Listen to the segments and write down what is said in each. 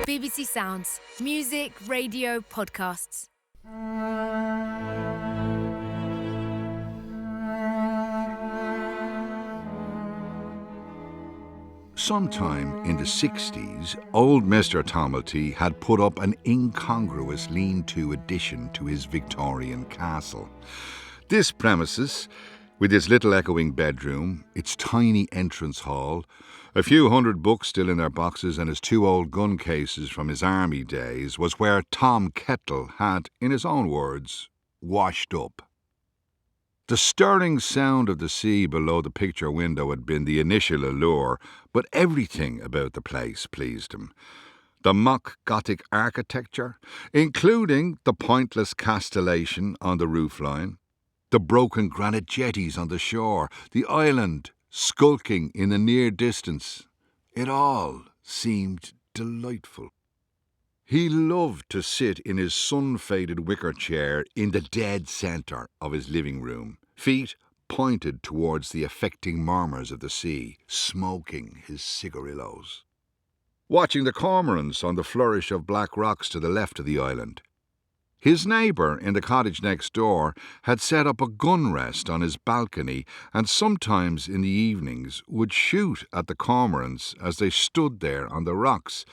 BBC Sounds. Music, radio, podcasts. Sometime in the 60s, old Mr. Tomelty had put up an incongruous lean-to addition to his Victorian castle. This premises, with its little echoing bedroom, its tiny entrance hall, a few hundred books still in their boxes, and his 2 old gun cases from his army days, was where Tom Kettle had, in his own words, washed up. The stirring sound of the sea below the picture window had been the initial allure, but everything about the place pleased him. The mock Gothic architecture, including the pointless castellation on the roofline, the broken granite jetties on the shore, the island skulking in the near distance, it all seemed delightful. He loved to sit in his sun-faded wicker chair in the dead centre of his living room, feet pointed towards the affecting murmurs of the sea, smoking his cigarillos, watching the cormorants on the flourish of black rocks to the left of the island. His neighbour in the cottage next door had set up a gun rest on his balcony and sometimes in the evenings would shoot at the cormorants as they stood there on the rocks.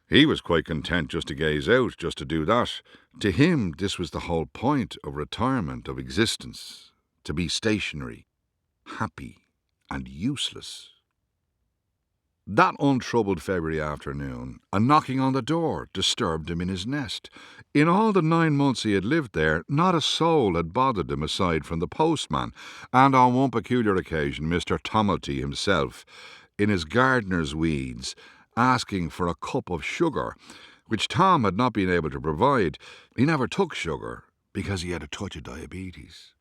He was quite content just to gaze out, just to do that. To him, this was the whole point of retirement, of existence, to be stationary, happy, and useless. That untroubled February afternoon, a knocking on the door disturbed him in his nest. In all the 9 months he had lived there, not a soul had bothered him aside from the postman, and on one peculiar occasion Mr. Tomelty himself, in his gardener's weeds, asking for a cup of sugar, which Tom had not been able to provide. He never took sugar because he had a touch of diabetes.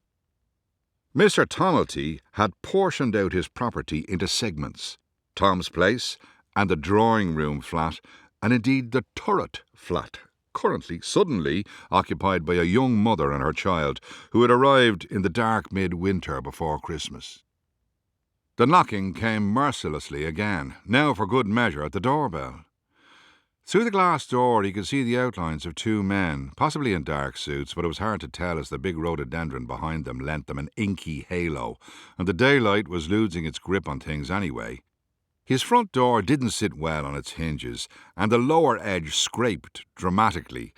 Mr. Tomelty had portioned out his property into segments: Tom's place and the drawing-room flat, and indeed the turret flat, currently, suddenly, occupied by a young mother and her child, who had arrived in the dark mid-winter before Christmas. The knocking came mercilessly again, now for good measure at the doorbell. Through the glass door he could see the outlines of 2 men, possibly in dark suits, but it was hard to tell as the big rhododendron behind them lent them an inky halo, and the daylight was losing its grip on things anyway. His front door didn't sit well on its hinges, and the lower edge scraped dramatically.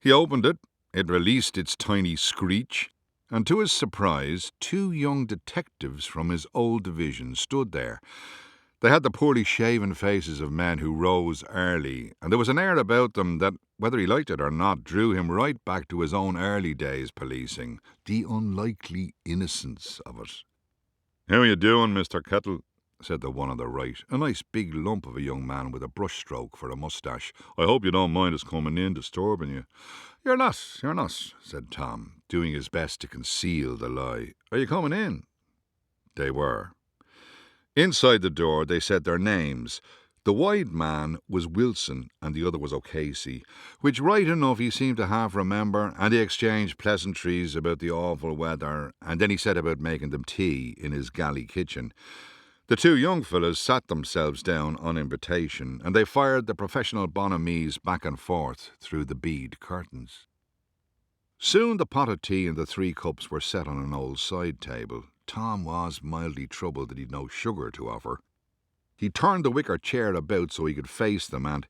He opened it, it released its tiny screech, and to his surprise 2 young detectives from his old division stood there. They had the poorly shaven faces of men who rose early, and there was an air about them that, whether he liked it or not, drew him right back to his own early days policing, the unlikely innocence of it. "How are you doing, Mr. Kettle?" said the one on the right, a nice big lump of a young man with a brushstroke for a moustache. "I hope you don't mind us coming in disturbing you." You're not," said Tom, doing his best to conceal the lie. "Are you coming in?" They were. Inside the door they said their names. The wide man was Wilson and the other was O'Casey, which right enough he seemed to half remember, and they exchanged pleasantries about the awful weather, and then he set about making them tea in his galley kitchen. The 2 young fellows sat themselves down on invitation, and they fired the professional bonhomies back and forth through the bead curtains. Soon the pot of tea and the 3 cups were set on an old side table. Tom was mildly troubled that he'd no sugar to offer. He turned the wicker chair about so he could face them, and,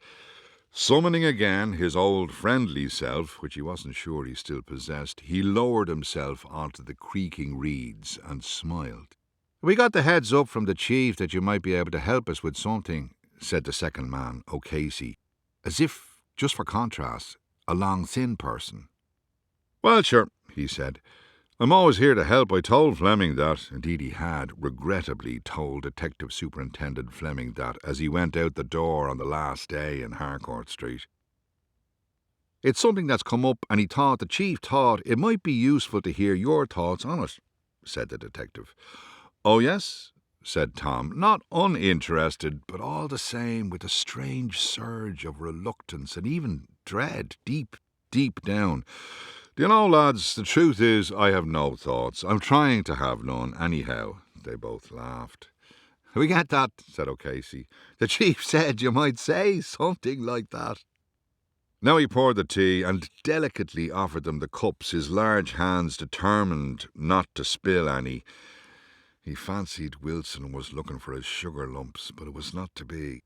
summoning again his old friendly self, which he wasn't sure he still possessed, he lowered himself onto the creaking reeds and smiled. "We got the heads up from the chief that you might be able to help us with something," said the second man, O'Casey, as if, just for contrast, a long, thin person. "Well, sure," he said. "I'm always here to help. I told Fleming that." Indeed he had, regrettably, told Detective Superintendent Fleming that as he went out the door on the last day in Harcourt Street. "It's something that's come up, and the chief thought it might be useful to hear your thoughts on it," said the detective. "Oh, yes?" said Tom, not uninterested, but all the same with a strange surge of reluctance and even dread deep, deep down. "Do you know, lads, the truth is I have no thoughts. I'm trying to have none, anyhow." They both laughed. "We get that," said O'Casey. "The chief said you might say something like that." Now he poured the tea and delicately offered them the cups, his large hands determined not to spill any. He fancied Wilson was looking for his sugar lumps, but it was not to be.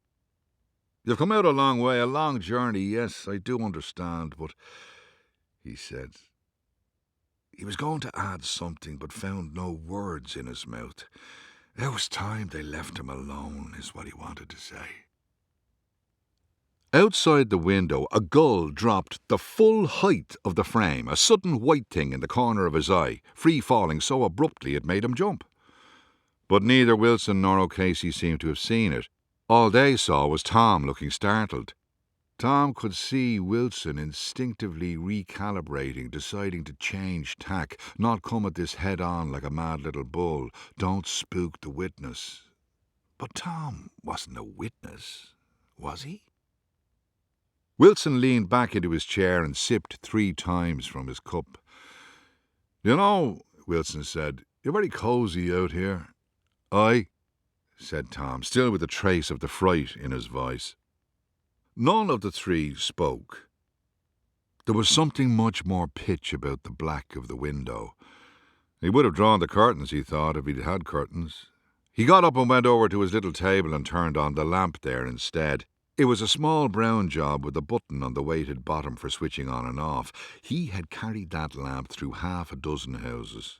"You've come out a long way, a long journey, yes, I do understand, but," he said. He was going to add something, but found no words in his mouth. It was time they left him alone, is what he wanted to say. Outside the window, a gull dropped the full height of the frame, a sudden white thing in the corner of his eye, free-falling so abruptly it made him jump. But neither Wilson nor O'Casey seemed to have seen it. All they saw was Tom looking startled. Tom could see Wilson instinctively recalibrating, deciding to change tack, not come at this head-on like a mad little bull. Don't spook the witness. But Tom wasn't a witness, was he? Wilson leaned back into his chair and sipped 3 times from his cup. "You know," Wilson said, "you're very cosy out here." "Aye," said Tom, still with a trace of the fright in his voice. None of the 3 spoke. There was something much more pitch about the black of the window. He would have drawn the curtains, he thought, if he'd had curtains. He got up and went over to his little table and turned on the lamp there instead. It was a small brown job with a button on the weighted bottom for switching on and off. He had carried that lamp through 6 houses.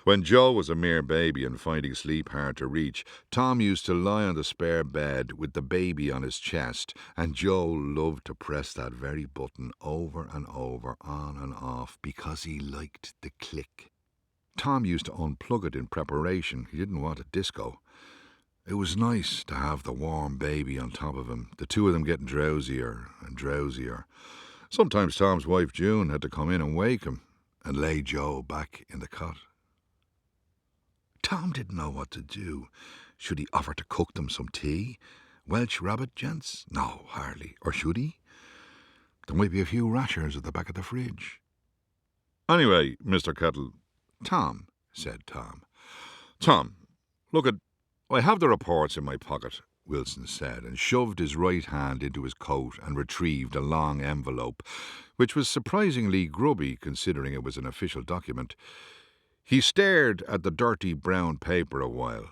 When Joe was a mere baby and finding sleep hard to reach, Tom used to lie on the spare bed with the baby on his chest, and Joe loved to press that very button over and over, on and off, because he liked the click. Tom used to unplug it in preparation. He didn't want a disco. It was nice to have the warm baby on top of him, the 2 of them getting drowsier and drowsier. Sometimes Tom's wife June had to come in and wake him and lay Joe back in the cot. Tom didn't know what to do. Should he offer to cook them some tea? Welsh rabbit, gents? No, hardly. Or should he? There might be a few rashers at the back of the fridge. "Anyway, Mr. Kettle—" "Tom," said Tom. "Tom, look at... I have the reports in my pocket," Wilson said, and shoved his right hand into his coat and retrieved a long envelope, which was surprisingly grubby considering it was an official document. He stared at the dirty brown paper a while.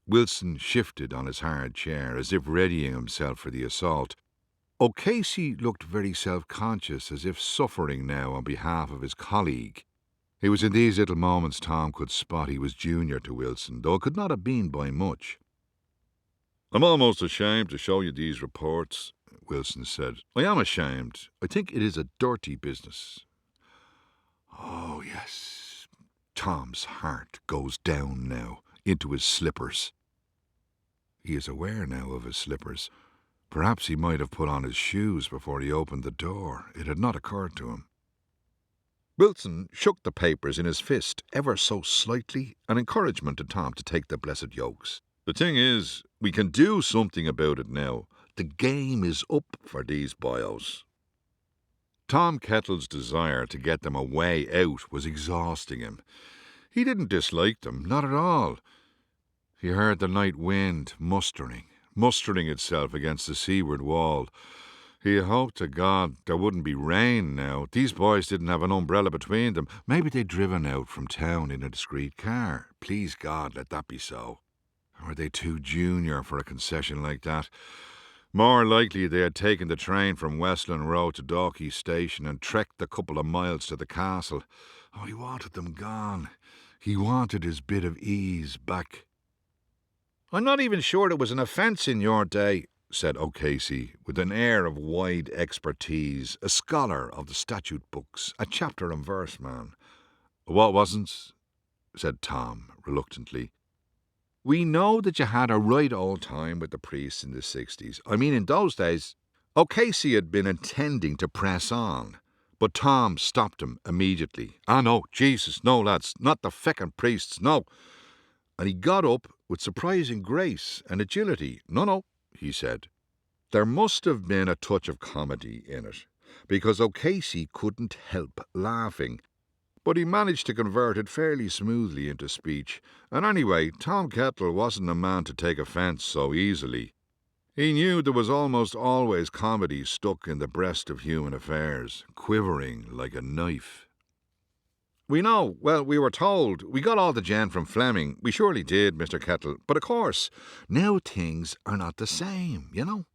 Wilson shifted on his hard chair, as if readying himself for the assault. O'Casey looked very self-conscious, as if suffering now on behalf of his colleague. It was in these little moments Tom could spot he was junior to Wilson, though it could not have been by much. "I'm almost ashamed to show you these reports," Wilson said. "I am ashamed. I think it is a dirty business." Oh, yes. Tom's heart goes down now, into his slippers. He is aware now of his slippers. Perhaps he might have put on his shoes before he opened the door. It had not occurred to him. Wilson shook the papers in his fist ever so slightly, an encouragement to Tom to take the blessed yokes. "The thing is, we can do something about it now. The game is up for these boyos." Tom Kettle's desire to get them a way out was exhausting him. He didn't dislike them, not at all. He heard the night wind mustering itself against the seaward wall. He hoped to God there wouldn't be rain now. These boys didn't have an umbrella between them. Maybe they'd driven out from town in a discreet car. Please God, let that be so. Or were they too junior for a concession like that? More likely they had taken the train from Westland Road to Dalkey Station and trekked the couple of miles to the castle. Oh, he wanted them gone. He wanted his bit of ease back. "I'm not even sure it was an offence in your day," said O'Casey, with an air of wide expertise, a scholar of the statute books, a chapter and verse man. "What wasn't?" said Tom, reluctantly. "We know that you had a right old time with the priests in the 60s. I mean, in those days..." O'Casey had been intending to press on, but Tom stopped him immediately. "Ah, no, Jesus, no, lads, not the feckin' priests, no." And he got up with surprising grace and agility. No, he said. There must have been a touch of comedy in it, because O'Casey couldn't help laughing. but he managed to convert it fairly smoothly into speech, and anyway, Tom Kettle wasn't a man to take offence so easily. He knew there was almost always comedy stuck in the breast of human affairs, quivering like a knife. "We know, well, we were told. We got all the gent from Fleming. We surely did, Mr. Kettle. But of course, now things are not the same, you know."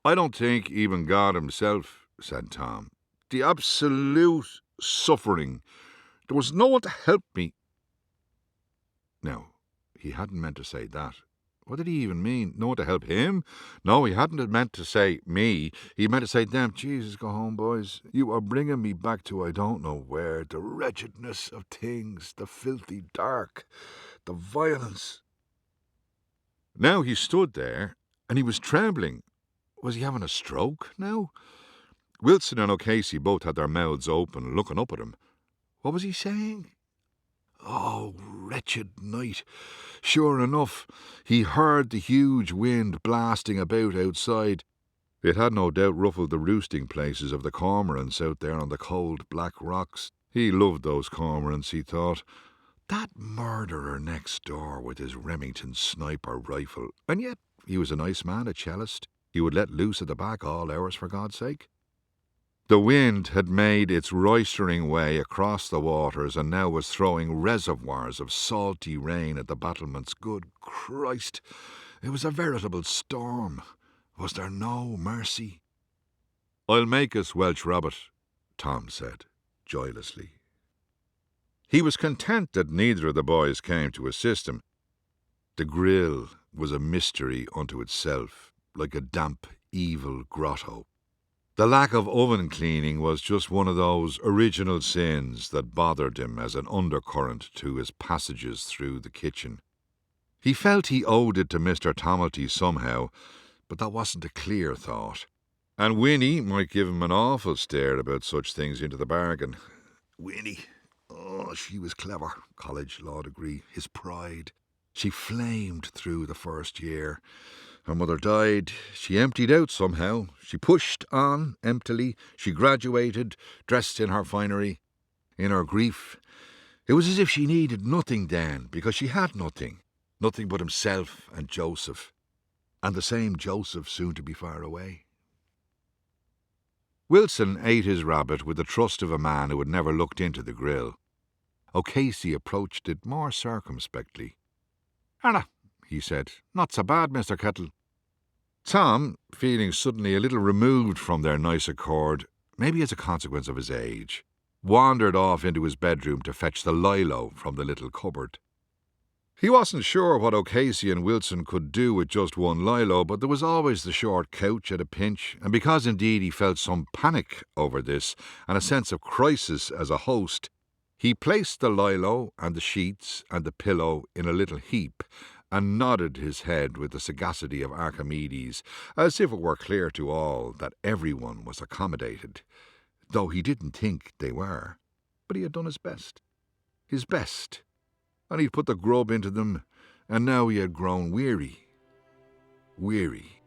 "I don't think even God himself," said Tom. "The absolute suffering. There was no one to help me." Now, he hadn't meant to say that. What did he even mean? No one to help him? No, he hadn't meant to say me. He meant to say them. "Jesus, go home, boys. You are bringing me back to I don't know where. The wretchedness of things, the filthy dark, the violence." Now he stood there, and he was trembling. Was he having a stroke now? Wilson and O'Casey both had their mouths open, looking up at him. What was he saying? Oh, wretched night. Sure enough, he heard the huge wind blasting about outside. It had no doubt ruffled the roosting places of the cormorants out there on the cold black rocks. He loved those cormorants, he thought. That murderer next door with his Remington sniper rifle. And yet he was a nice man, a cellist. He would let loose at the back all hours, for God's sake. The wind had made its roistering way across the waters and now was throwing reservoirs of salty rain at the battlements. Good Christ! It was a veritable storm. Was there no mercy? "I'll make us Welsh rabbit," Tom said, joylessly. He was content that neither of the boys came to assist him. The grill was a mystery unto itself, like a damp, evil grotto. The lack of oven cleaning was just one of those original sins that bothered him as an undercurrent to his passages through the kitchen. He felt he owed it to Mr. Tomelty somehow, but that wasn't a clear thought. And Winnie might give him an awful stare about such things into the bargain. Winnie, oh, she was clever, college law degree, his pride. She flamed through the first year. Her mother died. She emptied out somehow. She pushed on emptily. She graduated, dressed in her finery. In her grief, it was as if she needed nothing then, because she had nothing. Nothing but himself and Joseph. And the same Joseph soon to be far away. Wilson ate his rabbit with the trust of a man who had never looked into the grill. O'Casey approached it more circumspectly. "Anna," he said, "not so bad, Mr. Kettle." Tom, feeling suddenly a little removed from their nice accord, maybe as a consequence of his age, wandered off into his bedroom to fetch the lilo from the little cupboard. He wasn't sure what O'Casey and Wilson could do with just one lilo, but there was always the short couch at a pinch, and because indeed he felt some panic over this and a sense of crisis as a host, he placed the lilo and the sheets and the pillow in a little heap and nodded his head with the sagacity of Archimedes, as if it were clear to all that everyone was accommodated, though he didn't think they were. But he had done his best. His best. And he'd put the grub into them, and now he had grown weary. Weary.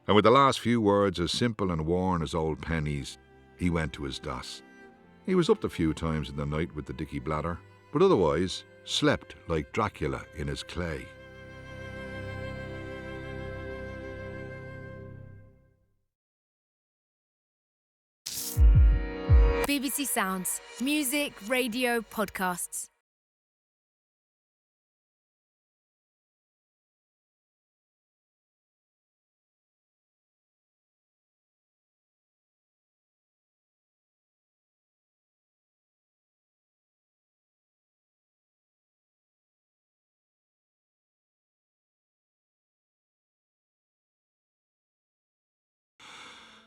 And with the last few words as simple and worn as old pennies, he went to his doss. He was up a few times in the night with the dicky bladder, but otherwise slept like Dracula in his clay. BBC Sounds. Music, radio, podcasts.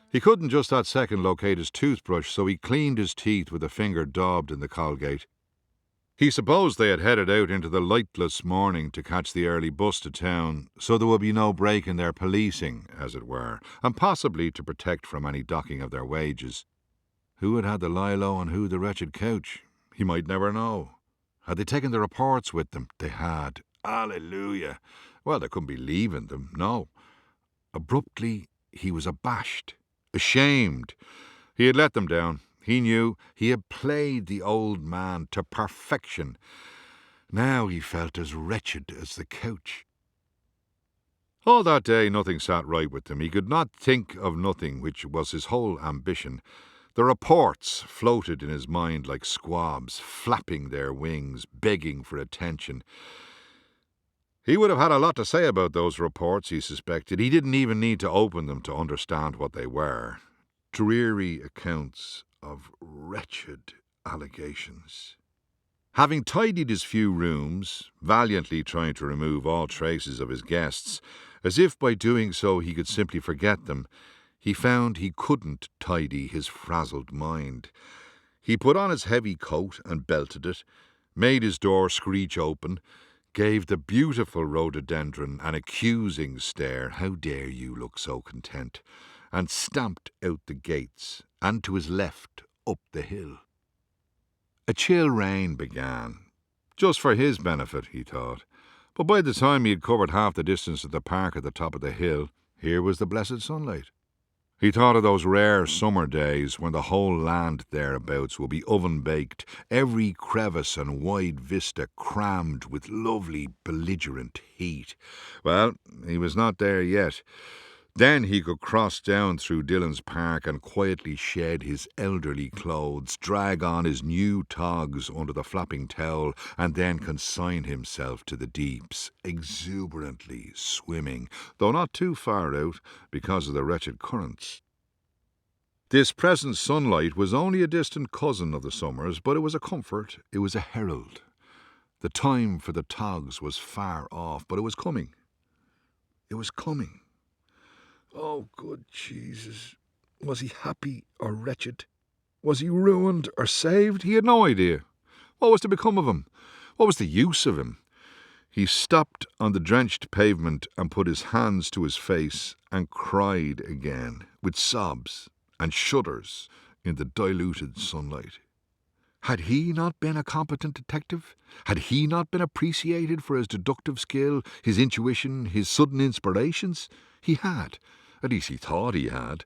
He couldn't just that second locate his toothbrush, so he cleaned his teeth with a finger daubed in the Colgate. He supposed they had headed out into the lightless morning to catch the early bus to town, so there would be no break in their policing, as it were, and possibly to protect from any docking of their wages. Who had had the lilo and who the wretched couch? He might never know. Had they taken the reports with them? They had. Hallelujah! Well, they couldn't be leaving them, no. Abruptly, he was abashed. Ashamed. He had let them down. He knew he had played the old man to perfection. Now he felt as wretched as the couch. All that day nothing sat right with him. He could not think of nothing, which was his whole ambition. The reports floated in his mind like squabs, flapping their wings, begging for attention. He would have had a lot to say about those reports, he suspected. He didn't even need to open them to understand what they were. Dreary accounts of wretched allegations. Having tidied his few rooms, valiantly trying to remove all traces of his guests, as if by doing so he could simply forget them, he found he couldn't tidy his frazzled mind. He put on his heavy coat and belted it, made his door screech open, gave the beautiful rhododendron an accusing stare, "How dare you look so content?" and stamped out the gates, and to his left up the hill. A chill rain began, just for his benefit, he thought, but by the time he had covered half the distance to the park at the top of the hill, here was the blessed sunlight. He thought of those rare summer days when the whole land thereabouts would be oven-baked, every crevice and wide vista crammed with lovely belligerent heat. Well, he was not there yet. Then he could cross down through Dillon's Park and quietly shed his elderly clothes, drag on his new togs under the flapping towel, and then consign himself to the deeps, exuberantly swimming, though not too far out because of the wretched currents. This present sunlight was only a distant cousin of the summers, but it was a comfort, it was a herald. The time for the togs was far off, but it was coming. It was coming. Oh, good Jesus. Was he happy or wretched? Was he ruined or saved? He had no idea. What was to become of him? What was the use of him? He stopped on the drenched pavement and put his hands to his face and cried again, with sobs and shudders in the diluted sunlight. Had he not been a competent detective? Had he not been appreciated for his deductive skill, his intuition, his sudden inspirations? He had. At least he thought he had.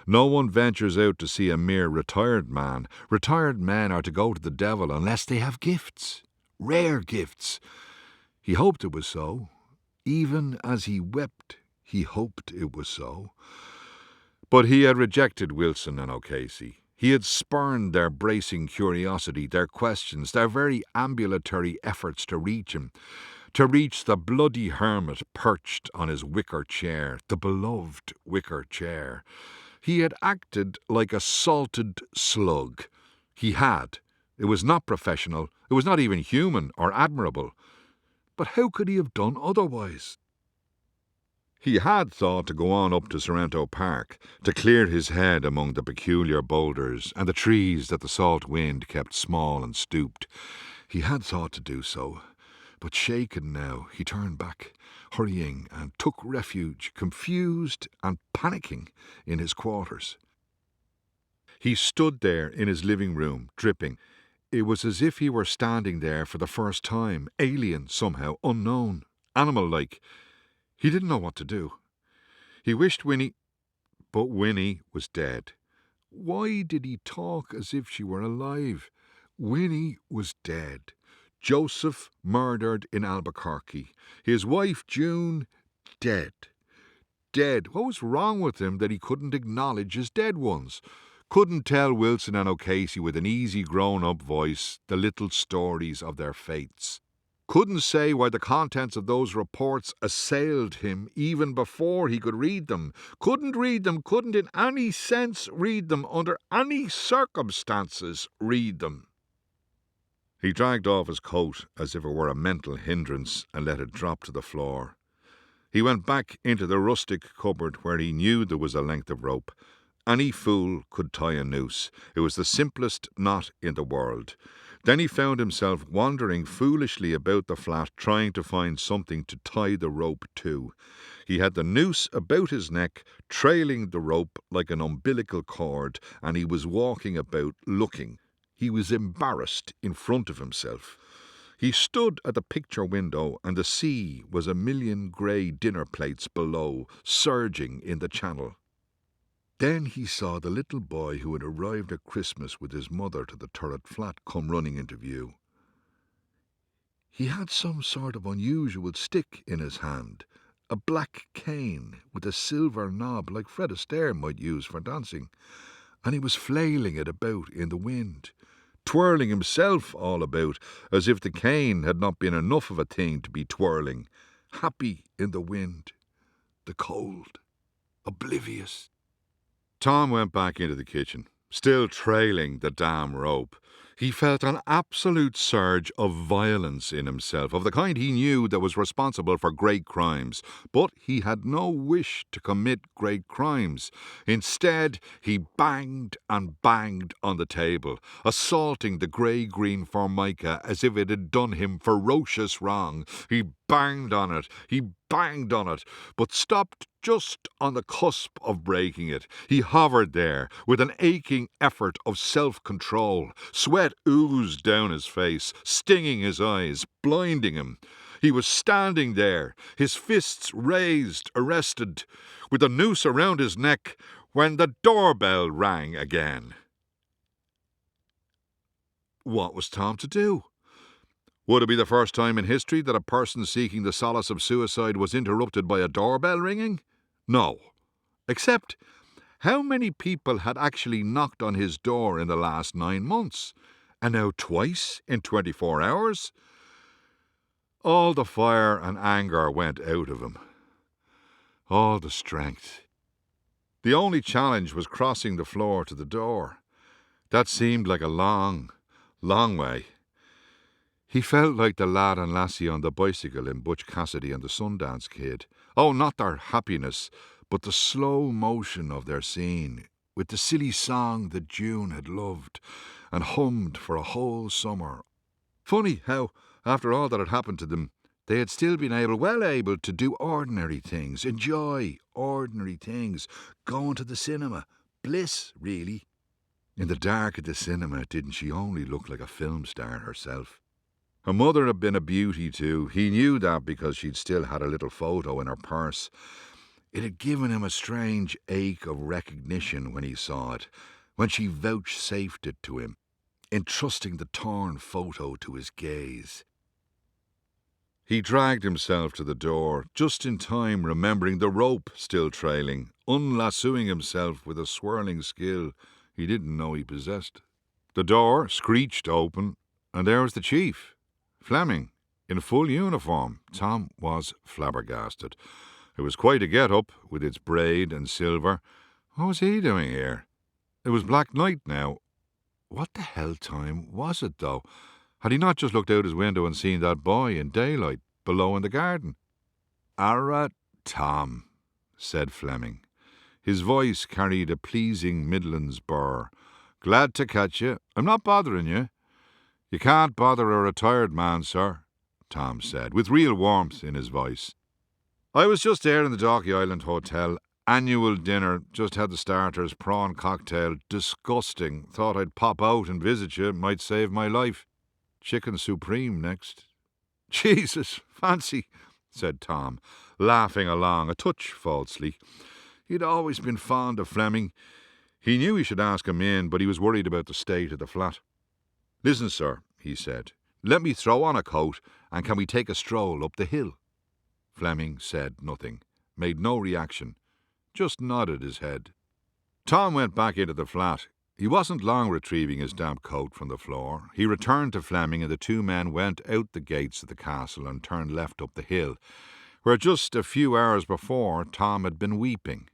No one ventures out to see a mere retired man. Retired men are to go to the devil unless they have gifts. Rare gifts. He hoped it was so. Even as he wept, he hoped it was so. But he had rejected Wilson and O'Casey. He had spurned their bracing curiosity, their questions, their very ambulatory efforts to reach him, to reach the bloody hermit perched on his wicker chair, the beloved wicker chair. He had acted like a salted slug. He had. It was not professional. It was not even human or admirable. But how could he have done otherwise? He had thought to go on up to Sorrento Park, to clear his head among the peculiar boulders and the trees that the salt wind kept small and stooped. He had thought to do so, but shaken now, he turned back, hurrying, and took refuge, confused and panicking, in his quarters. He stood there in his living room, dripping. It was as if he were standing there for the first time, alien somehow, unknown, animal-like. He didn't know what to do. He wished Winnie... But Winnie was dead. Why did he talk as if she were alive? Winnie was dead. Joseph murdered in Albuquerque. His wife, June, dead. Dead. What was wrong with him that he couldn't acknowledge his dead ones? Couldn't tell Wilson and O'Casey with an easy grown-up voice the little stories of their fates? Couldn't say why the contents of those reports assailed him even before he could read them. Couldn't read them, couldn't in any sense read them, under any circumstances read them. He dragged off his coat as if it were a mental hindrance and let it drop to the floor. He went back into the rustic cupboard where he knew there was a length of rope. Any fool could tie a noose. It was the simplest knot in the world. Then he found himself wandering foolishly about the flat, trying to find something to tie the rope to. He had the noose about his neck, trailing the rope like an umbilical cord, and he was walking about, looking. He was embarrassed in front of himself. He stood at the picture window, and the sea was a million grey dinner plates below, surging in the channel. Then he saw the little boy who had arrived at Christmas with his mother to the turret flat come running into view. He had some sort of unusual stick in his hand, a black cane with a silver knob like Fred Astaire might use for dancing, and he was flailing it about in the wind, twirling himself all about, as if the cane had not been enough of a thing to be twirling, happy in the wind, the cold, oblivious. Tom went back into the kitchen, still trailing the damn rope. He felt an absolute surge of violence in himself, of the kind he knew that was responsible for great crimes. But he had no wish to commit great crimes. Instead, he banged and banged on the table, assaulting the grey-green formica as if it had done him ferocious wrong. He banged on it, but stopped just on the cusp of breaking it. He hovered there with an aching effort of self-control. Sweat oozed down his face, stinging his eyes, blinding him. He was standing there, his fists raised, arrested, with a noose around his neck, when the doorbell rang again. What was Tom to do? Would it be the first time in history that a person seeking the solace of suicide was interrupted by a doorbell ringing? No. Except, how many people had actually knocked on his door in the last 9 months? And now twice in 24 hours? All the fire and anger went out of him. All the strength. The only challenge was crossing the floor to the door. That seemed like a long, long way. He felt like the lad and lassie on the bicycle in Butch Cassidy and the Sundance Kid. Oh, not their happiness, but the slow motion of their scene, with the silly song that June had loved and hummed for a whole summer. Funny how, after all that had happened to them, they had still been well able to do ordinary things, enjoy ordinary things, going to the cinema. Bliss, really. In the dark at the cinema, didn't she only look like a film star herself? Her mother had been a beauty too. He knew that because she'd still had a little photo in her purse. It had given him a strange ache of recognition when he saw it, when she vouchsafed it to him, entrusting the torn photo to his gaze. He dragged himself to the door, just in time remembering the rope still trailing, unlassoing himself with a swirling skill he didn't know he possessed. The door screeched open, and there was the chief. Fleming, in full uniform. Tom was flabbergasted. It was quite a get-up, with its braid and silver. What was he doing here? It was black night now. What the hell time was it, though? Had he not just looked out his window and seen that boy in daylight, below in the garden? "Arra, Tom," said Fleming. His voice carried a pleasing Midlands burr. "Glad to catch you. I'm not bothering you." "You can't bother a retired man, sir," Tom said, with real warmth in his voice. "I was just there in the Dalkey Island Hotel. Annual dinner, just had the starters, prawn cocktail, disgusting. Thought I'd pop out and visit you, might save my life. Chicken supreme next." "Jesus, fancy," said Tom, laughing along, a touch falsely. He'd always been fond of Fleming. He knew he should ask him in, but he was worried about the state of the flat. "Listen, sir," he said, "let me throw on a coat, and can we take a stroll up the hill?" Fleming said nothing, made no reaction, just nodded his head. Tom went back into the flat. He wasn't long retrieving his damp coat from the floor. He returned to Fleming, and the two men went out the gates of the castle and turned left up the hill, where just a few hours before Tom had been weeping.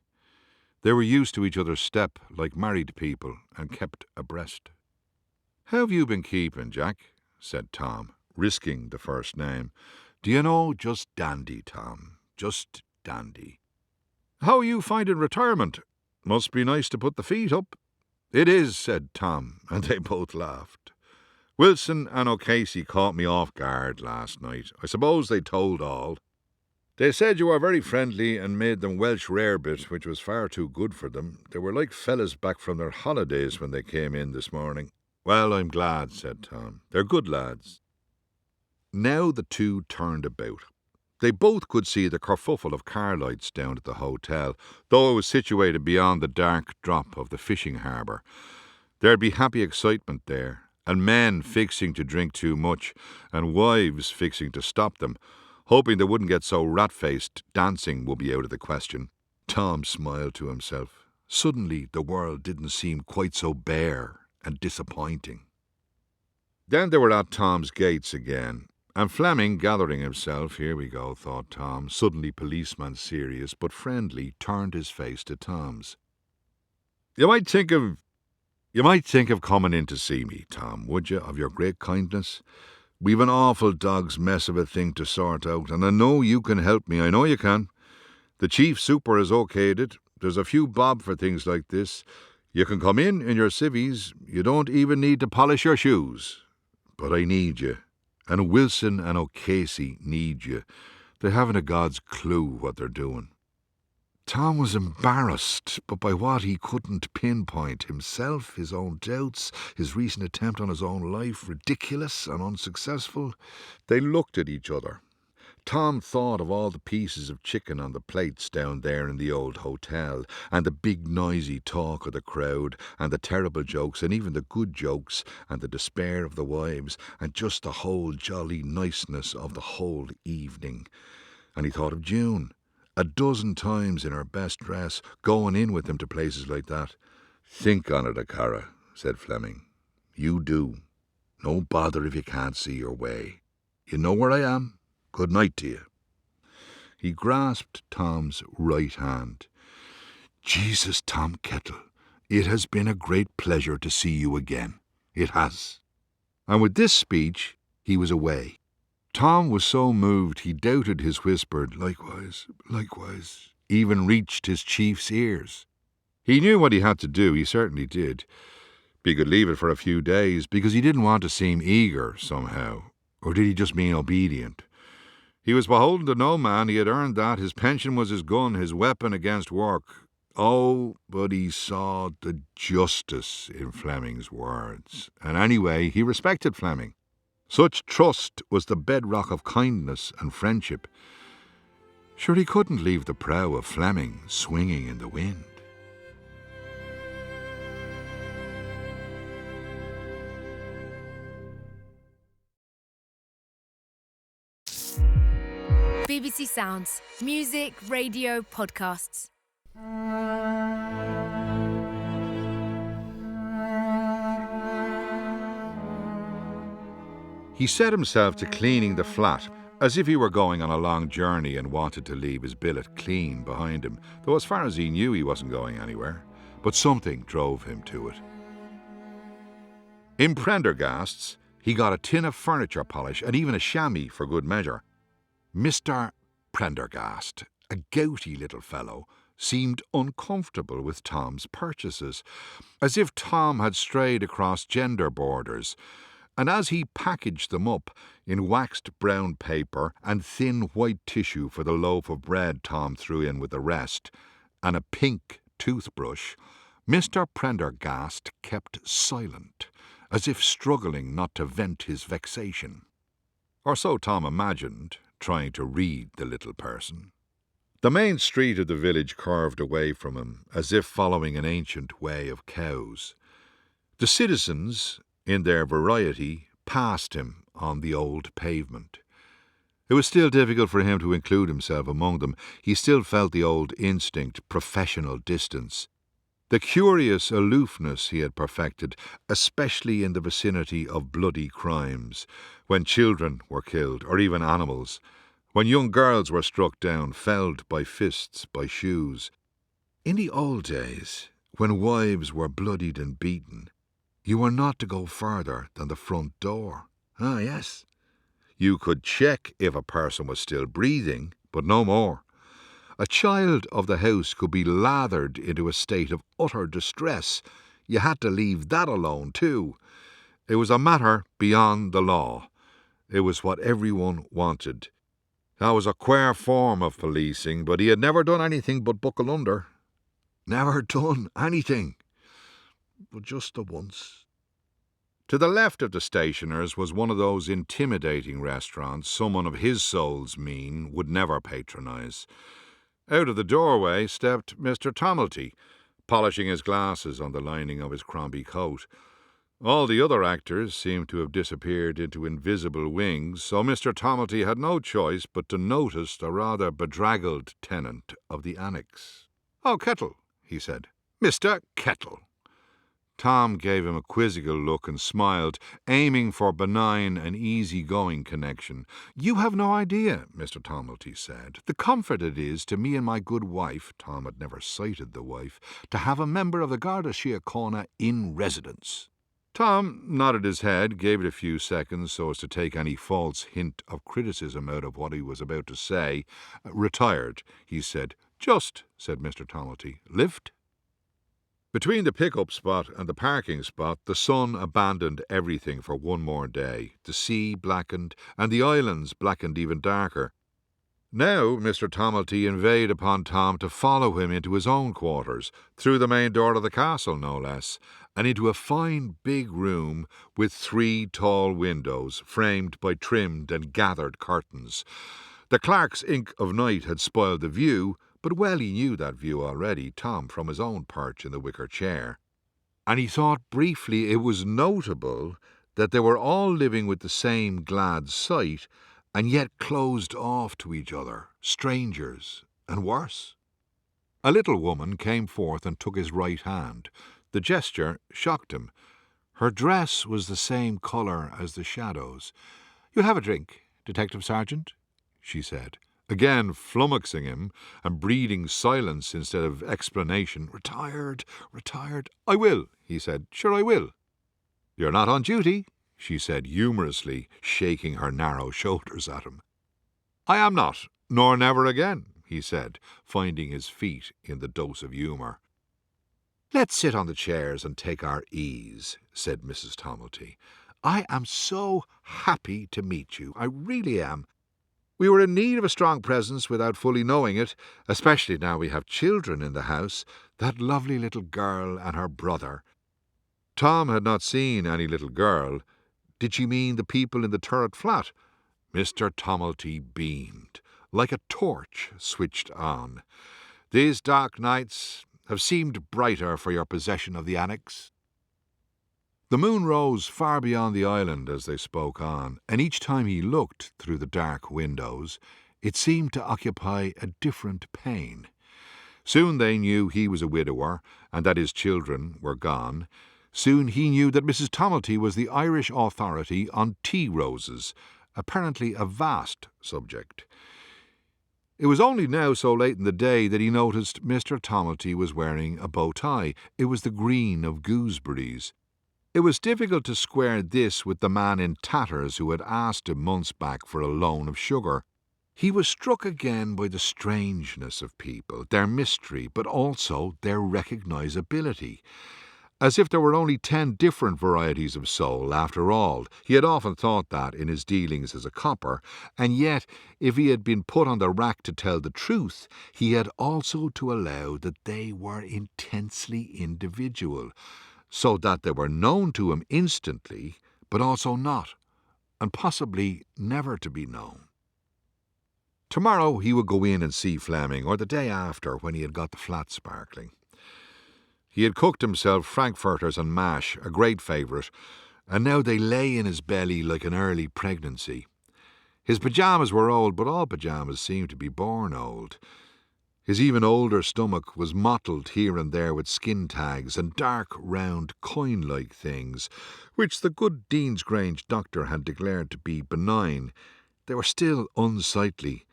They were used to each other's step like married people and kept abreast. "How have you been keeping, Jack?" said Tom, risking the first name. "Do you know, just dandy, Tom, just dandy." "How are you finding retirement? Must be nice to put the feet up." "It is," said Tom, and they both laughed. "Wilson and O'Casey caught me off guard last night. I suppose they told all. They said you were very friendly and made them Welsh rarebit, which was far too good for them. They were like fellas back from their holidays when they came in this morning." "Well, I'm glad," said Tom. "They're good lads." Now the two turned about. They both could see the kerfuffle of car lights down at the hotel, though it was situated beyond the dark drop of the fishing harbour. There'd be happy excitement there, and men fixing to drink too much, and wives fixing to stop them, hoping they wouldn't get so rat-faced dancing would be out of the question. Tom smiled to himself. Suddenly the world didn't seem quite so bare and disappointing. Then they were at Tom's gates again, and Fleming, gathering himself, here we go, thought Tom, suddenly policeman serious but friendly, turned his face to Tom's. You might think of coming in to see me, Tom, would you, of your great kindness? We've an awful dog's mess of a thing to sort out, and I know you can help me, I know you can. The chief super has okayed it. There's a few bob for things like this. You can come in your civvies. You don't even need to polish your shoes. But I need you. And Wilson and O'Casey need you. They haven't a God's clue what they're doing. Tom was embarrassed, but by what he couldn't pinpoint. Himself, his own doubts, his recent attempt on his own life, ridiculous and unsuccessful. They looked at each other. Tom thought of all the pieces of chicken on the plates down there in the old hotel, and the big noisy talk of the crowd, and the terrible jokes, and even the good jokes, and the despair of the wives, and just the whole jolly niceness of the whole evening. And he thought of June, a dozen times in her best dress, going in with him to places like that. Think on it, Acara, said Fleming. You do. No bother if you can't see your way. You know where I am. Good night to you. He grasped Tom's right hand. Jesus, Tom Kettle, it has been a great pleasure to see you again. It has. And with this speech, he was away. Tom was so moved he doubted his whispered, likewise, likewise, even reached his chief's ears. He knew what he had to do, he certainly did. He could leave it for a few days, because he didn't want to seem eager, somehow. Or did he just mean obedient? He was beholden to no man, he had earned that. His pension was his gun, his weapon against work. Oh, but he saw the justice in Fleming's words. And anyway, he respected Fleming. Such trust was the bedrock of kindness and friendship. Sure, he couldn't leave the prow of Fleming swinging in the wind. BBC Sounds. Music, radio, podcasts. He set himself to cleaning the flat, as if he were going on a long journey and wanted to leave his billet clean behind him, though as far as he knew he wasn't going anywhere. But something drove him to it. In Prendergast's, he got a tin of furniture polish and even a chamois for good measure. Mr. Prendergast, a gouty little fellow, seemed uncomfortable with Tom's purchases, as if Tom had strayed across gender borders, and as he packaged them up in waxed brown paper and thin white tissue for the loaf of bread Tom threw in with the rest, and a pink toothbrush, Mr. Prendergast kept silent, as if struggling not to vent his vexation. Or so Tom imagined, trying to read the little person. The main street of the village curved away from him, as if following an ancient way of cows. The citizens, in their variety, passed him on the old pavement. It was still difficult for him to include himself among them. He still felt the old instinct, professional distance. The curious aloofness he had perfected, especially in the vicinity of bloody crimes, when children were killed, or even animals, when young girls were struck down, felled by fists, by shoes. In the old days, when wives were bloodied and beaten, you were not to go further than the front door. Ah, yes. You could check if a person was still breathing, but no more. A child of the house could be lathered into a state of utter distress. You had to leave that alone, too. It was a matter beyond the law. It was what everyone wanted. That was a queer form of policing, but he had never done anything but buckle under. Never done anything. But just the once. To the left of the stationers was one of those intimidating restaurants someone of his soul's mien would never patronise. Out of the doorway stepped Mr. Tomelty, polishing his glasses on the lining of his Crombie coat. All the other actors seemed to have disappeared into invisible wings, so Mr. Tomelty had no choice but to notice the rather bedraggled tenant of the annex. "Oh, Kettle," he said. "Mr. Kettle." Tom gave him a quizzical look and smiled, aiming for benign and easy-going connection. "You have no idea," Mr. Tomelty said, "the comfort it is to me and my good wife," Tom had never sighted the wife, "to have a member of the Garda Síochána in residence." Tom nodded his head, gave it a few seconds so as to take any false hint of criticism out of what he was about to say. "Retired," he said. "Just," said Mr. Tomelty. "Lift?" Between the pick-up spot and the parking spot, the sun abandoned everything for one more day. The sea blackened, and the islands blackened even darker. Now Mr. Tomelty inveighed upon Tom to follow him into his own quarters, through the main door of the castle, no less, and into a fine big room with 3 tall windows, framed by trimmed and gathered curtains. The clerk's ink of night had spoiled the view, but well he knew that view already, Tom, from his own perch in the wicker chair. And he thought briefly it was notable that they were all living with the same glad sight, and yet closed off to each other, strangers, and worse. A little woman came forth and took his right hand. The gesture shocked him. Her dress was the same colour as the shadows. "You'll have a drink, Detective Sergeant?" she said, again flummoxing him and breeding silence instead of explanation. "Retired. "I will," he said. "Sure I will." "You're not on duty," she said humorously, shaking her narrow shoulders at him. "I am not, nor never again," he said, finding his feet in the dose of humour. "Let's sit on the chairs and take our ease," said Mrs. Tomelty. "I am so happy to meet you. I really am. We were in need of a strong presence without fully knowing it, especially now we have children in the house, that lovely little girl and her brother." Tom had not seen any little girl. Did she mean the people in the turret flat? Mr. Tomelty beamed, like a torch switched on. "These dark nights have seemed brighter for your possession of the annex." The moon rose far beyond the island as they spoke on, and each time he looked through the dark windows, it seemed to occupy a different pane. Soon they knew he was a widower, and that his children were gone. Soon he knew that Mrs. Tomelty was the Irish authority on tea-roses, apparently a vast subject. It was only now so late in the day that he noticed Mr. Tomelty was wearing a bow tie. It was the green of gooseberries. It was difficult to square this with the man in tatters who had asked him months back for a loan of sugar. He was struck again by the strangeness of people, their mystery, but also their recognisability. As if there were only 10 different varieties of soul, after all. He had often thought that in his dealings as a copper, and yet, if he had been put on the rack to tell the truth, he had also to allow that they were intensely individual, so that they were known to him instantly, but also not, and possibly never to be known. Tomorrow he would go in and see Fleming, or the day after, when he had got the flat sparkling. He had cooked himself frankfurters and mash, a great favourite, and now they lay in his belly like an early pregnancy. His pyjamas were old, but all pyjamas seemed to be born old. His even older stomach was mottled here and there with skin tags and dark, round, coin-like things, which the good Dean's Grange doctor had declared to be benign. They were still unsightly.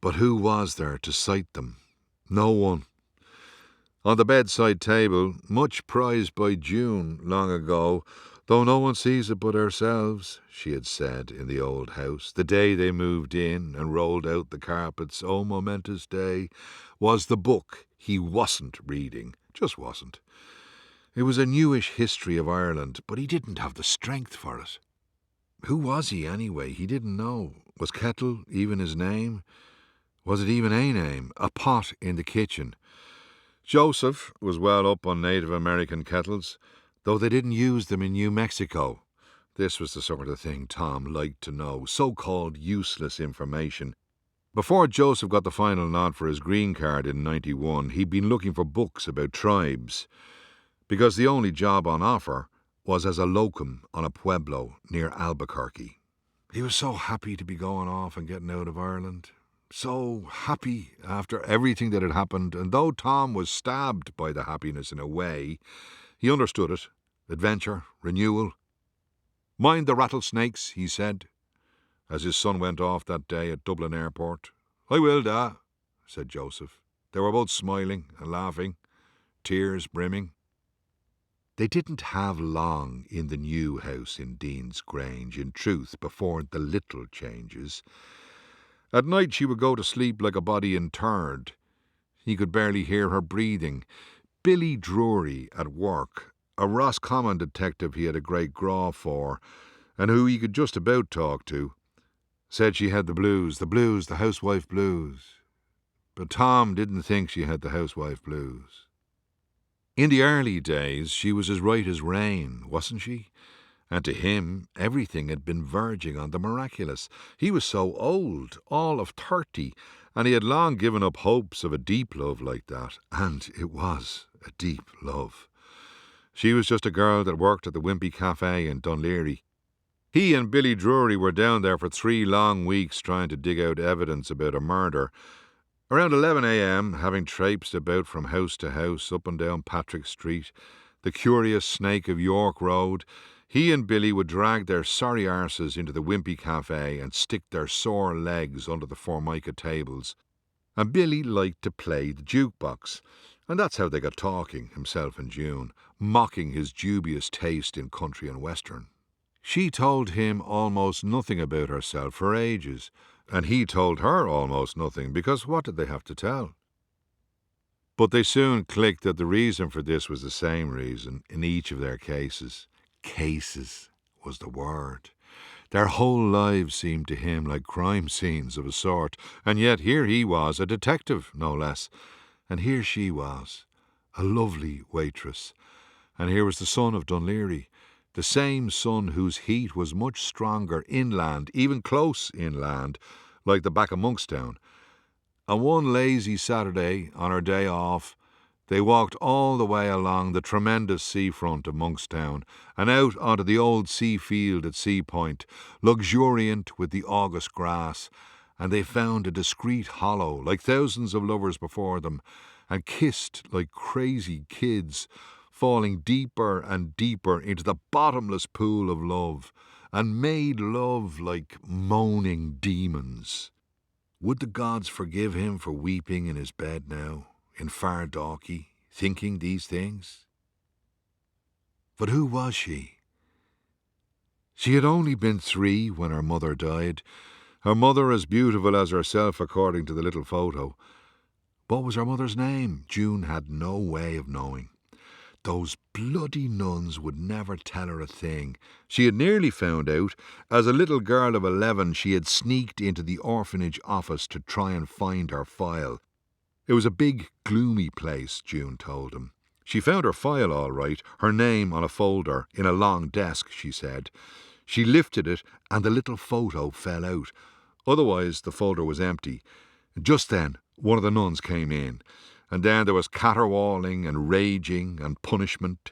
But who was there to sight them? No one. On the bedside table, much prized by June long ago, though no one sees it but ourselves, she had said in the old house, the day they moved in and rolled out the carpets, oh momentous day, was the book he wasn't reading, just wasn't. It was a newish history of Ireland, but he didn't have the strength for it. Who was he, anyway? He didn't know. Was Kettle even his name? Was it even a name? A pot in the kitchen. Joseph was well up on Native American kettles. though they didn't use them in New Mexico. This was the sort of thing Tom liked to know, so-called useless information. Before Joseph got the final nod for his green card in 91, he'd been looking for books about tribes, because the only job on offer was as a locum on a pueblo near Albuquerque. He was so happy to be going off and getting out of Ireland. So happy after everything that had happened, and though Tom was stabbed by the happiness in a way, he understood it. Adventure, renewal. "Mind the rattlesnakes," he said, as his son went off that day at Dublin Airport. "I will, Da," said Joseph. They were both smiling and laughing, tears brimming. They didn't have long in the new house in Dean's Grange, in truth, before the little changes. At night she would go to sleep like a body interred. He could barely hear her breathing. Billy Drury at work, a Roscommon detective he had a great graw for, and who he could just about talk to, said she had the blues, the housewife blues. But Tom didn't think she had the housewife blues. In the early days, she was as right as rain, wasn't she? And to him, everything had been verging on the miraculous. He was so old, all of 30, and he had long given up hopes of a deep love like that. And it was a deep love. She was just a girl that worked at the Wimpy Cafe in Dunleary. He and Billy Drury were down there for 3 long weeks trying to dig out evidence about a murder. Around 11 a.m., having traipsed about from house to house up and down Patrick Street, the curious snake of York Road, he and Billy would drag their sorry arses into the Wimpy Cafe and stick their sore legs under the Formica tables. And Billy liked to play the jukebox, and that's how they got talking, himself and June, mocking his dubious taste in country and western. She told him almost nothing about herself for ages, and he told her almost nothing, because what did they have to tell? But they soon clicked that the reason for this was the same reason in each of their cases. Cases was the word. Their whole lives seemed to him like crime scenes of a sort, and yet here he was, a detective, no less, and here she was, a lovely waitress, and here was the son of Dunleary, the same son whose heat was much stronger inland, even close inland, like the back of Monkstown. And one lazy Saturday, on her day off, they walked all the way along the tremendous seafront of Monkstown and out onto the old sea field at Sea Point, luxuriant with the August grass, and they found a discreet hollow, like thousands of lovers before them, and kissed like crazy kids, falling deeper and deeper into the bottomless pool of love, and made love like moaning demons. Would the gods forgive him for weeping in his bed now, in far Dalkey, thinking these things? But who was she? She had only been 3 when her mother died, her mother as beautiful as herself according to the little photo. What was her mother's name? June had no way of knowing. Those bloody nuns would never tell her a thing. She had nearly found out. As a little girl of 11, she had sneaked into the orphanage office to try and find her file. It was a big, gloomy place, June told him. She found her file all right, her name on a folder, in a long desk, she said. She lifted it, and the little photo fell out. Otherwise, the folder was empty. Just then, one of the nuns came in, and then there was caterwauling and raging and punishment.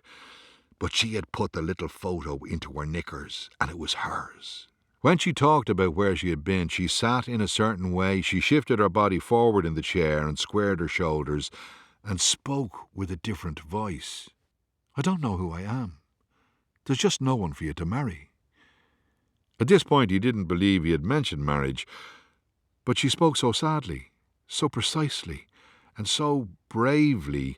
But she had put the little photo into her knickers, and it was hers. When she talked about where she had been, she sat in a certain way, she shifted her body forward in the chair and squared her shoulders, and spoke with a different voice. "I don't know who I am. There's just no one for you to marry." At this point he didn't believe he had mentioned marriage, but she spoke so sadly, so precisely, and so bravely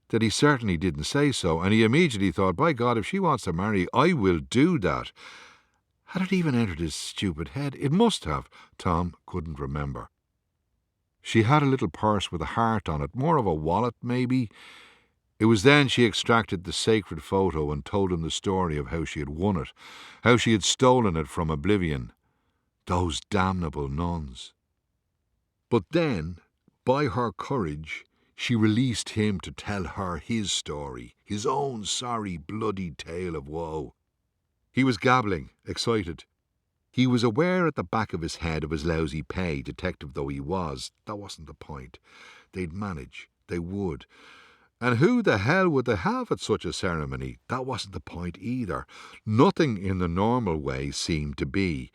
that he certainly didn't say so, and he immediately thought, by God, if she wants to marry, I will do that. Had it even entered his stupid head? It must have. Tom couldn't remember. She had a little purse with a heart on it, more of a wallet, maybe. It was then she extracted the sacred photo and told him the story of how she had won it, how she had stolen it from oblivion. Those damnable nuns. But then, by her courage, She released him to tell her his story, his own sorry, bloody tale of woe. He was gabbling, excited. He was aware at the back of his head of his lousy pay, detective though he was. That wasn't the point. They'd manage. They would. And who the hell would they have at such a ceremony? That wasn't the point either. Nothing in the normal way seemed to be.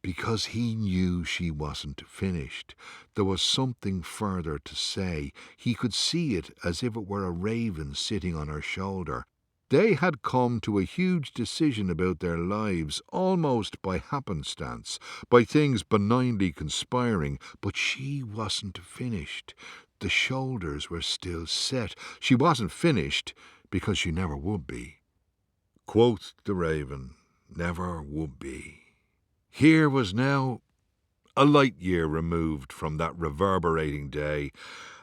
Because he knew she wasn't finished. There was something further to say. He could see it as if it were a raven sitting on her shoulder. They had come to a huge decision about their lives, almost by happenstance, by things benignly conspiring, but she wasn't finished. The shoulders were still set. She wasn't finished, because she never would be. Quoth the raven, never would be. Here was now a light year removed from that reverberating day,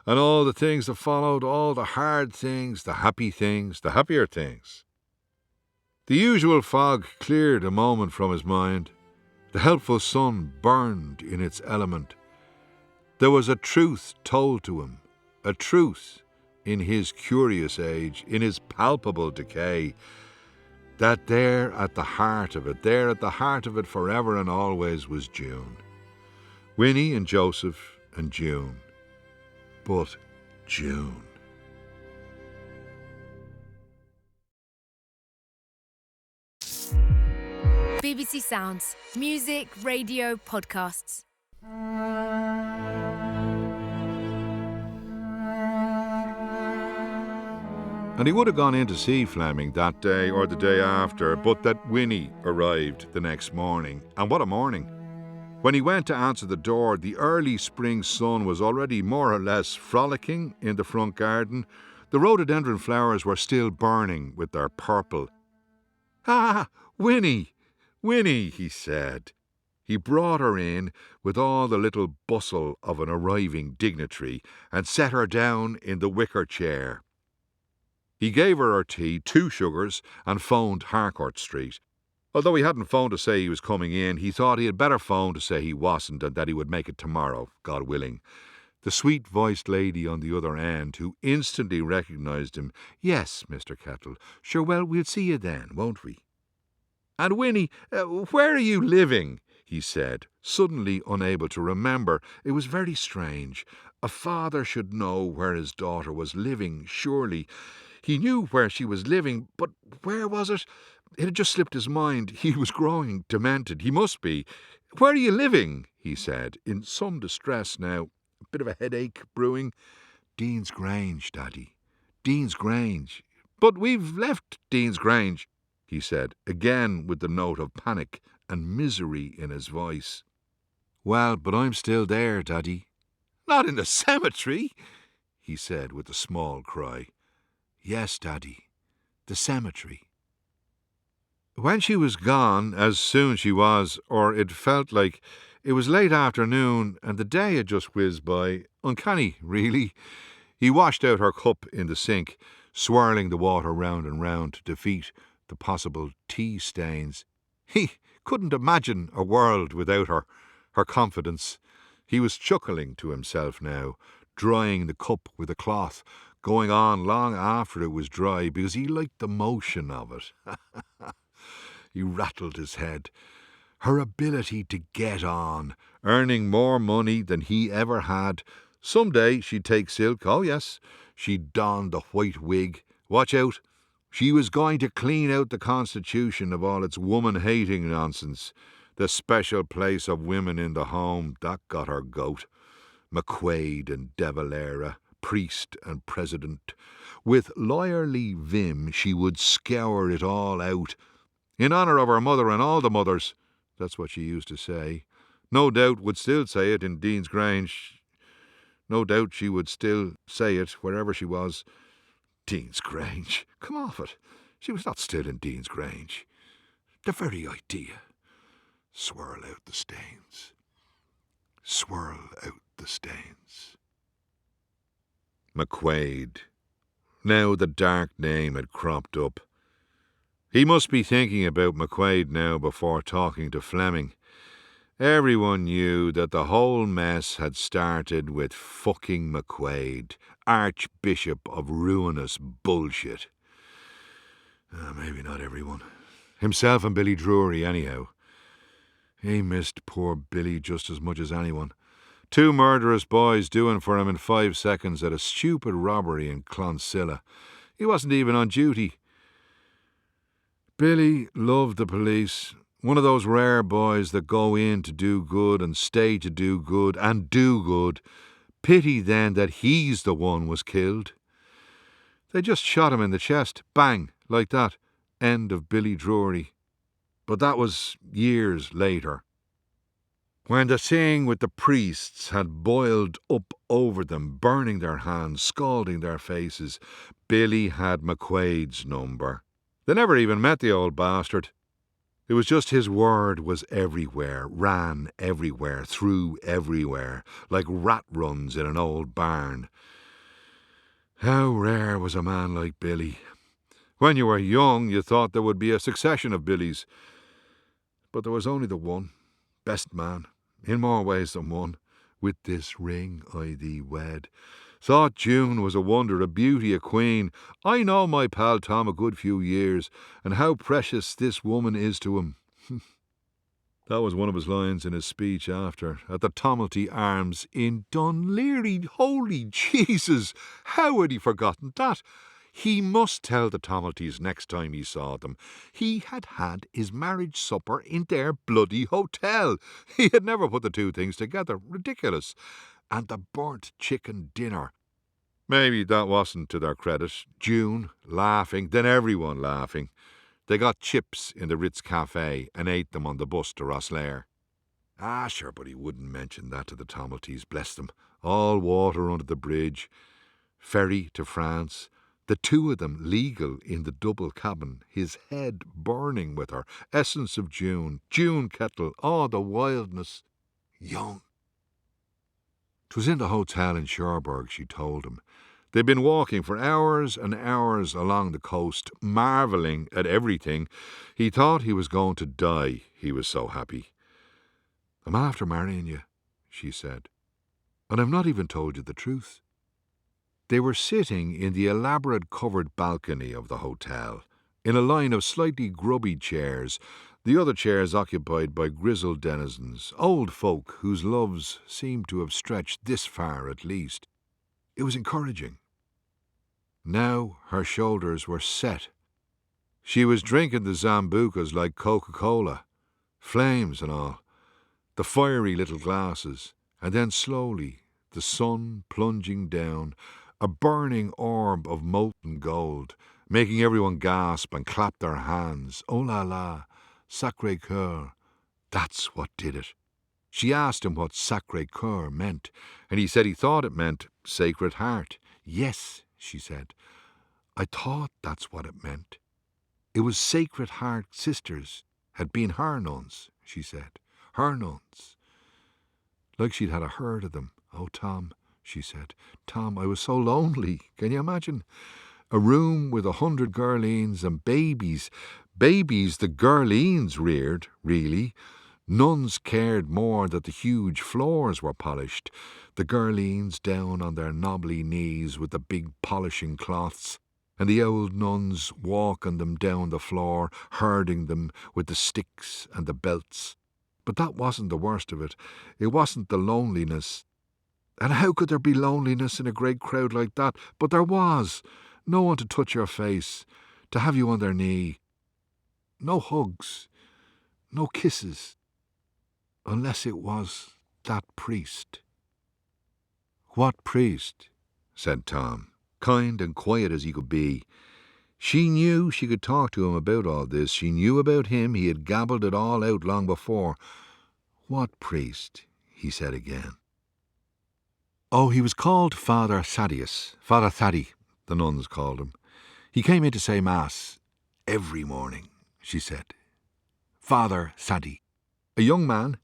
and all the things that followed, all the hard things, the happy things, the happier things. The usual fog cleared a moment from his mind. The helpful sun burned in its element. There was a truth told to him, a truth in his curious age, in his palpable decay, that there at the heart of it forever and always was June. Winnie and Joseph and June. But June. BBC Sounds. Music, radio, podcasts. And he would have gone in to see Fleming that day or the day after, but that Winnie arrived the next morning. And what a morning! When he went to answer the door, the early spring sun was already more or less frolicking in the front garden. The rhododendron flowers were still burning with their purple. "Ah, Winnie, Winnie," he said. He brought her in with all the little bustle of an arriving dignitary and set her down in the wicker chair. He gave her tea, 2 sugars, and phoned Harcourt Street. Although he hadn't phoned to say he was coming in, he thought he had better phone to say he wasn't and that he would make it tomorrow, God willing. The sweet-voiced lady on the other end, who instantly recognised him. "Yes, Mr. Kettle. Sure, well, we'll see you then, won't we?" "And Winnie, where are you living?" he said, suddenly unable to remember. It was very strange. A father should know where his daughter was living, surely. He knew where she was living, but where was it? It had just slipped his mind. He was growing demented. He must be. "Where are you living?" he said, in some distress now. A bit of a headache brewing. "Dean's Grange, Daddy. Dean's Grange." "But we've left Dean's Grange," he said, again with the note of panic and misery in his voice. "Well, but I'm still there, Daddy." "Not in the cemetery?" he said with a small cry. "Yes, Daddy, the cemetery." When she was gone, as soon she was, or it felt like, it was late afternoon and the day had just whizzed by. Uncanny, really. He washed out her cup in the sink, swirling the water round and round to defeat the possible tea stains. He couldn't imagine a world without her, her confidence. He was chuckling to himself now, drying the cup with a cloth, going on long after it was dry because he liked the motion of it. He rattled his head. Her ability to get on, earning more money than he ever had. Some day she'd take silk, oh yes, she'd don the white wig. Watch out, she was going to clean out the Constitution of all its woman-hating nonsense. The special place of women in the home, that got her goat. McQuaid and De Valera, priest and president. With lawyerly vim she would scour it all out. In honour of her mother and all the mothers, that's what she used to say. No doubt would still say it in Dean's Grange. No doubt she would still say it wherever she was. Dean's Grange. Come off it. She was not still in Dean's Grange. The very idea. Swirl out the stains. Swirl out the stains. McQuaid. Now the dark name had cropped up. He must be thinking about McQuaid now before talking to Fleming. Everyone knew that the whole mess had started with fucking McQuaid, Archbishop of ruinous bullshit. Maybe not everyone. Himself and Billy Drury, anyhow. He missed poor Billy just as much as anyone. 2 murderous boys doing for him in 5 seconds at a stupid robbery in Clonsilla. He wasn't even on duty. Billy loved the police. One of those rare boys that go in to do good and stay to do good and do good. Pity then that he's the one was killed. They just shot him in the chest. Bang, like that. End of Billy Drury. But that was years later. When the thing with the priests had boiled up over them, burning their hands, scalding their faces, Billy had McQuaid's number. They never even met the old bastard. It was just his word was everywhere, ran everywhere, through everywhere, like rat runs in an old barn. How rare was a man like Billy. When you were young, you thought there would be a succession of Billys. But there was only the one, best man, in more ways than one. With this ring I thee wed. Thought June was a wonder, a beauty, a queen. I know my pal Tom a good few years, and how precious this woman is to him. That was one of his lines in his speech after, at the Tomalty Arms in Dunleary. Holy Jesus! How had he forgotten that? He must tell the Tomaltys next time he saw them. He had had his marriage supper in their bloody hotel. He had never put the two things together. Ridiculous. And the burnt chicken dinner. Maybe that wasn't to their credit. June laughing, then everyone laughing. They got chips in the Ritz Cafe and ate them on the bus to Rosslare. Sure, but he wouldn't mention that to the Tomaltys, bless them. All water under the bridge. Ferry to France. The two of them legal in the double cabin, his head burning with her. Essence of June, June kettle, the wildness. Young. 'Twas in the hotel in Cherbourg, she told him. They'd been walking for hours and hours along the coast, marvelling at everything. He thought he was going to die, he was so happy. I'm after marrying you, she said, and I've not even told you the truth. They were sitting in the elaborate covered balcony of the hotel, in a line of slightly grubby chairs, the other chairs occupied by grizzled denizens, old folk whose loves seemed to have stretched this far at least. It was encouraging. Now her shoulders were set. She was drinking the Zambucas like Coca-Cola, flames and all, the fiery little glasses, and then slowly the sun plunging down, a burning orb of molten gold, making everyone gasp and clap their hands. Oh la la, Sacré-Cœur, that's what did it. She asked him what Sacré-Cœur meant, and he said he thought it meant Sacred Heart. Yes, she said, I thought that's what it meant. It was Sacred Heart sisters, had been her nuns, she said, her nuns. Like she'd had a herd of them. Oh, Tom, she said, Tom, I was so lonely, can you imagine? A room with 100 girleens and babies the girleens reared, really. Nuns cared more that the huge floors were polished, the girleens down on their knobbly knees with the big polishing cloths, and the old nuns walking them down the floor, herding them with the sticks and the belts. But that wasn't the worst of it. It wasn't the loneliness. And how could there be loneliness in a great crowd like that? But there was. No one to touch your face, to have you on their knee. No hugs, no kisses. Unless it was that priest. What priest? Said Tom, kind and quiet as he could be. She knew she could talk to him about all this. She knew about him. He had gabbled it all out long before. What priest? He said again. Oh, he was called Father Thaddeus. Father Thaddy, the nuns called him. He came in to say Mass every morning, she said. Father Thaddy. A young man.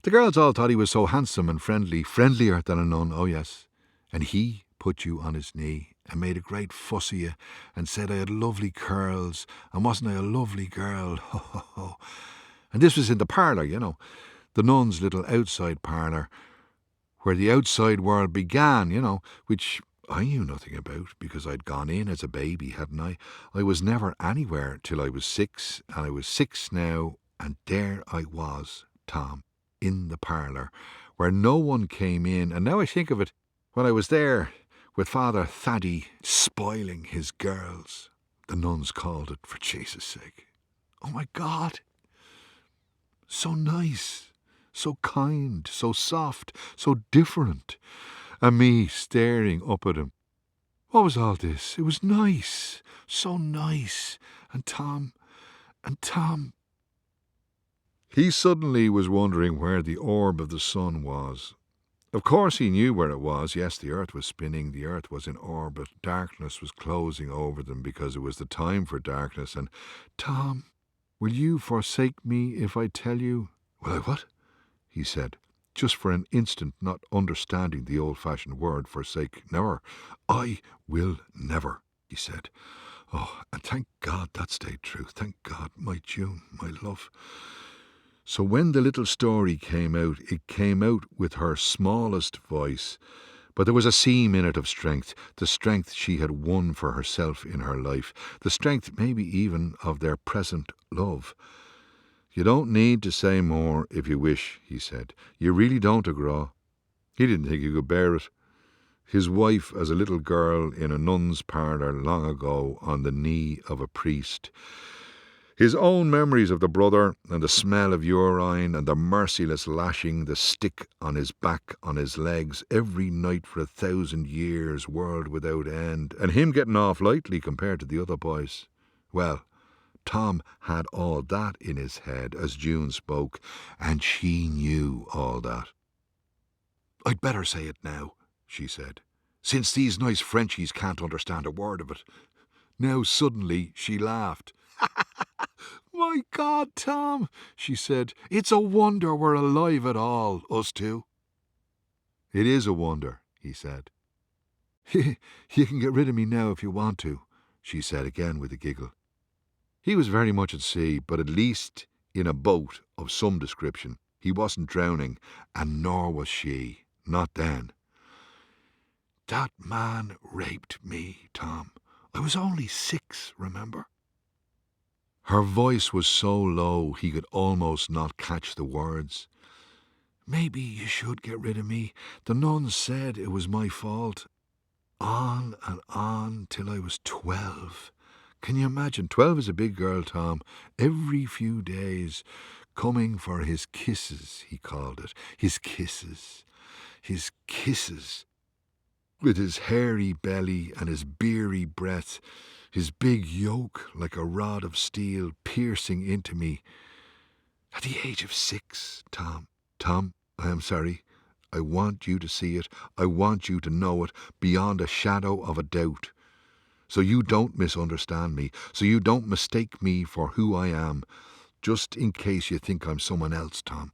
The girls all thought he was so handsome and friendly, friendlier than a nun, oh yes. And he put you on his knee and made a great fuss of you and said I had lovely curls and wasn't I a lovely girl, ho ho ho. And this was in the parlour, you know. the nuns' little outside parlour, where the outside world began, which I knew nothing about because I'd gone in as a baby, hadn't I? I was never anywhere till I was 6, and I was 6 now, and there I was, Tom, in the parlour, where no one came in, and now I think of it, when I was there with Father Thaddy spoiling his girls, the nuns called it, for Jesus' sake. Oh my God! So nice, so kind, so soft, so different, and me staring up at him. What was all this? It was nice, so nice, and Tom. He suddenly was wondering where the orb of the sun was. Of course he knew where it was. Yes, the earth was spinning, the earth was in orbit, darkness was closing over them because it was the time for darkness, and Tom, will you forsake me if I tell you? Will I what? He said, just for an instant not understanding the old-fashioned word forsake. Never. I will never, he said. Oh, and thank God that stayed true. Thank God, my June, my love. So when the little story came out, it came out with her smallest voice, but there was a seam in it of strength, the strength she had won for herself in her life, the strength maybe even of their present love. You don't need to say more if you wish, he said. You really don't, Agra. He didn't think he could bear it. His wife as a little girl in a nun's parlour long ago on the knee of a priest. His own memories of the brother and the smell of urine and the merciless lashing, the stick on his back, on his legs, every night for 1,000 years, world without end, and him getting off lightly compared to the other boys. Well, Tom had all that in his head as June spoke, and she knew all that. I'd better say it now, she said, since these nice Frenchies can't understand a word of it. Now suddenly she laughed. My God, Tom, she said, it's a wonder we're alive at all, us two. It is a wonder, he said. You can get rid of me now if you want to, she said again with a giggle. He was very much at sea, but at least in a boat of some description. He wasn't drowning, and nor was she, not then. That man raped me, Tom. I was only 6, remember? Her voice was so low he could almost not catch the words. Maybe you should get rid of me. The nuns said it was my fault. On and on till I was 12. Can you imagine? 12 is a big girl, Tom. Every few days, coming for his kisses, he called it. His kisses. His kisses. With his hairy belly and his beery breath, his big yoke like a rod of steel piercing into me. At the age of 6, Tom. Tom, I am sorry. I want you to see it. I want you to know it beyond a shadow of a doubt. So you don't misunderstand me, so you don't mistake me for who I am, just in case you think I'm someone else, Tom.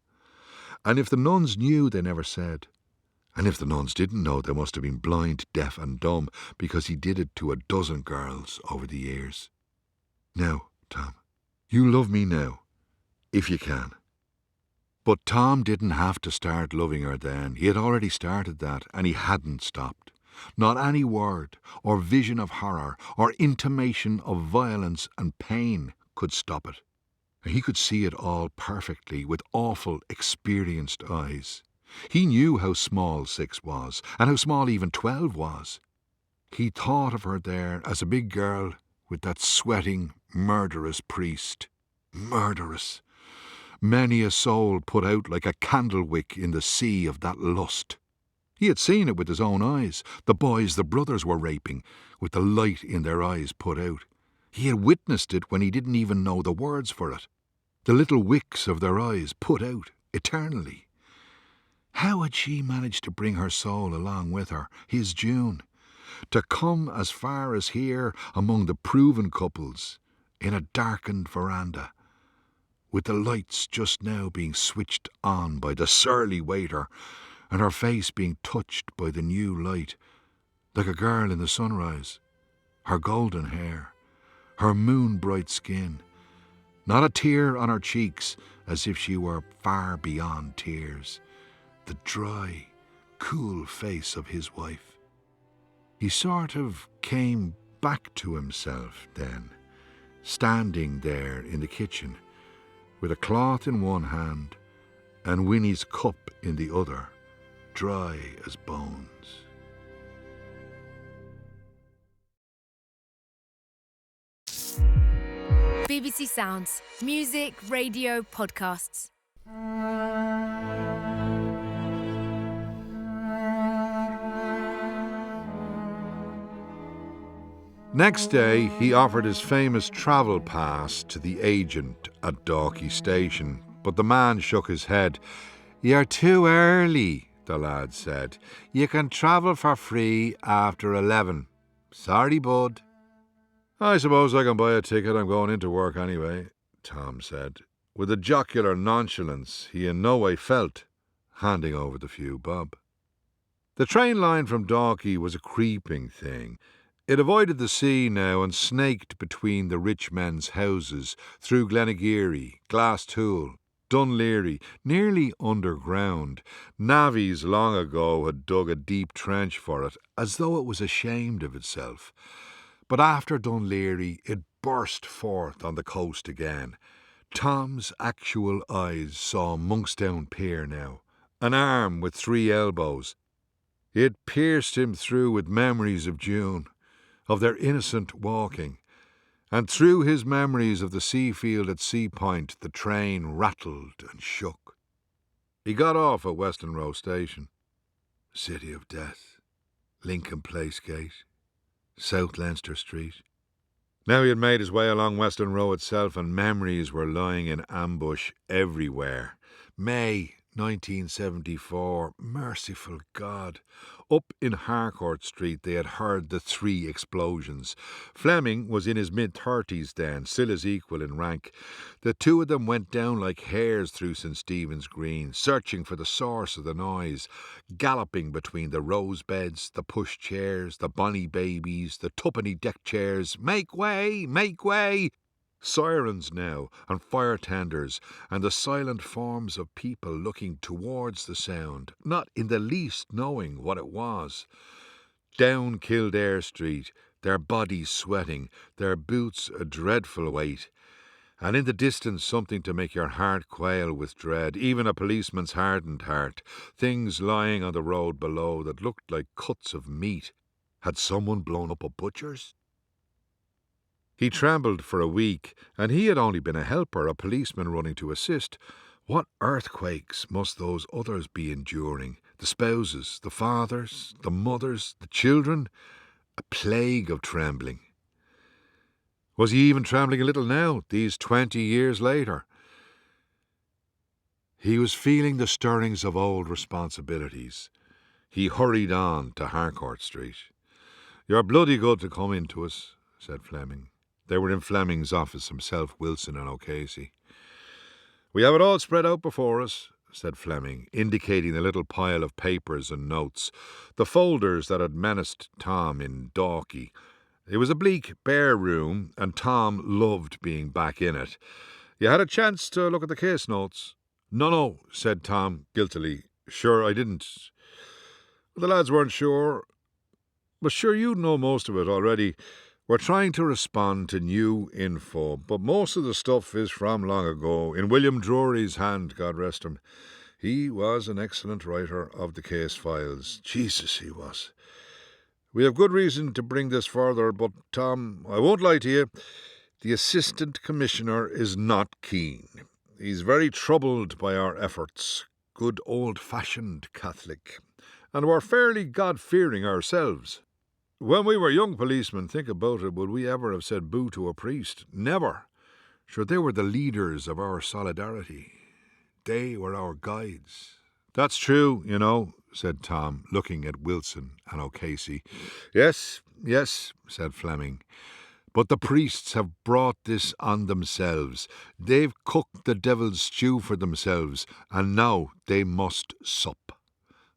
And if the nuns knew, they never said. And if the nuns didn't know, they must have been blind, deaf and dumb, because he did it to a dozen girls over the years. Now, Tom, you love me now, if you can. But Tom didn't have to start loving her then. He had already started that, and he hadn't stopped. Not any word, or vision of horror, or intimation of violence and pain could stop it. He could see it all perfectly, with awful, experienced eyes. He knew how small 6 was, and how small even 12 was. He thought of her there as a big girl with that sweating, murderous priest. Murderous. Many a soul put out like a candle-wick in the sea of that lust. He had seen it with his own eyes, the boys the brothers were raping, with the light in their eyes put out. He had witnessed it when he didn't even know the words for it. The little wicks of their eyes put out, eternally. How had she managed to bring her soul along with her, his June, to come as far as here among the proven couples, in a darkened veranda, with the lights just now being switched on by the surly waiter, and her face being touched by the new light, like a girl in the sunrise, her golden hair, her moon-bright skin, Not a tear on her cheeks, as if she were far beyond tears. The dry, cool face of his wife. He sort of came back to himself then, standing there in the kitchen, with a cloth in one hand and Winnie's cup in the other, dry as bones. BBC Sounds. Music, radio, podcasts. Next day, he offered his famous travel pass to the agent at Dalkey Station, but the man shook his head. "You're too early," the lad said. "You can travel for free after 11. Sorry, bud." "I suppose I can buy a ticket. I'm going into work anyway," Tom said, with a jocular nonchalance he in no way felt, handing over the few bob. The train line from Dalkey was a creeping thing. It avoided the sea now and snaked between the rich men's houses, through Glenageary, Glastool, Dunleary, nearly underground. Navvies long ago had dug a deep trench for it, as though it was ashamed of itself. But after Dunleary, it burst forth on the coast again. Tom's actual eyes saw Monkstown Pier now, an arm with 3 elbows. It pierced him through with memories of June, of their innocent walking, and through his memories of the Seafield at Sea Point the train rattled and shook. He got off at Weston Row Station. City of Death, Lincoln Place Gate, South Leinster Street. Now he had made his way along Weston Row itself, and memories were lying in ambush everywhere. May 1974, merciful God. Up in Harcourt Street they had heard the 3 explosions. Fleming was in his mid-30s then, still his equal in rank. The 2 of them went down like hares through St. Stephen's Green, searching for the source of the noise, galloping between the rose beds, the push chairs, the bonny babies, the twopenny deck chairs. Make way! Make way! Sirens now, and fire tenders, and the silent forms of people looking towards the sound, not in the least knowing what it was. Down Kildare Street, their bodies sweating, their boots a dreadful weight, and in the distance something to make your heart quail with dread, even a policeman's hardened heart, things lying on the road below that looked like cuts of meat. Had someone blown up a butcher's? He trembled for a week, and he had only been a helper, a policeman running to assist. What earthquakes must those others be enduring? The spouses, the fathers, the mothers, the children? A plague of trembling. Was he even trembling a little now, these 20 years later? He was feeling the stirrings of old responsibilities. He hurried on to Harcourt Street. "You're bloody good to come in to us," said Fleming. They were in Fleming's office, himself, Wilson and O'Casey. "We have it all spread out before us," said Fleming, indicating the little pile of papers and notes, the folders that had menaced Tom in Dalkey. It was a bleak, bare room, and Tom loved being back in it. "You had a chance to look at the case notes?" No, said Tom guiltily. "Sure, I didn't. The lads weren't sure. But sure, you know most of it already. We're trying to respond to new info, but most of the stuff is from long ago, in William Drury's hand, God rest him. He was an excellent writer of the case files. Jesus, he was. We have good reason to bring this further, but, Tom, I won't lie to you, the Assistant Commissioner is not keen. He's very troubled by our efforts. Good old-fashioned Catholic. And we're fairly God-fearing ourselves. When we were young policemen, think about it, would we ever have said boo to a priest? Never. Sure, they were the leaders of our solidarity. They were our guides." "That's true, you know," said Tom, looking at Wilson and O'Casey. Yes, said Fleming. "But the priests have brought this on themselves. They've cooked the devil's stew for themselves, and now they must sup.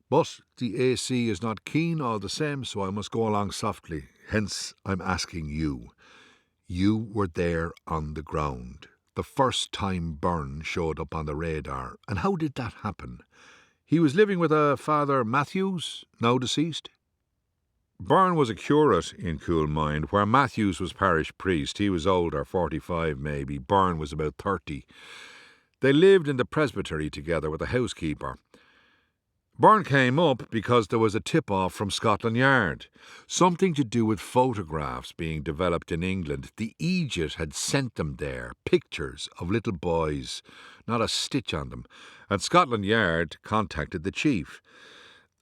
But the AC is not keen all the same, so I must go along softly. Hence I'm asking you. You were there on the ground. the first time Byrne showed up on the radar, and how did that happen? He was living with a Father Matthews, now deceased. Byrne was a curate in Coolmind, where Matthews was parish priest. He was older, 45 maybe. Byrne was about 30. They lived in the presbytery together with a housekeeper. Byrne came up because there was a tip-off from Scotland Yard. Something to do with photographs being developed in England. The Aegis had sent them there, pictures of little boys, not a stitch on them. And Scotland Yard contacted the chief.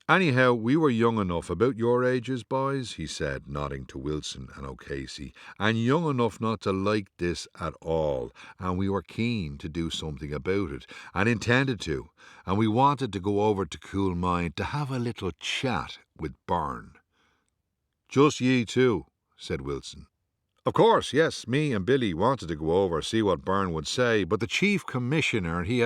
Anyhow, we were young enough, about your ages, boys, he said, nodding to Wilson and O'Casey, and young enough not to like this at all, and we were keen to do something about it, and intended to, and we wanted to go over to Coolmind to have a little chat with Byrne. Just ye two, said Wilson. Of course, yes, me and Billy wanted to go over, see what Byrne would say, but the Chief Commissioner, he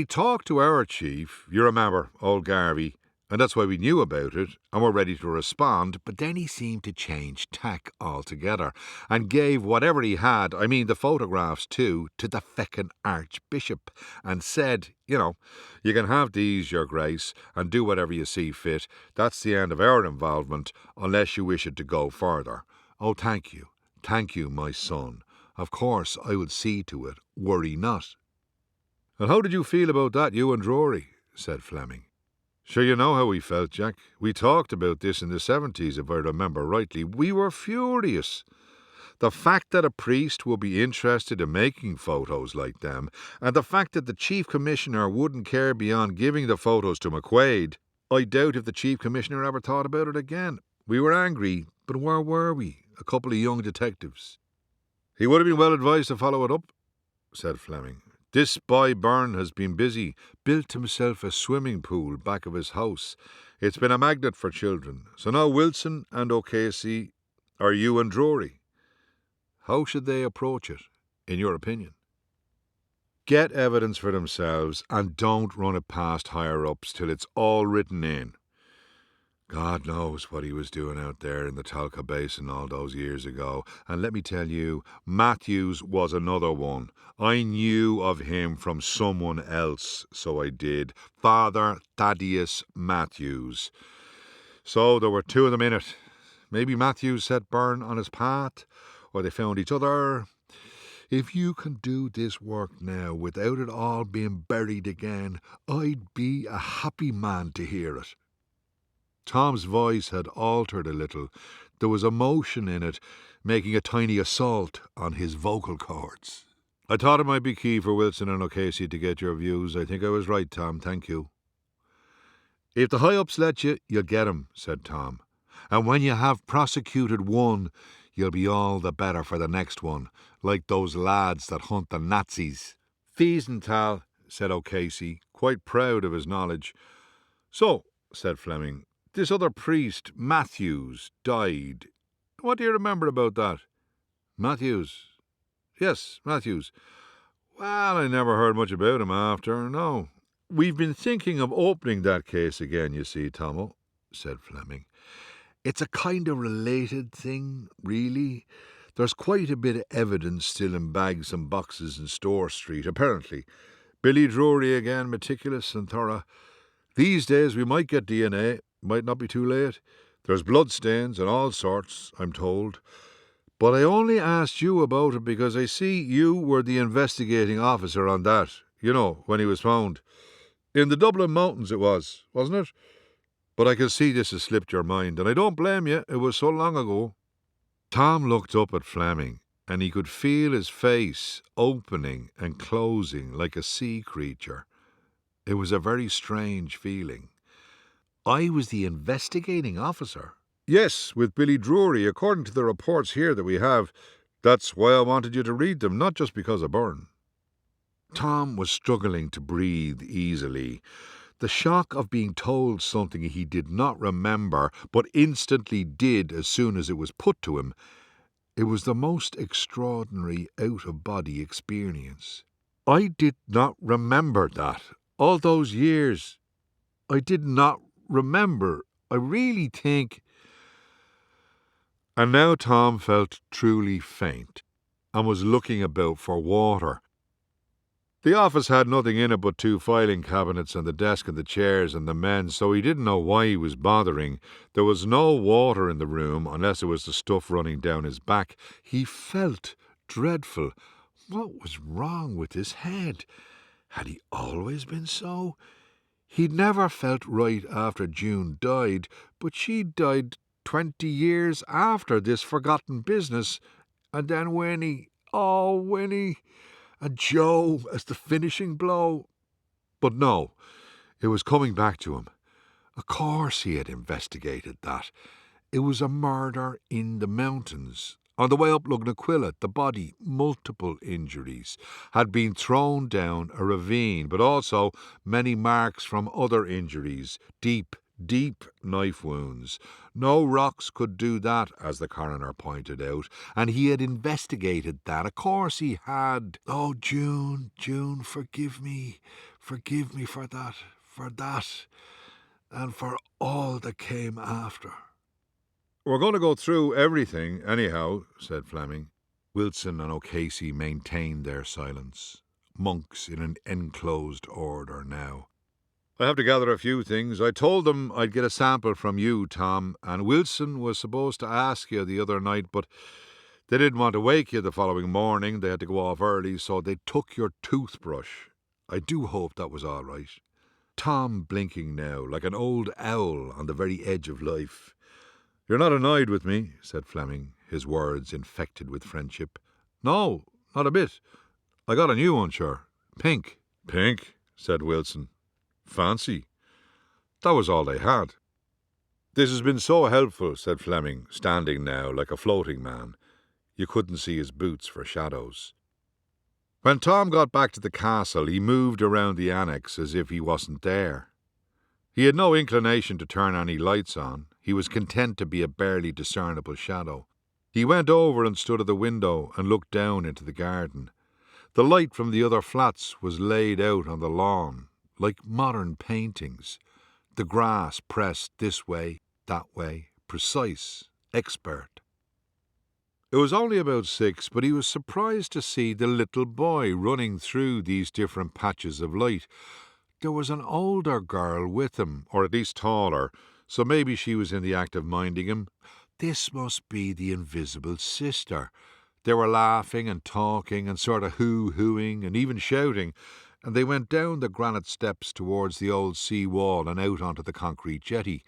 talked to our chief, you remember, old Garvey, and that's why we knew about it and were ready to respond, but then he seemed to change tack altogether and gave whatever he had, I mean the photographs too, to the feckin' Archbishop and said, you can have these, your grace, and do whatever you see fit. That's the end of our involvement, unless you wish it to go further. Oh, thank you, my son. Of course I will see to it, worry not. And how did you feel about that, you and Drury? Said Fleming. Sure, you know how we felt, Jack. We talked about this in the 70s, if I remember rightly. We were furious. The fact that a priest would be interested in making photos like them, and the fact that the Chief Commissioner wouldn't care beyond giving the photos to McQuaid, I doubt if the Chief Commissioner ever thought about it again. We were angry, but where were we? A couple of young detectives. He would have been well advised to follow it up, said Fleming. This boy Byrne has been busy, built himself a swimming pool back of his house. It's been a magnet for children. So now Wilson and O'Casey are you and Drury. How should they approach it, in your opinion? Get evidence for themselves and don't run it past higher-ups till it's all written in. God knows what he was doing out there in the Talca Basin all those years ago. And let me tell you, Matthews was another one. I knew of him from someone else, so I did. Father Thaddeus Matthews. So there were two of them in it. Maybe Matthews set Byrne on his path, or they found each other. If you can do this work now without it all being buried again, I'd be a happy man to hear it. Tom's voice had altered a little. There was emotion in it, making a tiny assault on his vocal cords. I thought it might be key for Wilson and O'Casey to get your views. I think I was right, Tom. Thank you. If the high-ups let you, you'll get 'em, said Tom. And when you have prosecuted one, you'll be all the better for the next one, like those lads that hunt the Nazis. Fiesenthal, said O'Casey, quite proud of his knowledge. So, said Fleming, this other priest, Matthews, died. What do you remember about that? Matthews? Yes, Matthews. Well, I never heard much about him after, no. We've been thinking of opening that case again, you see, Tomo, said Fleming. It's a kind of related thing, really. There's quite a bit of evidence still in bags and boxes in Store Street, apparently. Billy Drury again, meticulous and thorough. These days we might get DNA. Might not be too late. There's bloodstains and all sorts, I'm told. But I only asked you about it because I see you were the investigating officer on that, when he was found. In the Dublin Mountains it was, wasn't it? But I can see this has slipped your mind, and I don't blame you, it was so long ago. Tom looked up at Fleming, and he could feel his face opening and closing like a sea creature. It was a very strange feeling. I was the investigating officer? Yes, with Billy Drury, according to the reports here that we have. That's why I wanted you to read them, not just because of Byrne. Tom was struggling to breathe easily. The shock of being told something he did not remember, but instantly did as soon as it was put to him, it was the most extraordinary out-of-body experience. I did not remember that. All those years, I did not remember. I really think... And now Tom felt truly faint. and was looking about for water. The office had nothing in it but 2 filing cabinets and the desk and the chairs and the men, so he didn't know why he was bothering. There was no water in the room unless it was the stuff running down his back. He felt dreadful. What was wrong with his head? Had he always been so? He'd never felt right after June died, but she died 20 years after this forgotten business. And then Winnie, oh, Winnie, and Joe as the finishing blow. But no, it was coming back to him. Of course he had investigated that. It was a murder in the mountains. On the way up Lugnaquilla, the body, multiple injuries, had been thrown down a ravine, but also many marks from other injuries, deep knife wounds. No rocks could do that, as the coroner pointed out, and he had investigated that. Of course he had. Oh, June, forgive me for that, and for all that came after. We're going to go through everything, anyhow, said Fleming. Wilson and O'Casey maintained their silence, monks in an enclosed order now. I have to gather a few things. I told them I'd get a sample from you, Tom, and Wilson was supposed to ask you the other night, but they didn't want to wake you the following morning. They had to go off early, so they took your toothbrush. I do hope that was all right. Tom blinking now, like an old owl on the very edge of life. You're not annoyed with me, said Fleming, his words infected with friendship. No, not a bit. I got a new one, sure. Pink. Pink, said Wilson. Fancy. That was all they had. This has been so helpful, said Fleming, standing now like a floating man. You couldn't see his boots for shadows. When Tom got back to the castle, he moved around the annex as if he wasn't there. He had no inclination to turn any lights on. He was content to be a barely discernible shadow. He went over and stood at the window and looked down into the garden. The light from the other flats was laid out on the lawn, like modern paintings. The grass pressed this way, that way, precise, expert. It was only about 6, but he was surprised to see the little boy running through these different patches of light. There was an older girl with him, or at least taller, so maybe she was in the act of minding him. This must be the invisible sister. They were laughing and talking and sort of hoo-hooing and even shouting, and they went down the granite steps towards the old sea wall and out onto the concrete jetty.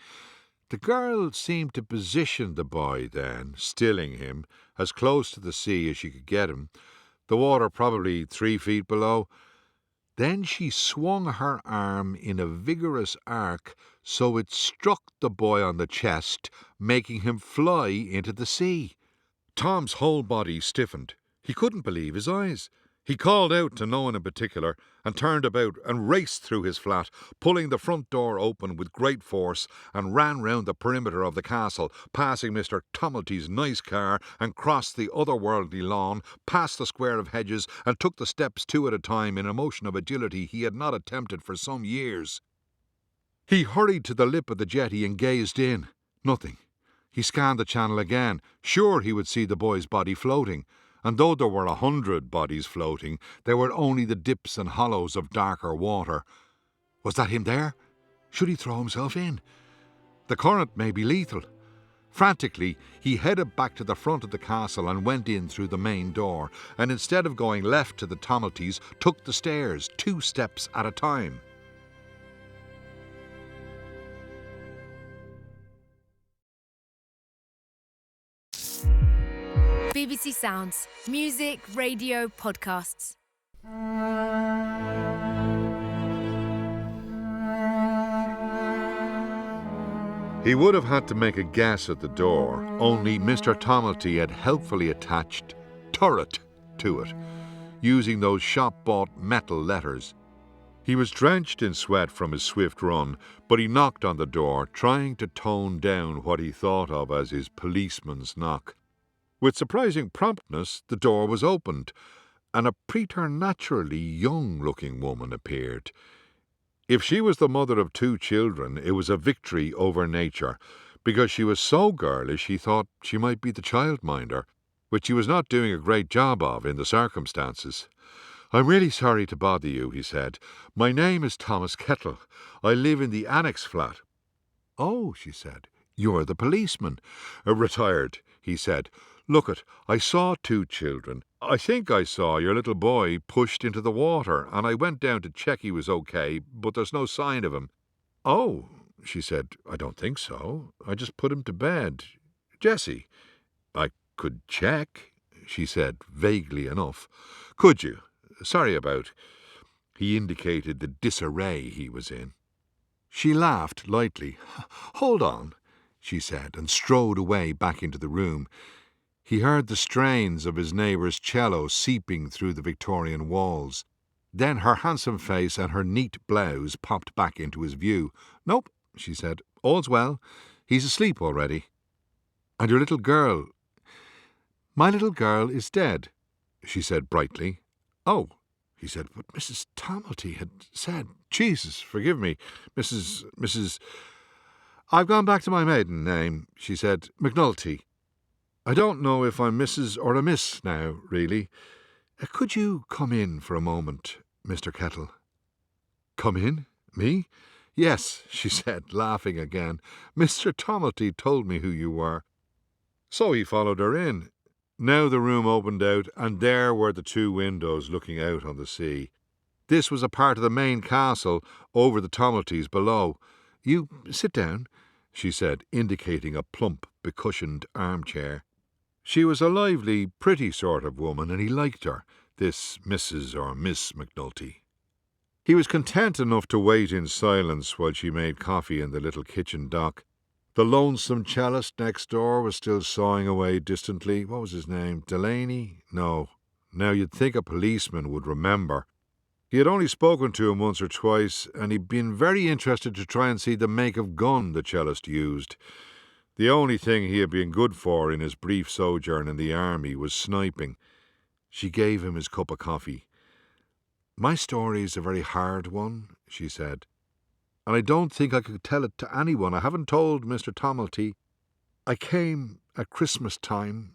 The girl seemed to position the boy then, stilling him, as close to the sea as she could get him, the water probably 3 feet below. Then she swung her arm in a vigorous arc so it struck the boy on the chest, making him fly into the sea. Tom's whole body stiffened. He couldn't believe his eyes. He called out to no one in particular and turned about and raced through his flat, pulling the front door open with great force, and ran round the perimeter of the castle, passing Mr. Tumulty's nice car, and crossed the otherworldly lawn, past the square of hedges, and took the steps 2 at a time in a motion of agility he had not attempted for some years. He hurried to the lip of the jetty and gazed in. Nothing. He scanned the channel again, sure he would see the boy's body floating. And though there were 100 bodies floating, there were only the dips and hollows of darker water. Was that him there? Should he throw himself in? The current may be lethal. Frantically, he headed back to the front of the castle and went in through the main door, and instead of going left to the Tumultys, took the stairs 2 steps at a time. BBC Sounds. Music, radio, podcasts. He would have had to make a guess at the door, only Mr. Tumulty had helpfully attached turret to it, using those shop-bought metal letters. He was drenched in sweat from his swift run, but he knocked on the door, trying to tone down what he thought of as his policeman's knock. With surprising promptness, the door was opened, and a preternaturally young-looking woman appeared. If she was the mother of 2 children, it was a victory over nature, because she was so girlish he thought she might be the childminder. which he was not doing a great job of in the circumstances. "I'm really sorry to bother you," he said. "My name is Thomas Kettle. I live in the annex flat." "Oh," she said, "you're the policeman." "Retired," he said. "Look I saw two children. I think I saw your little boy pushed into the water, and I went down to check he was okay, but there's no sign of him." "Oh," she said, "I don't think so. I just put him to bed. Jessie." "I could check," she said, vaguely enough. "Could you? Sorry about—" He indicated the disarray he was in. She laughed lightly. "Hold on," she said, and strode away back into the room. He heard the strains of his neighbour's cello seeping through the Victorian walls. Then her handsome face and her neat blouse popped back into his view. "Nope," she said. "All's well. He's asleep already." "And your little girl—" "My little girl is dead," she said brightly. "Oh," he said, "but Mrs. Tamilty had said—" "Jesus, forgive me, Mrs. I've gone back to my maiden name," she said. "McNulty. I don't know if I'm Mrs. or a Miss now, really. Could you come in for a moment, Mr. Kettle?" "Come in? Me?" "Yes," she said, laughing again. "Mr. Tamilty told me who you were." So he followed her in. Now the room opened out, and there were the two windows looking out on the sea. This was a part of the main castle, over the Tamiltys below. "You sit down," she said, indicating a plump, becushioned armchair. She was a lively, pretty sort of woman, and he liked her, this Mrs. or Miss McNulty. He was content enough to wait in silence while she made coffee in the little kitchen dock. The lonesome cellist next door was still sawing away distantly. What was his name? Delaney? No. Now you'd think a policeman would remember. He had only spoken to him once or twice, and he'd been very interested to try and see the make of gun the cellist used. The only thing he had been good for in his brief sojourn in the army was sniping. She gave him his cup of coffee. "My story's a very hard one," she said, "and I don't think I could tell it to anyone. I haven't told Mr. Tamilty. I came at Christmas time."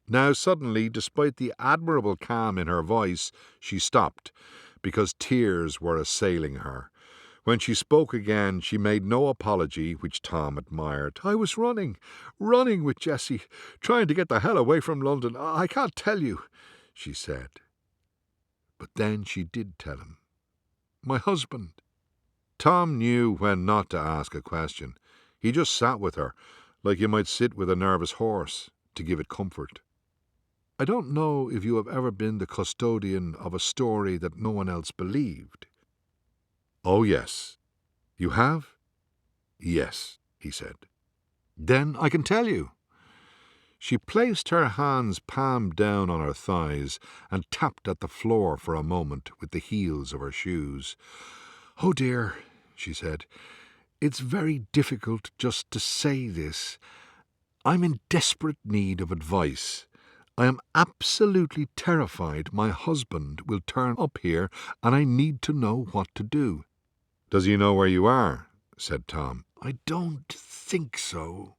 Now suddenly, despite the admirable calm in her voice, she stopped, because tears were assailing her. When she spoke again, she made no apology, which Tom admired. "I was running with Jessie, trying to get the hell away from London. I can't tell you," she said. But then she did tell him. "My husband." Tom knew when not to ask a question. He just sat with her, like you might sit with a nervous horse, to give it comfort. "I don't know if you have ever been the custodian of a story that no one else believed." "Oh, yes." "You have?" "Yes," he said. "Then I can tell you." She placed her hands palm down on her thighs and tapped at the floor for a moment with the heels of her shoes. "Oh dear," she said, "it's very difficult just to say this. I'm in desperate need of advice. I am absolutely terrified my husband will turn up here, and I need to know what to do." "Does he know where you are?" said Tom. "I don't think so,"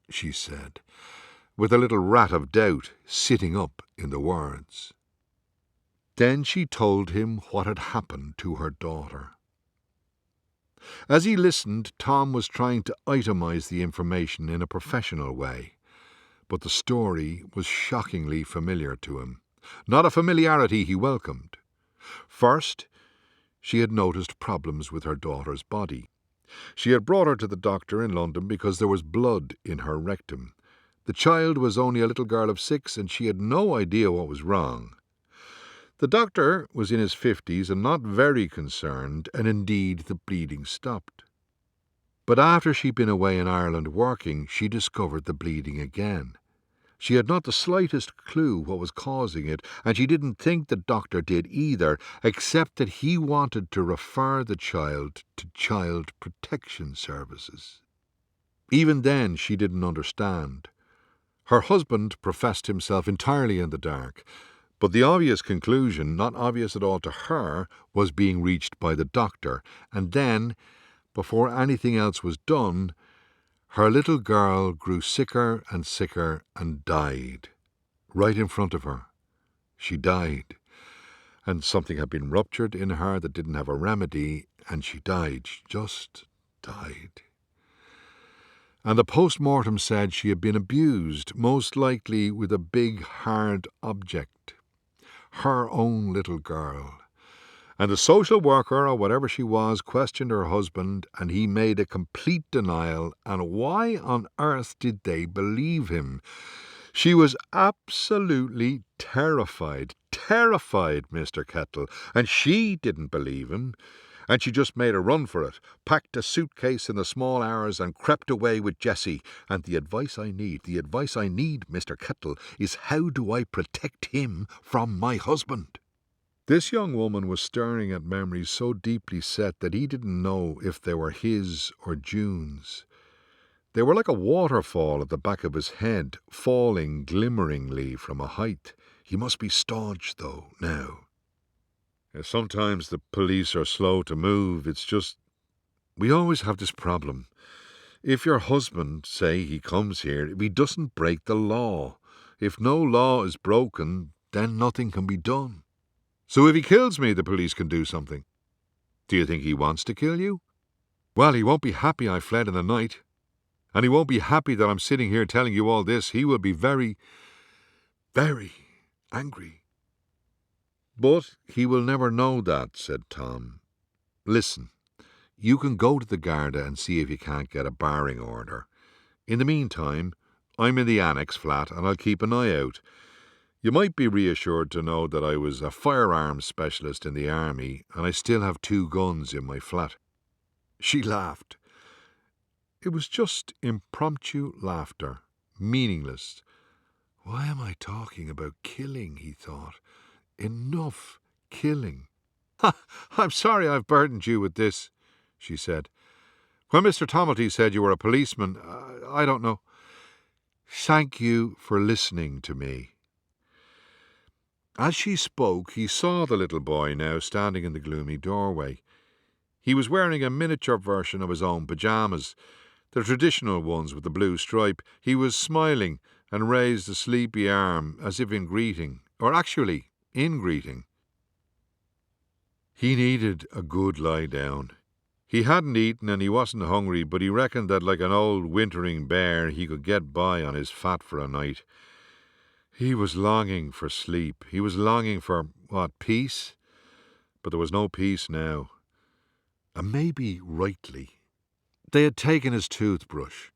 she said, with a little rat of doubt sitting up in the words. Then she told him what had happened to her daughter. As he listened, Tom was trying to itemize the information in a professional way, but the story was shockingly familiar to him, not a familiarity he welcomed. First, she had noticed problems with her daughter's body. She had brought her to the doctor in London because there was blood in her rectum. The child was only a little girl of 6, and she had no idea what was wrong. The doctor was in his 50s and not very concerned, and indeed the bleeding stopped. But after she'd been away in Ireland working, she discovered the bleeding again. She had not the slightest clue what was causing it, and she didn't think the doctor did either, except that he wanted to refer the child to Child Protection Services. Even then she didn't understand. Her husband professed himself entirely in the dark, but the obvious conclusion, not obvious at all to her, was being reached by the doctor, and then, before anything else was done, her little girl grew sicker and sicker and died, right in front of her. She died, and something had been ruptured in her that didn't have a remedy, and she died. She just died. And the post-mortem said she had been abused, most likely with a big, hard object. Her own little girl. And the social worker, or whatever she was, questioned her husband, and he made a complete denial. And why on earth did they believe him? She was absolutely terrified, Mr. Kettle, and she didn't believe him. And she just made a run for it, packed a suitcase in the small hours and crept away with Jessie. And the advice I need, Mr. Kettle, is how do I protect him from my husband? This young woman was staring at memories so deeply set that he didn't know if they were his or June's. They were like a waterfall at the back of his head, falling glimmeringly from a height. He must be staunch, though, now. Sometimes the police are slow to move. It's just, we always have this problem. If your husband, say he comes here, if he doesn't break the law, if no law is broken, then nothing can be done. So if he kills me, the police can do something. Do you think he wants to kill you? Well, he won't be happy I fled in the night. And he won't be happy that I'm sitting here telling you all this. He will be very, very angry. But he will never know that, said Tom. Listen, you can go to the Garda and see if you can't get a barring order. In the meantime, I'm in the annex flat and I'll keep an eye out. You might be reassured to know that I was a firearms specialist in the army and I still have 2 guns in my flat. She laughed. It was just impromptu laughter, meaningless. Why am I talking about killing, he thought. Enough killing. I'm sorry I've burdened you with this, she said. When Mr. Tomelty said you were a policeman, I don't know. Thank you for listening to me. As she spoke, he saw the little boy now standing in the gloomy doorway. He was wearing a miniature version of his own pyjamas, the traditional ones with the blue stripe. He was smiling and raised a sleepy arm as if in greeting, or actually in greeting. He needed a good lie down. He hadn't eaten and he wasn't hungry, but he reckoned that like an old wintering bear he could get by on his fat for a night. He was longing for sleep. He was longing for, peace? But there was no peace now. And maybe rightly. They had taken his toothbrush.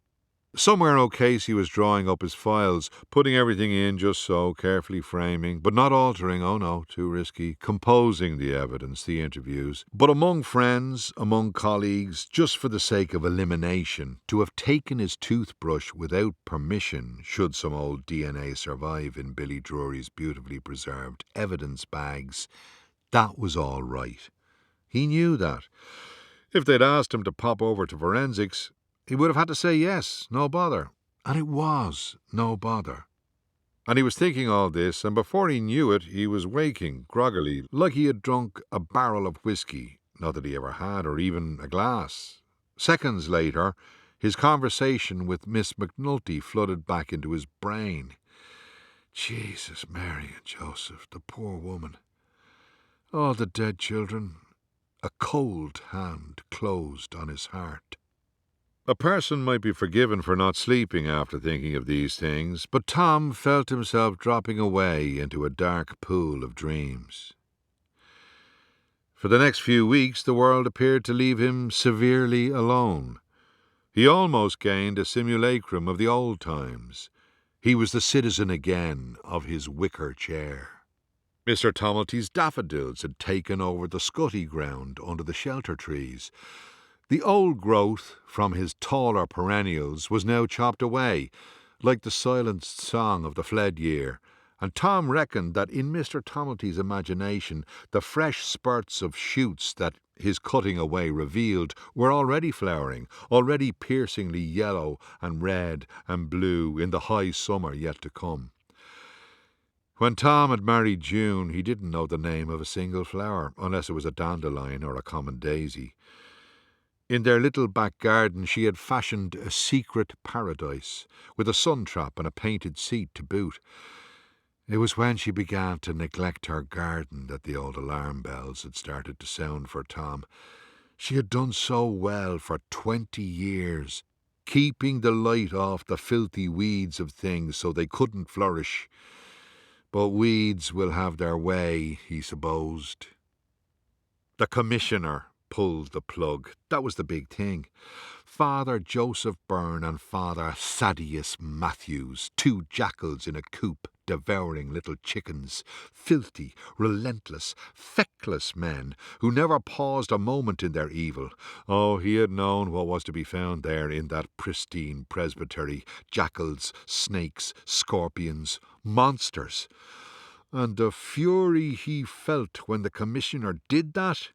Somewhere in O'Case he was drawing up his files, putting everything in just so, carefully framing, but not altering, oh no, too risky, composing the evidence, the interviews. But among friends, among colleagues, just for the sake of elimination, to have taken his toothbrush without permission, should some old DNA survive in Billy Drury's beautifully preserved evidence bags, that was all right. He knew that. If they'd asked him to pop over to forensics, he would have had to say yes, no bother. And it was no bother. And he was thinking all this, and before he knew it, he was waking, groggily, like he had drunk a barrel of whiskey, not that he ever had, or even a glass. Seconds later, his conversation with Miss McNulty flooded back into his brain. Jesus, Mary and Joseph, the poor woman. All the dead children. A cold hand closed on his heart. A person might be forgiven for not sleeping after thinking of these things, but Tom felt himself dropping away into a dark pool of dreams. For the next few weeks the world appeared to leave him severely alone. He almost gained a simulacrum of the old times. He was the citizen again of his wicker chair. Mr. Tomelty's daffodils had taken over the scutty ground under the shelter trees. The old growth from his taller perennials was now chopped away, like the silenced song of the fled year, and Tom reckoned that in Mr. Tomelty's imagination the fresh spurts of shoots that his cutting away revealed were already flowering, already piercingly yellow and red and blue in the high summer yet to come. When Tom had married June, he didn't know the name of a single flower, unless it was a dandelion or a common daisy. In their little back garden she had fashioned a secret paradise, with a sun trap and a painted seat to boot. It was when she began to neglect her garden that the old alarm bells had started to sound for Tom. She had done so well for 20 years, keeping the light off the filthy weeds of things so they couldn't flourish. But weeds will have their way, he supposed. The commissioner pulled the plug. That was the big thing. Father Joseph Byrne and Father Thaddeus Matthews, two jackals in a coop, devouring little chickens, filthy, relentless, feckless men who never paused a moment in their evil. Oh, he had known what was to be found there in that pristine presbytery: jackals, snakes, scorpions, monsters. And the fury he felt when the commissioner did that,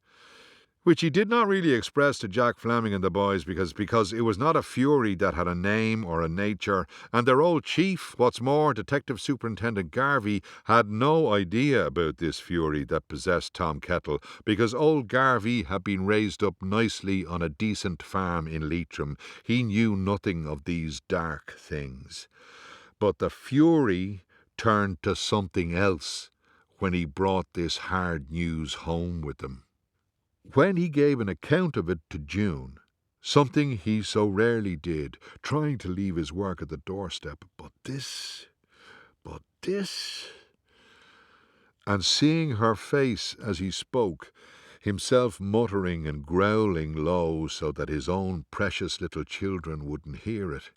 which he did not really express to Jack Fleming and the boys, because it was not a fury that had a name or a nature, and their old chief, what's more, Detective Superintendent Garvey, had no idea about this fury that possessed Tom Kettle, because old Garvey had been raised up nicely on a decent farm in Leitrim. He knew nothing of these dark things. But the fury turned to something else when he brought this hard news home with him. When he gave an account of it to June, something he so rarely did, trying to leave his work at the doorstep, but this, and seeing her face as he spoke, himself muttering and growling low so that his own precious little children wouldn't hear it.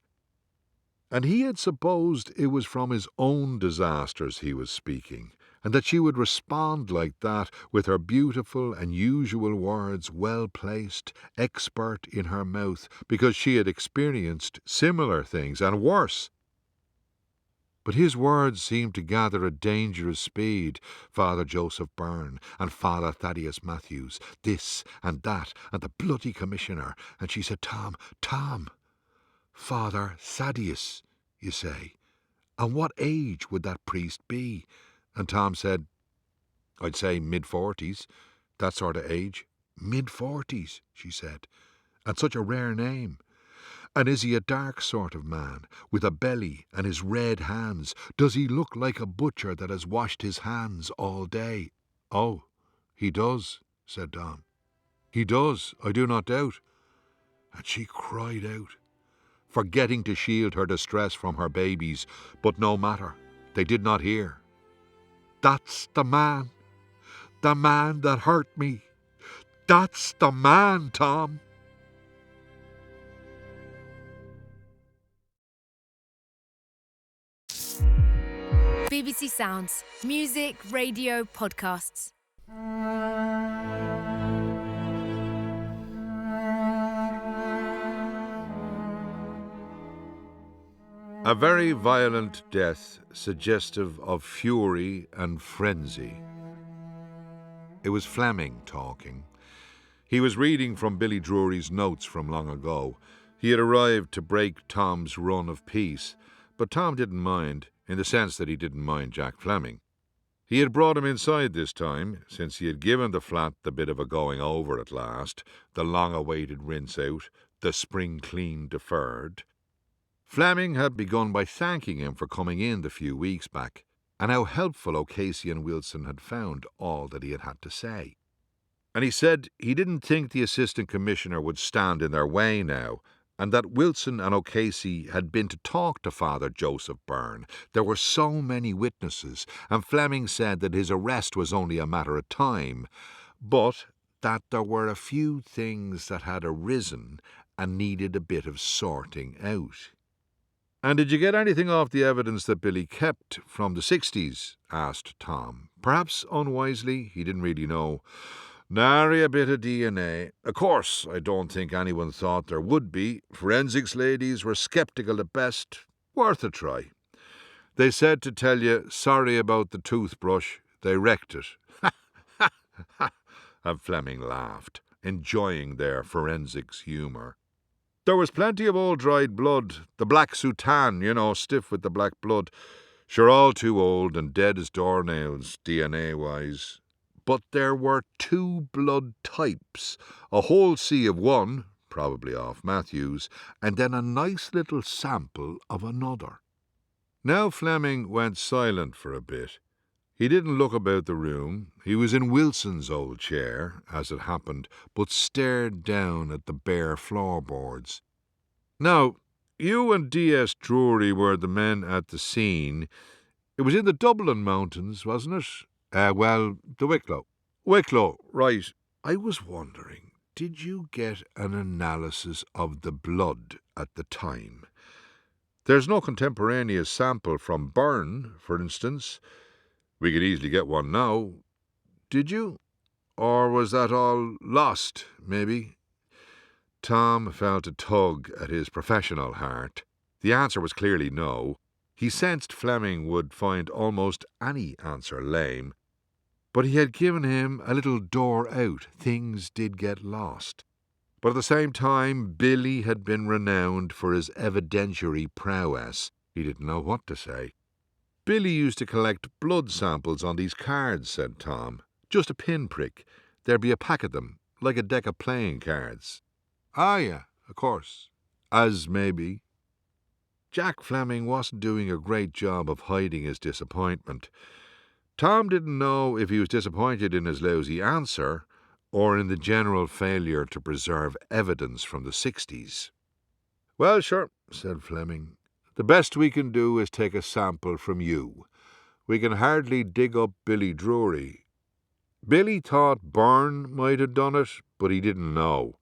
And he had supposed it was from his own disasters he was speaking, and that she would respond like that, with her beautiful and usual words well placed, expert in her mouth, because she had experienced similar things, and worse. But his words seemed to gather a dangerous speed. Father Joseph Byrne and Father Thaddeus Matthews, this and that, and the bloody commissioner. And she said, Tom, Father Thaddeus, you say? And what age would that priest be? And Tom said, I'd say mid-40s, that sort of age. Mid-40s, she said, and such a rare name. And is he a dark sort of man, with a belly and his red hands? Does he look like a butcher that has washed his hands all day? Oh, he does, said Tom. He does, I do not doubt. And she cried out, forgetting to shield her distress from her babies, but no matter, they did not hear. That's the man that hurt me. That's the man, Tom. BBC Sounds. Music, radio, podcasts. A very violent death, suggestive of fury and frenzy. It was Fleming talking. He was reading from Billy Drury's notes from long ago. He had arrived to break Tom's run of peace, but Tom didn't mind, in the sense that he didn't mind Jack Fleming. He had brought him inside this time, since he had given the flat the bit of a going over at last, the long-awaited rinse-out, the spring clean deferred. Fleming had begun by thanking him for coming in the few weeks back, and how helpful O'Casey and Wilson had found all that he had had to say. And he said he didn't think the Assistant Commissioner would stand in their way now, and that Wilson and O'Casey had been to talk to Father Joseph Byrne. There were so many witnesses, and Fleming said that his arrest was only a matter of time, but that there were a few things that had arisen and needed a bit of sorting out. And did you get anything off the evidence that Billy kept from the 60s? Asked Tom. Perhaps unwisely, he didn't really know. Nary a bit of DNA. Of course, I don't think anyone thought there would be. Forensics ladies were sceptical at best. Worth a try. They said to tell you, sorry about the toothbrush. They wrecked it. And Fleming laughed, enjoying their forensics humour. There was plenty of old dried blood. The black soutane, stiff with the black blood. Sure, all too old and dead as doornails, DNA-wise. But there were two blood types, a whole sea of one, probably off Matthews, and then a nice little sample of another. Now Fleming went silent for a bit. He didn't look about the room. He was in Wilson's old chair, as it happened, but stared down at the bare floorboards. Now, you and D.S. Drury were the men at the scene. It was in the Dublin Mountains, wasn't it? The Wicklow. Wicklow, right. I was wondering, did you get an analysis of the blood at the time? There's no contemporaneous sample from Byrne, for instance. We could easily get one now. Did you? Or was that all lost, maybe? Tom felt a tug at his professional heart. The answer was clearly no. He sensed Fleming would find almost any answer lame. But he had given him a little door out. Things did get lost. But at the same time, Billy had been renowned for his evidentiary prowess. He didn't know what to say. Billy used to collect blood samples on these cards, said Tom. Just a pinprick. There'd be a pack of them, like a deck of playing cards. Ah, yeah, of course. As maybe. Jack Fleming wasn't doing a great job of hiding his disappointment. Tom didn't know if he was disappointed in his lousy answer or in the general failure to preserve evidence from the 60s. Well, sure, said Fleming. The best we can do is take a sample from you. We can hardly dig up Billy Drury. Billy thought Byrne might have done it, but he didn't know.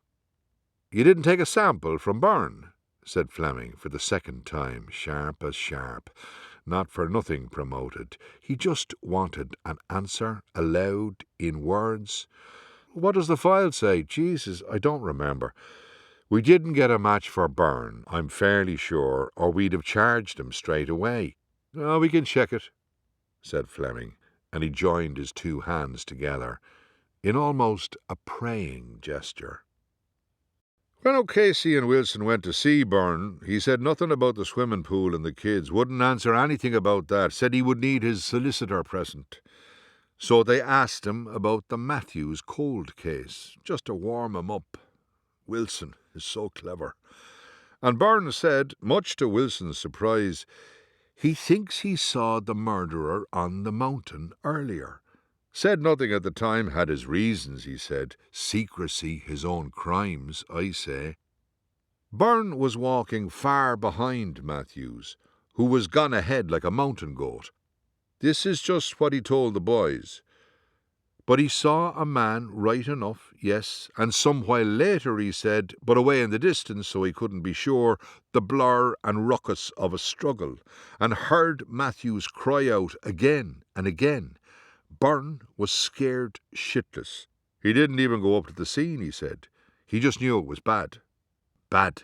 You didn't take a sample from Byrne, said Fleming for the second time, sharp as sharp. Not for nothing promoted. He just wanted an answer, aloud, in words. What does the file say? Jesus, I don't remember. We didn't get a match for Byrne, I'm fairly sure, or we'd have charged him straight away. Oh, we can check it, said Fleming, and he joined his two hands together, in almost a praying gesture. When O'Casey and Wilson went to see Byrne, he said nothing about the swimming pool and the kids, wouldn't answer anything about that, said he would need his solicitor present. So they asked him about the Matthews cold case, just to warm him up. Wilson is so clever. And Byrne said, much to Wilson's surprise, he thinks he saw the murderer on the mountain earlier. Said nothing at the time, had his reasons, he said. Secrecy, his own crimes, I say. Byrne was walking far behind Matthews, who was gone ahead like a mountain goat. This is just what he told the boys. But he saw a man right enough, yes, and some while later he said, but away in the distance so he couldn't be sure, the blur and ruckus of a struggle, and heard Matthews cry out again and again. Byrne was scared shitless. He didn't even go up to the scene, he said. He just knew it was bad. Bad.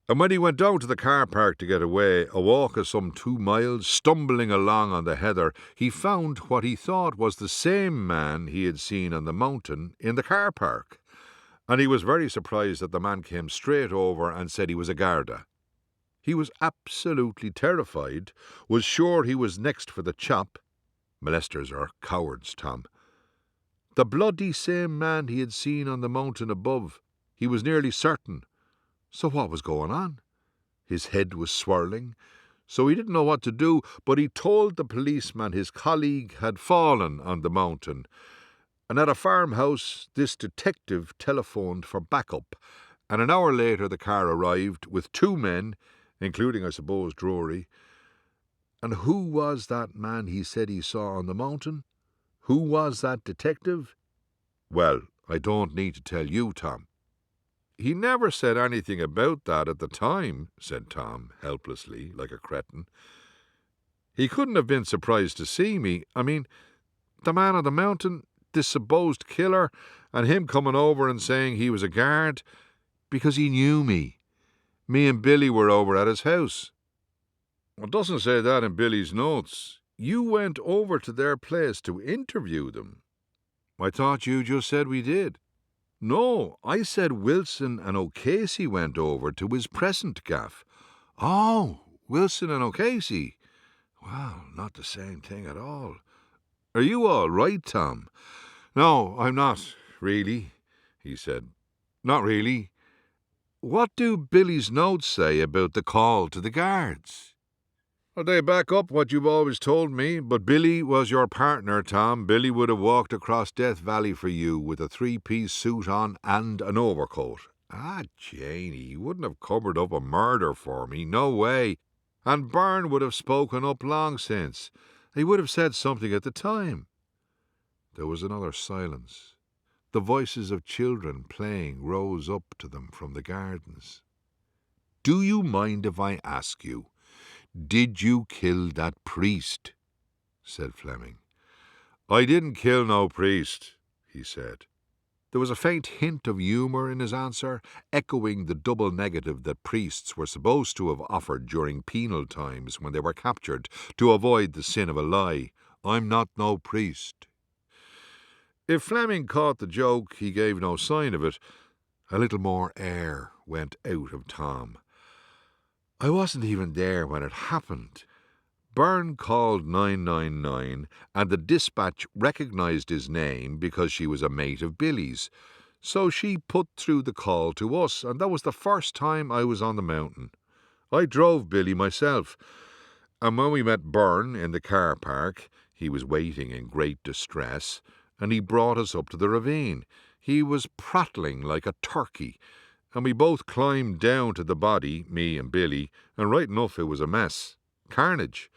And when he went down to the car park to get away, a walk of some 2 miles, stumbling along on the heather, he found what he thought was the same man he had seen on the mountain in the car park. And he was very surprised that the man came straight over and said he was a Garda. He was absolutely terrified, was sure he was next for the chop. Molesters are cowards, Tom. The bloody same man he had seen on the mountain above. He was nearly certain. So what was going on? His head was swirling, so he didn't know what to do, but he told the policeman his colleague had fallen on the mountain. And at a farmhouse, this detective telephoned for backup, and an hour later the car arrived with 2 men, including, I suppose, Drury. And who was that man he said he saw on the mountain? Who was that detective? Well, I don't need to tell you, Tom. He never said anything about that at the time, said Tom, helplessly, like a cretin. He couldn't have been surprised to see me. I mean, the man on the mountain, this supposed killer, and him coming over and saying he was a guard, because he knew me. Me and Billy were over at his house. It doesn't say that in Billy's notes. You went over to their place to interview them. I thought you just said we did. No, I said Wilson and O'Casey went over to his present gaff. Oh, Wilson and O'Casey. Well, not the same thing at all. Are you all right, Tom? No, I'm not, really, he said. Not really. What do Billy's notes say about the call to the guards? They back up what you've always told me, but Billy was your partner, Tom. Billy would have walked across Death Valley for you with a three-piece suit on and an overcoat. Ah, Janie, he wouldn't have covered up a murder for me, no way. And Byrne would have spoken up long since. He would have said something at the time. There was another silence. The voices of children playing rose up to them from the gardens. "Do you mind if I ask you, did you kill that priest?" said Fleming. "I didn't kill no priest," he said. There was a faint hint of humour in his answer, echoing the double negative that priests were supposed to have offered during penal times when they were captured, to avoid the sin of a lie. "I'm not no priest." If Fleming caught the joke, he gave no sign of it. A little more air went out of Tom. "I wasn't even there when it happened. Byrne called 999, and the dispatch recognized his name because she was a mate of Billy's. So she put through the call to us, and that was the first time I was on the mountain. I drove Billy myself, and when we met Byrne in the car park, he was waiting in great distress, and he brought us up to the ravine. He was prattling like a turkey, and we both climbed down to the body, me and Billy, and right enough it was a mess. Carnage.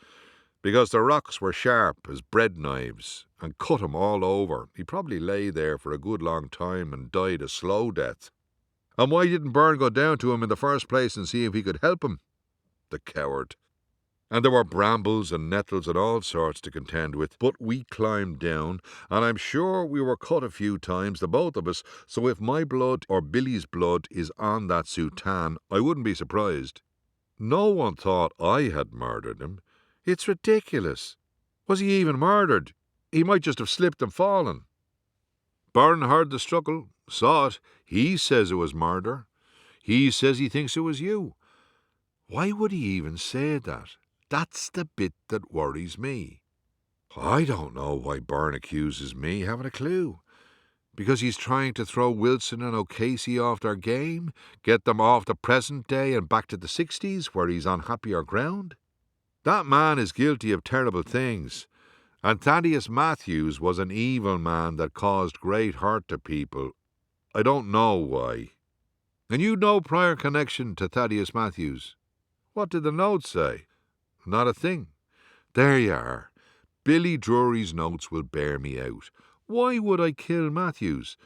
Because the rocks were sharp as bread knives and cut him all over. He probably lay there for a good long time and died a slow death. And why didn't Byrne go down to him in the first place and see if he could help him? The coward. And there were brambles and nettles and all sorts to contend with, but we climbed down, and I'm sure we were cut a few times, the both of us, so if my blood or Billy's blood is on that soutane, I wouldn't be surprised. No one thought I had murdered him. It's ridiculous. Was he even murdered? He might just have slipped and fallen. Byrne heard the struggle, saw it. He says it was murder. He says he thinks it was you. Why would he even say that? That's the bit that worries me. I don't know why Byrne accuses me, haven't a clue. Because he's trying to throw Wilson and O'Casey off their game, get them off the present day and back to the 60s where he's on happier ground? That man is guilty of terrible things, and Thaddeus Matthews was an evil man that caused great hurt to people. I don't know why. And you'd no prior connection to Thaddeus Matthews. What did the notes say? Not a thing. There you are. Billy Drury's notes will bear me out. Why would I kill Matthews?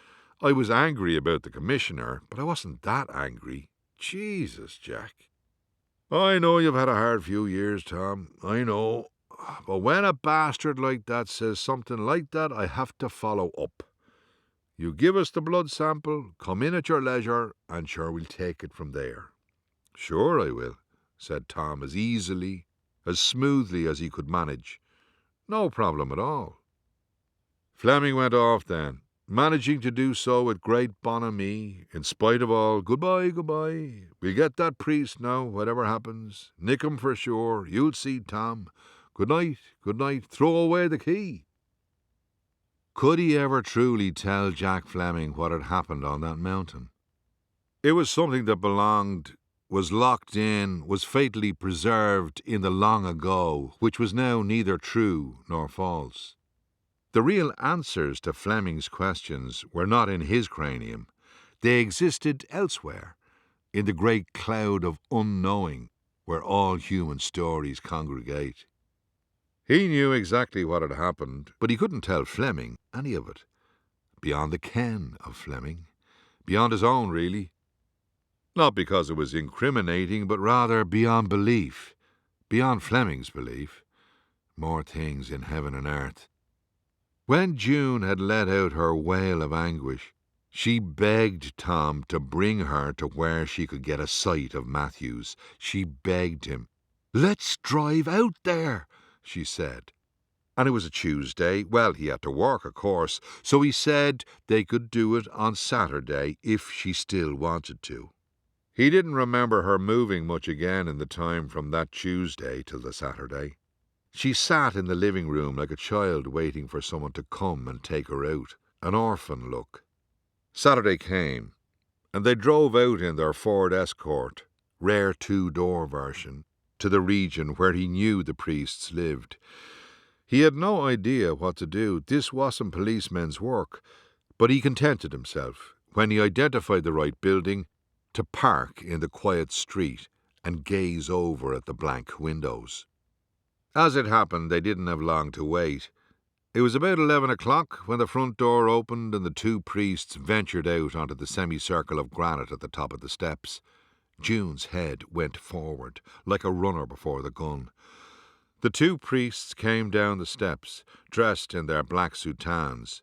I was angry about the commissioner, but I wasn't that angry. Jesus, Jack. I know you've had a hard few years, Tom. I know. But when a bastard like that says something like that, I have to follow up. You give us the blood sample, come in at your leisure, and sure we'll take it from there. Sure I will, said Tom as easily, as smoothly as he could manage. No problem at all. Fleming went off then, managing to do so with great bonhomie, in spite of all. Goodbye, goodbye. We'll get that priest now, whatever happens. Nick him for sure. You'll see, Tom. Good night, good night. Throw away the key. Could he ever truly tell Jack Fleming what had happened on that mountain? It was something that belonged, was locked in, was fatally preserved in the long ago, which was now neither true nor false. The real answers to Fleming's questions were not in his cranium. They existed elsewhere, in the great cloud of unknowing where all human stories congregate. He knew exactly what had happened, but he couldn't tell Fleming any of it. Beyond the ken of Fleming. Beyond his own, really. Not because it was incriminating, but rather beyond belief. Beyond Fleming's belief. More things in heaven and earth. When June had let out her wail of anguish, she begged Tom to bring her to where she could get a sight of Matthews. She begged him. "Let's drive out there," she said. And it was a Tuesday. Well, he had to work, of course, so he said they could do it on Saturday if she still wanted to. He didn't remember her moving much again in the time from that Tuesday till the Saturday. She sat in the living room like a child waiting for someone to come and take her out, an orphan look. Saturday came, and they drove out in their Ford Escort, rare two-door version, to the region where he knew the priests lived. He had no idea what to do. This wasn't policemen's work, but he contented himself, when he identified the right building, to park in the quiet street and gaze over at the blank windows. As it happened, they didn't have long to wait. It was about 11 o'clock when the front door opened and the two priests ventured out onto the semicircle of granite at the top of the steps. June's head went forward, like a runner before the gun. The two priests came down the steps, dressed in their black soutanes.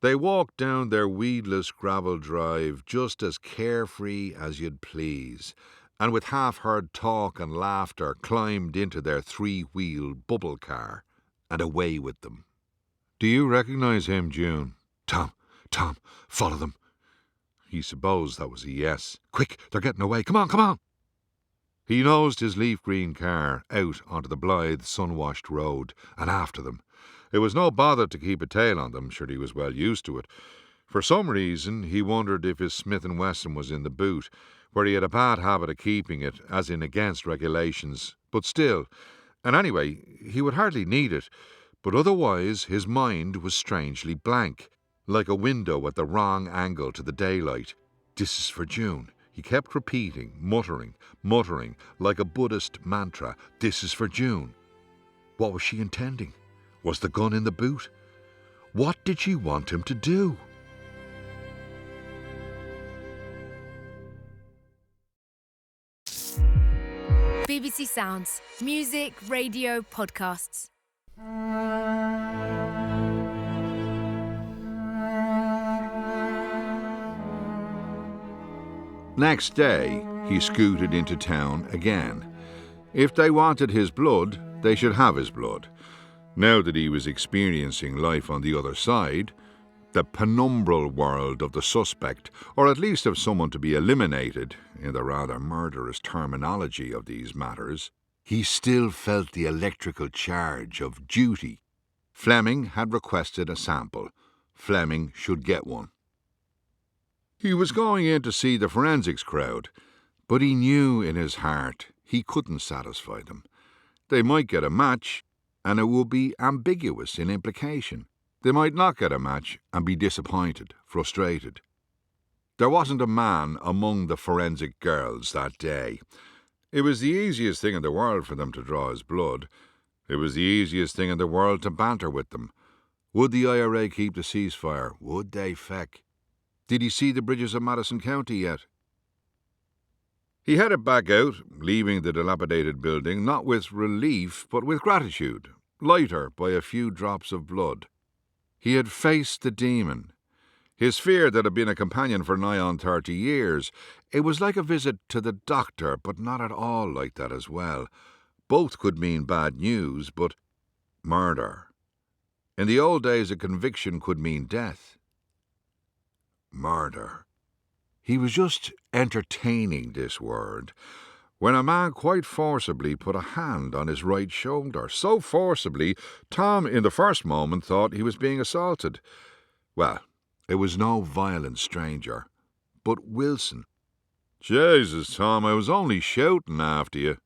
They walked down their weedless gravel drive just as carefree as you'd please, and with half-heard talk and laughter climbed into their three-wheel bubble car, and away with them. "Do you recognize him, June?" Tom, follow them." He supposed that was a yes. "Quick, they're getting away. Come on. He nosed his leaf-green car out onto the blithe, sun-washed road, and after them. It was no bother to keep a tail on them, sure he was well used to it. For some reason, he wondered if his Smith & Wesson was in the boot, where he had a bad habit of keeping it, as in against regulations. But still, and anyway, he would hardly need it. But otherwise, his mind was strangely blank, like a window at the wrong angle to the daylight. "This is for June," he kept repeating, muttering, like a Buddhist mantra. "This is for June." What was she intending? Was the gun in the boot? What did she want him to do? BBC Sounds. Music, radio, podcasts. Next day, he scooted into town again. If they wanted his blood, they should have his blood. Now that he was experiencing life on the other side, the penumbral world of the suspect, or at least of someone to be eliminated, in the rather murderous terminology of these matters, he still felt the electrical charge of duty. Fleming had requested a sample. Fleming should get one. He was going in to see the forensics crowd, but he knew in his heart he couldn't satisfy them. They might get a match, and it would be ambiguous in implication. They might not get a match and be disappointed, frustrated. There wasn't a man among the forensic girls that day. It was the easiest thing in the world for them to draw his blood. It was the easiest thing in the world to banter with them. Would the IRA keep the ceasefire? Would they feck? Did he see the bridges of Madison County yet? He headed back out, leaving the dilapidated building, not with relief, but with gratitude, lighter by a few drops of blood. He had faced the demon. His fear that had been a companion for nigh on 30 years. It was like a visit to the doctor, but not at all like that as well. Both could mean bad news, but murder. In the old days, a conviction could mean death. Murder. He was just entertaining this word, when a man quite forcibly put a hand on his right shoulder. So forcibly, Tom in the first moment thought he was being assaulted. Well, it was no violent stranger, but Wilson. "Jesus, Tom, I was only shouting after you."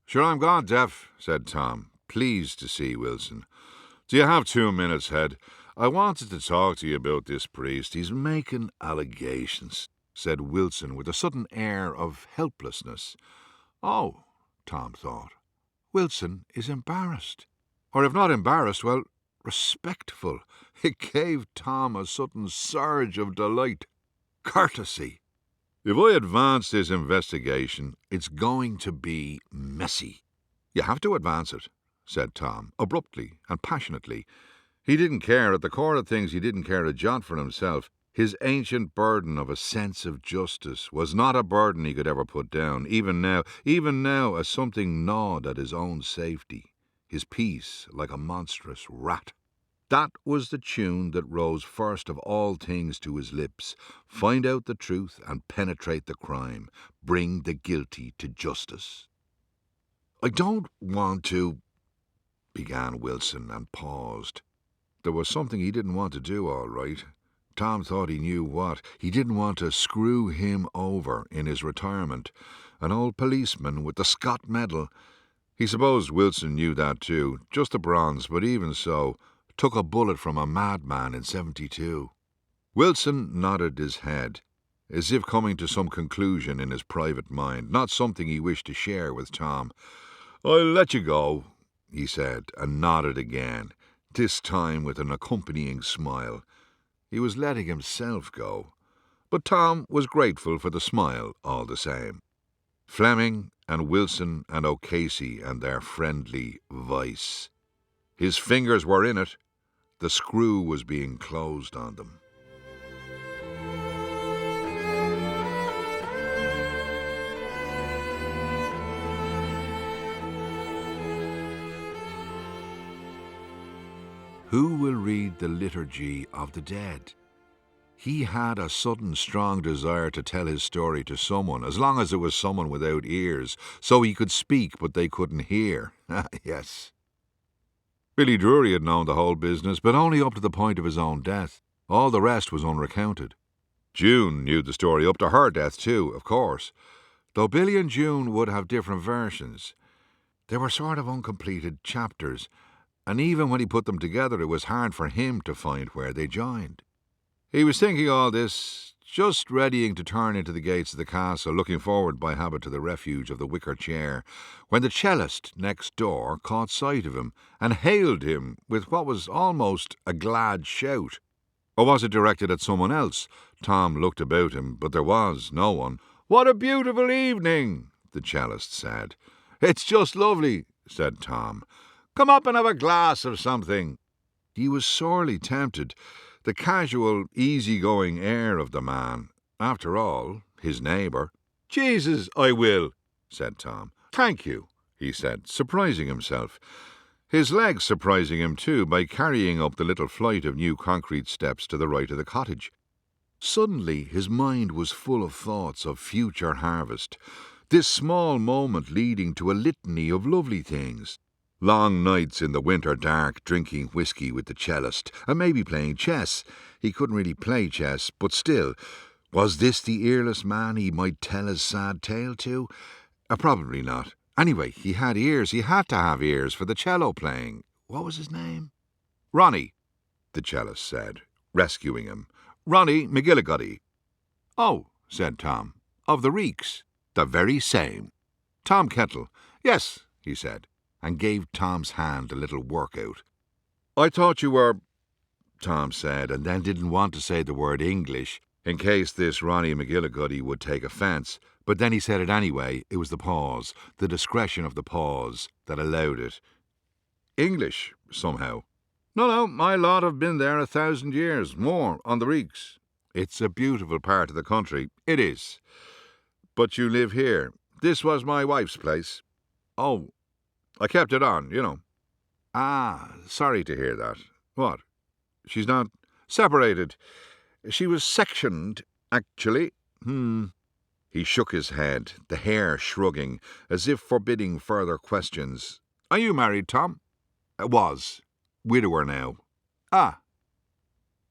"Sure, I'm gone deaf," said Tom, pleased to see Wilson. "Do you have 2 minutes, Head? I wanted to talk to you about this priest. He's making allegations," said Wilson with a sudden air of helplessness. Oh, Tom thought, Wilson is embarrassed. Or if not embarrassed, well, respectful. It gave Tom a sudden surge of delight. Courtesy. "If I advance this investigation, it's going to be messy." "You have to advance it," said Tom, abruptly and passionately. He didn't care. At the core of things, he didn't care a jot for himself. His ancient burden of a sense of justice was not a burden he could ever put down, even now as something gnawed at his own safety, his peace like a monstrous rat. That was the tune that rose first of all things to his lips. Find out the truth and penetrate the crime. Bring the guilty to justice. "I don't want to," began Wilson, and paused. There was something he didn't want to do, all right. Tom thought he knew what. He didn't want to screw him over in his retirement. An old policeman with the Scott Medal. He supposed Wilson knew that too, just a bronze, but even so, took a bullet from a madman in 72. Wilson nodded his head, as if coming to some conclusion in his private mind, not something he wished to share with Tom. "I'll let you go," he said, and nodded again, this time with an accompanying smile. He was letting himself go, but Tom was grateful for the smile all the same. Fleming and Wilson and O'Casey and their friendly vice. His fingers were in it. The screw was being closed on them. Who will read the Liturgy of the Dead? He had a sudden strong desire to tell his story to someone, as long as it was someone without ears, so he could speak but they couldn't hear. Yes. Billy Drury had known the whole business, but only up to the point of his own death. All the rest was unrecounted. June knew the story up to her death too, of course, though Billy and June would have different versions. They were sort of uncompleted chapters, and even when he put them together it was hard for him to find where they joined. He was thinking all this, just readying to turn into the gates of the castle, looking forward by habit to the refuge of the wicker chair, when the cellist next door caught sight of him and hailed him with what was almost a glad shout. Or was it directed at someone else? Tom looked about him, but there was no one. "What a beautiful evening," the cellist said. "It's just lovely," said Tom. "Come up and have a glass of something." He was sorely tempted. The casual, easy-going air of the man. After all, his neighbour. "Jesus, I will," said Tom. "Thank you," he said, surprising himself. His legs surprising him too by carrying up the little flight of new concrete steps to the right of the cottage. Suddenly his mind was full of thoughts of future harvest, this small moment leading to a litany of lovely things. Long nights in the winter dark drinking whiskey with the cellist, and maybe playing chess. He couldn't really play chess, but still, was this the earless man he might tell his sad tale to? Probably not. Anyway, he had ears. He had to have ears for the cello playing. What was his name? "Ronnie," the cellist said, rescuing him. "Ronnie McGillicuddy." "Oh," said Tom, "of the Reeks." "The very same." "Tom Kettle." "Yes," he said, and gave Tom's hand a little workout. "I thought you were," Tom said, and then didn't want to say the word English, in case this Ronnie McGillicuddy would take offence, but then he said it anyway. It was the pause, the discretion of the pause, that allowed it. "English, somehow." No, my lot have been there 1,000 years, more, on the Reeks. It's a beautiful part of the country. It is. But you live here. This was my wife's place." "Oh, I kept it on, you know." "Ah, sorry to hear that." "What? She's not separated? She was sectioned, actually." He shook his head, the hair shrugging, as if forbidding further questions. "Are you married, Tom?" "Was. Widower now." "Ah."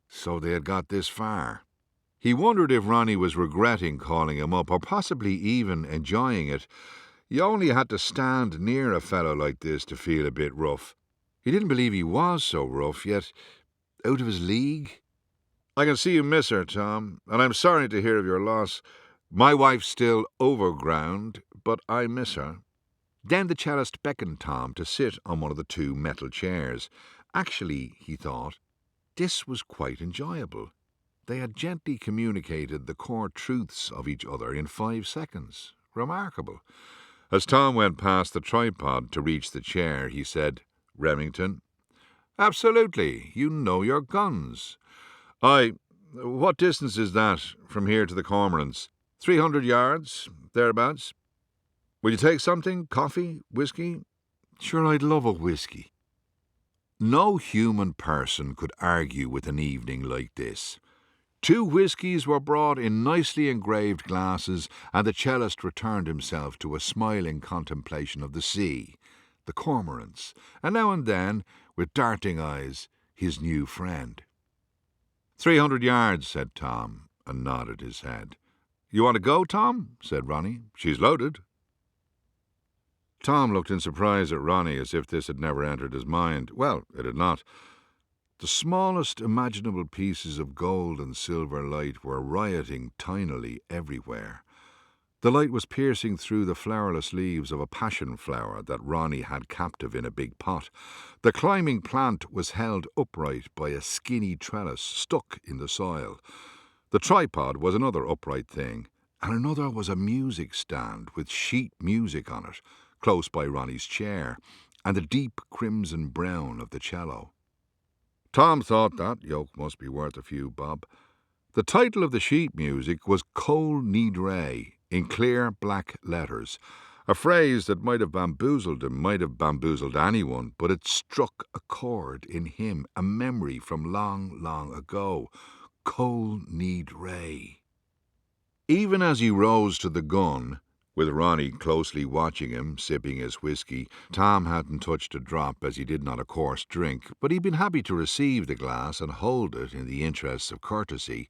So they had got this far. He wondered if Ronnie was regretting calling him up, or possibly even enjoying it. You only had to stand near a fellow like this to feel a bit rough. He didn't believe he was so rough, yet out of his league. "I can see you miss her, Tom, and I'm sorry to hear of your loss. My wife's still overground, but I miss her." Then the cellist beckoned Tom to sit on one of the two metal chairs. Actually, he thought, this was quite enjoyable. They had gently communicated the core truths of each other in 5 seconds. Remarkable. As Tom went past the tripod to reach the chair, he said, "Remington?" "Absolutely. You know your guns." What distance is that from here to the Cormorants?" 300 yards, thereabouts." "Will you take something? Coffee? Whiskey?" "Sure, I'd love a whiskey." No human person could argue with an evening like this. 2 whiskies were brought in nicely engraved glasses, and the cellist returned himself to a smiling contemplation of the sea, the cormorants, and now and then, with darting eyes, his new friend. 300 yards, said Tom, and nodded his head. "You want to go, Tom?" said Ronnie. "She's loaded." Tom looked in surprise at Ronnie as if this had never entered his mind. Well, it had not. The smallest imaginable pieces of gold and silver light were rioting tinily everywhere. The light was piercing through the flowerless leaves of a passion flower that Ronnie had captive in a big pot. The climbing plant was held upright by a skinny trellis stuck in the soil. The tripod was another upright thing, and another was a music stand with sheet music on it, close by Ronnie's chair, and the deep crimson brown of the cello. Tom thought that yoke must be worth a few bob. The title of the sheet music was Cole Need Ray, in clear black letters, a phrase that might have bamboozled him, might have bamboozled anyone, but it struck a chord in him, a memory from long, long ago. Cole Need Ray. Even as he rose to the gun, with Ronnie closely watching him, sipping his whiskey, Tom hadn't touched a drop, as he did not a coarse drink, but he'd been happy to receive the glass and hold it in the interests of courtesy.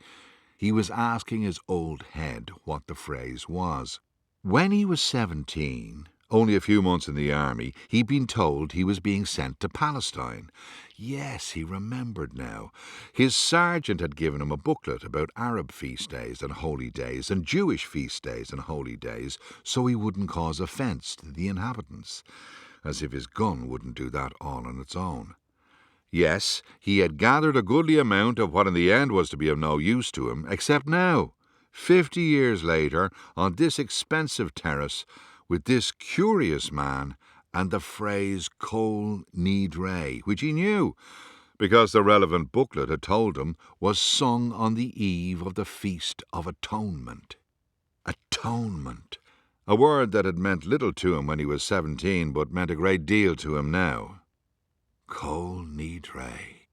He was asking his old head what the phrase was. When he was 17, only a few months in the army, he'd been told he was being sent to Palestine. Yes, he remembered now. His sergeant had given him a booklet about Arab feast days and holy days and Jewish feast days and holy days, so he wouldn't cause offence to the inhabitants, as if his gun wouldn't do that all on its own. Yes, he had gathered a goodly amount of what in the end was to be of no use to him, except now, 50 years later, on this expensive terrace, with this curious man, and the phrase Cole Need Ray, which he knew, because the relevant booklet had told him, was sung on the eve of the Feast of Atonement. Atonement. A word that had meant little to him when he was 17, but meant a great deal to him now. Cole Need Ray.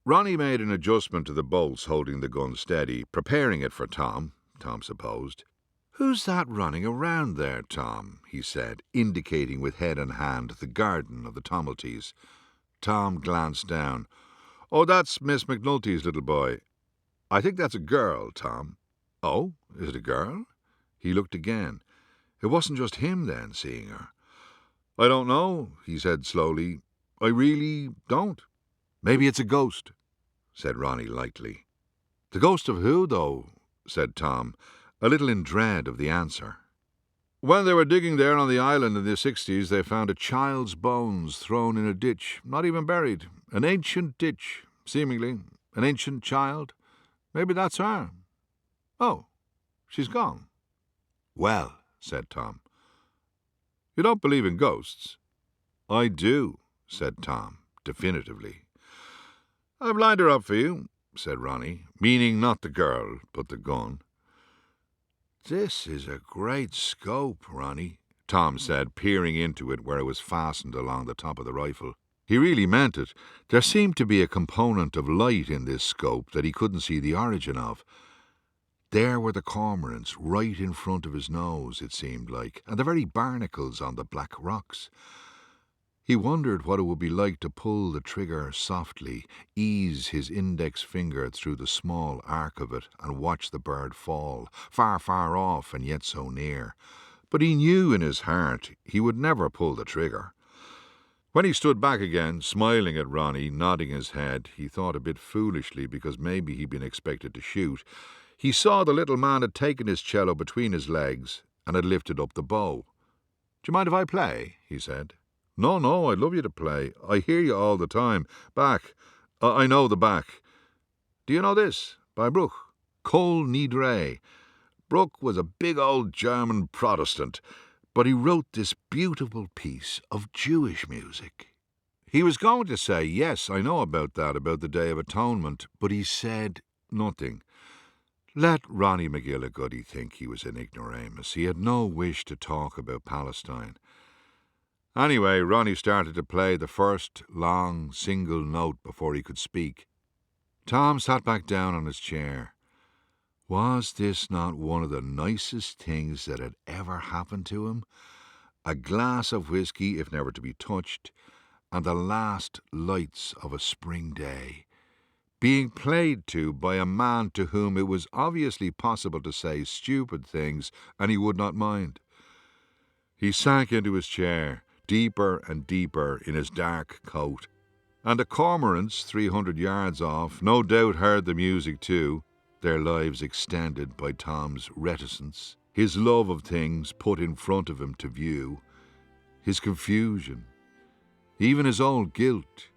Ronnie made an adjustment to the bolts holding the gun steady, preparing it for Tom supposed. "Who's that running around there, Tom?" he said, indicating with head and hand the garden of the Tomelties. Tom glanced down. "Oh, that's Miss McNulty's little boy. I think that's a girl, Tom." "Oh, is it a girl?" He looked again. It wasn't just him, then, seeing her. "I don't know," he said slowly. "I really don't." "Maybe it's a ghost," said Ronnie lightly. "The ghost of who, though?" said Tom, a little in dread of the answer. "When they were digging there on the island in the 60s, they found a child's bones thrown in a ditch, not even buried. An ancient ditch, seemingly. An ancient child. Maybe that's her. Oh, she's gone." "Well," said Tom. "You don't believe in ghosts?" "I do," said Tom, definitively. "I've lined her up for you," said Ronnie, meaning not the girl, but the gun. "This is a great scope, Ronnie," Tom said, peering into it where it was fastened along the top of the rifle. He really meant it. There seemed to be a component of light in this scope that he couldn't see the origin of. There were the cormorants right in front of his nose, it seemed like, and the very barnacles on the black rocks. He wondered what it would be like to pull the trigger softly, ease his index finger through the small arc of it, and watch the bird fall, far, far off and yet so near. But he knew in his heart he would never pull the trigger. When he stood back again, smiling at Ronnie, nodding his head, he thought a bit foolishly because maybe he'd been expected to shoot. He saw the little man had taken his cello between his legs and had lifted up the bow. "Do you mind if I play?" he said. No, I'd love you to play. I hear you all the time. Bach. I know the Bach. Do you know this? By Bruch. Cole Need Ray. Bruch was a big old German Protestant, but he wrote this beautiful piece of Jewish music." He was going to say, "Yes, I know about that, about the Day of Atonement," but he said nothing. Let Ronnie McGillicuddy think he was an ignoramus. He had no wish to talk about Palestine. Anyway, Ronnie started to play the first long single note before he could speak. Tom sat back down on his chair. Was this not one of the nicest things that had ever happened to him? A glass of whiskey, if never to be touched, and the last lights of a spring day, being played to by a man to whom it was obviously possible to say stupid things, and he would not mind. He sank into his chair, deeper and deeper in his dark coat. And the cormorants, 300 yards off, no doubt heard the music too, their lives extended by Tom's reticence, his love of things put in front of him to view, his confusion, even his own guilt,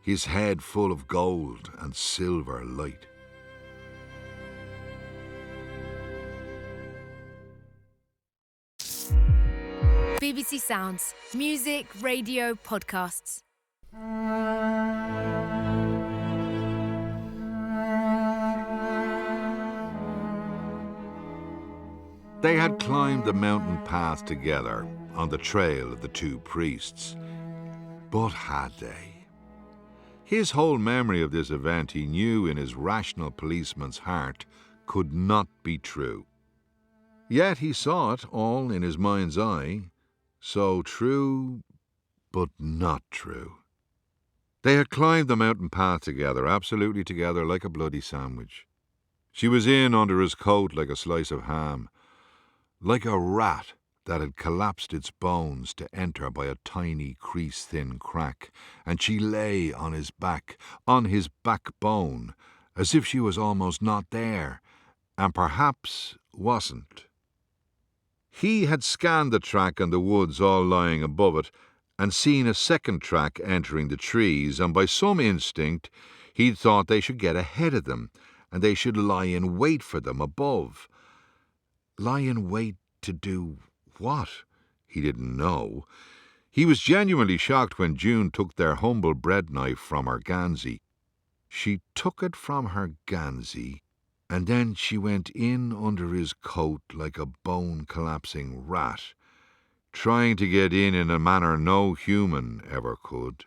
his head full of gold and silver light. BBC Sounds. Music, radio, podcasts. They had climbed the mountain path together on the trail of the two priests. But had they? His whole memory of this event, he knew in his rational policeman's heart, could not be true. Yet he saw it all in his mind's eye, so true, but not true. They had climbed the mountain path together, absolutely together, like a bloody sandwich. She was in under his coat like a slice of ham, like a rat that had collapsed its bones to enter by a tiny crease-thin crack, and she lay on his backbone, as if she was almost not there, and perhaps wasn't. He had scanned the track and the woods all lying above it, and seen a second track entering the trees, and by some instinct he'd thought they should get ahead of them, and they should lie in wait for them above. Lie in wait to do what? He didn't know. He was genuinely shocked when June took their humble bread knife from her Gansey. She took it from her Gansey, and then she went in under his coat like a bone-collapsing rat, trying to get in a manner no human ever could.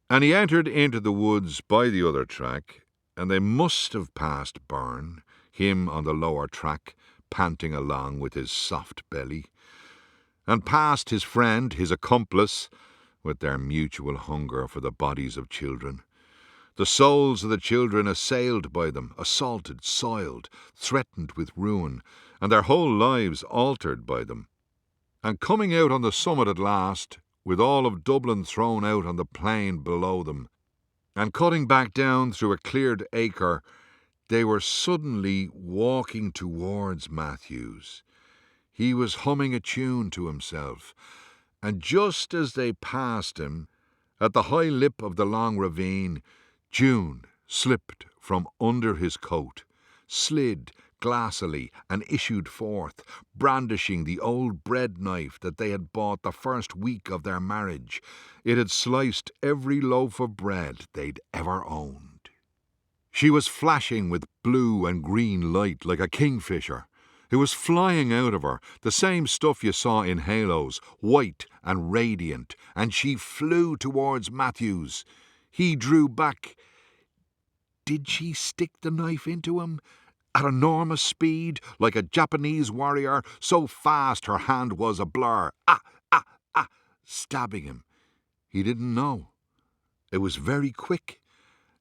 And he entered into the woods by the other track, and they must have passed Byrne, him on the lower track, panting along with his soft belly, and past his friend, his accomplice, with their mutual hunger for the bodies of children. The souls of the children assailed by them, assaulted, soiled, threatened with ruin, and their whole lives altered by them. And coming out on the summit at last, with all of Dublin thrown out on the plain below them, and cutting back down through a cleared acre, they were suddenly walking towards Matthews. He was humming a tune to himself, and just as they passed him, at the high lip of the long ravine, June slipped from under his coat, slid glassily, and issued forth, brandishing the old bread knife that they had bought the first week of their marriage. It had sliced every loaf of bread they'd ever owned. She was flashing with blue and green light like a kingfisher. It was flying out of her, the same stuff you saw in halos, white and radiant, and she flew towards Matthews. He drew back. Did she stick the knife into him? At enormous speed, like a Japanese warrior, so fast her hand was a blur. Stabbing him. He didn't know. It was very quick.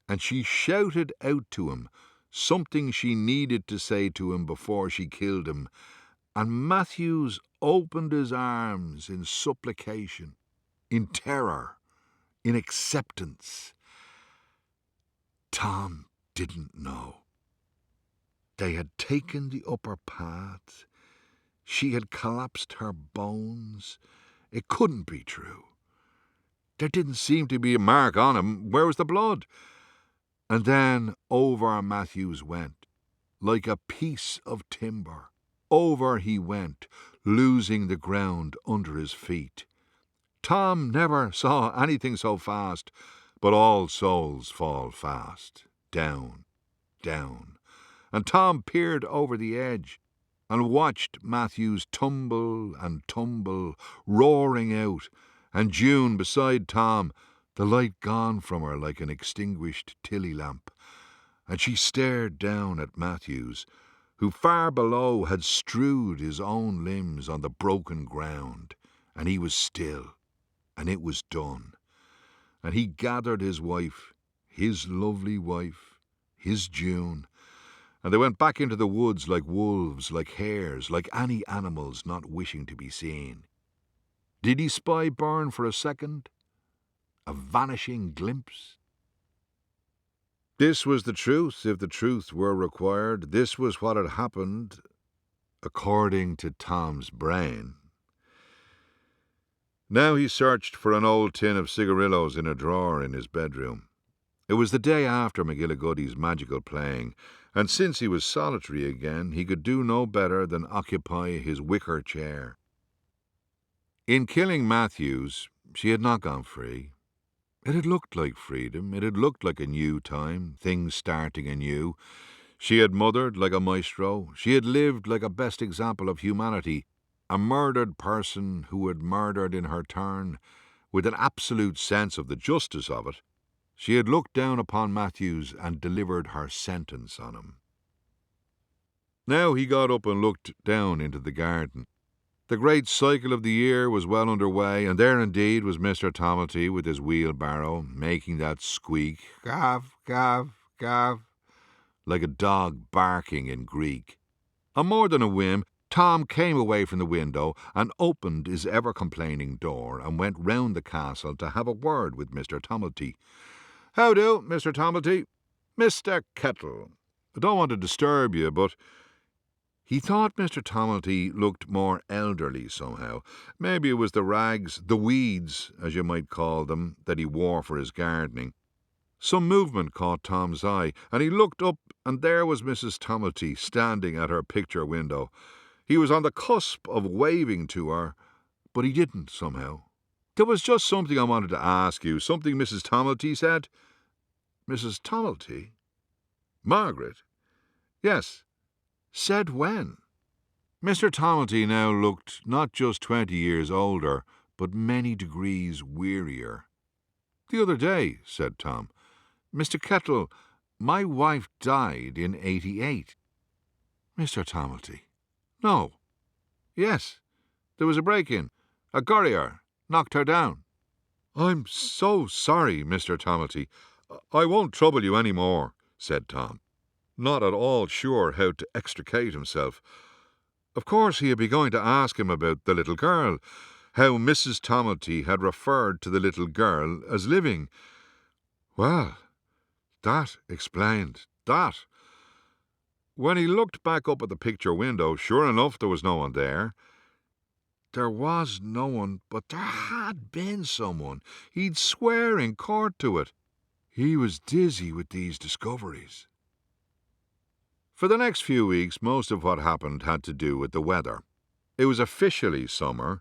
And she shouted out to him, something she needed to say to him before she killed him, and Matthews opened his arms in supplication, in terror, in acceptance. Tom didn't know. They had taken the upper path. She had collapsed her bones. It couldn't be true. There didn't seem to be a mark on him. Where was the blood? And then over Matthews went, like a piece of timber. Over he went, losing the ground under his feet. Tom never saw anything so fast, but all souls fall fast. Down, down. And Tom peered over the edge and watched Matthews tumble and tumble, roaring out, and June beside Tom, the light gone from her like an extinguished Tilly lamp, and she stared down at Matthews, who far below had strewed his own limbs on the broken ground, and he was still, and it was done. And he gathered his wife, his lovely wife, his June, and they went back into the woods like wolves, like hares, like any animals not wishing to be seen. Did he spy Byrne for a second? A vanishing glimpse? This was the truth, if the truth were required. This was what had happened, according to Tom's brain. Now he searched for an old tin of cigarillos in a drawer in his bedroom. It was the day after McGillicuddy's magical playing, and since he was solitary again, he could do no better than occupy his wicker chair. In killing Matthews, she had not gone free. It had looked like freedom. It had looked like a new time, things starting anew. She had mothered like a maestro. She had lived like a best example of humanity, a murdered person who had murdered in her turn, with an absolute sense of the justice of it. She had looked down upon Matthews and delivered her sentence on him. Now he got up and looked down into the garden. The great cycle of the year was well under way, and there indeed was Mr. Tomelty with his wheelbarrow, making that squeak, gav, gav, gav, like a dog barking in Greek. On more than a whim, Tom came away from the window and opened his ever-complaining door and went round the castle to have a word with Mr. Tomelty. "How do, Mr. Tomelty? Mr. Kettle. I don't want to disturb you, but—" He thought Mr. Tomelty looked more elderly somehow. Maybe it was the rags, the weeds, as you might call them, that he wore for his gardening. Some movement caught Tom's eye, and he looked up, and there was Mrs. Tomelty standing at her picture window. He was on the cusp of waving to her, but he didn't somehow. "There was just something I wanted to ask you, something Mrs. Tomelty said." "Mrs. Tomelty? Margaret?" "Yes. Said when?" Mr. Tomelty now looked not just 20 years older, but many degrees wearier. "The other day," said Tom. "Mr. Kettle, my wife died in 88. "Mr. Tomelty." "No." "Yes. There was a break-in. A courier knocked her down." "I'm so sorry, Mr. Tomelty. I won't trouble you any more," said Tom, not at all sure how to extricate himself. Of course he had been going to ask him about the little girl, how Mrs. Tomelty had referred to the little girl as living. Well, that explained that. When he looked back up at the picture window, sure enough there was no one there. There was no one, but there had been someone. He'd swear in court to it. He was dizzy with these discoveries. For the next few weeks, most of what happened had to do with the weather. It was officially summer,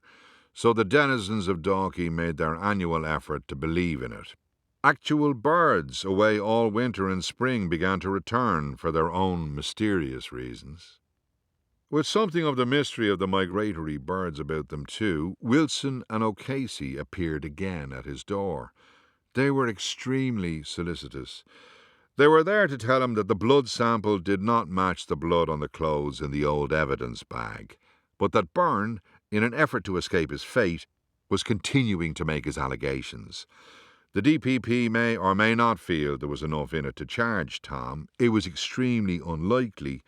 so the denizens of Dalkey made their annual effort to believe in it. Actual birds, away all winter and spring, began to return for their own mysterious reasons. With something of the mystery of the migratory birds about them too, Wilson and O'Casey appeared again at his door. They were extremely solicitous. They were there to tell him that the blood sample did not match the blood on the clothes in the old evidence bag, but that Byrne, in an effort to escape his fate, was continuing to make his allegations. The DPP may or may not feel there was enough in it to charge Tom. It was extremely unlikely,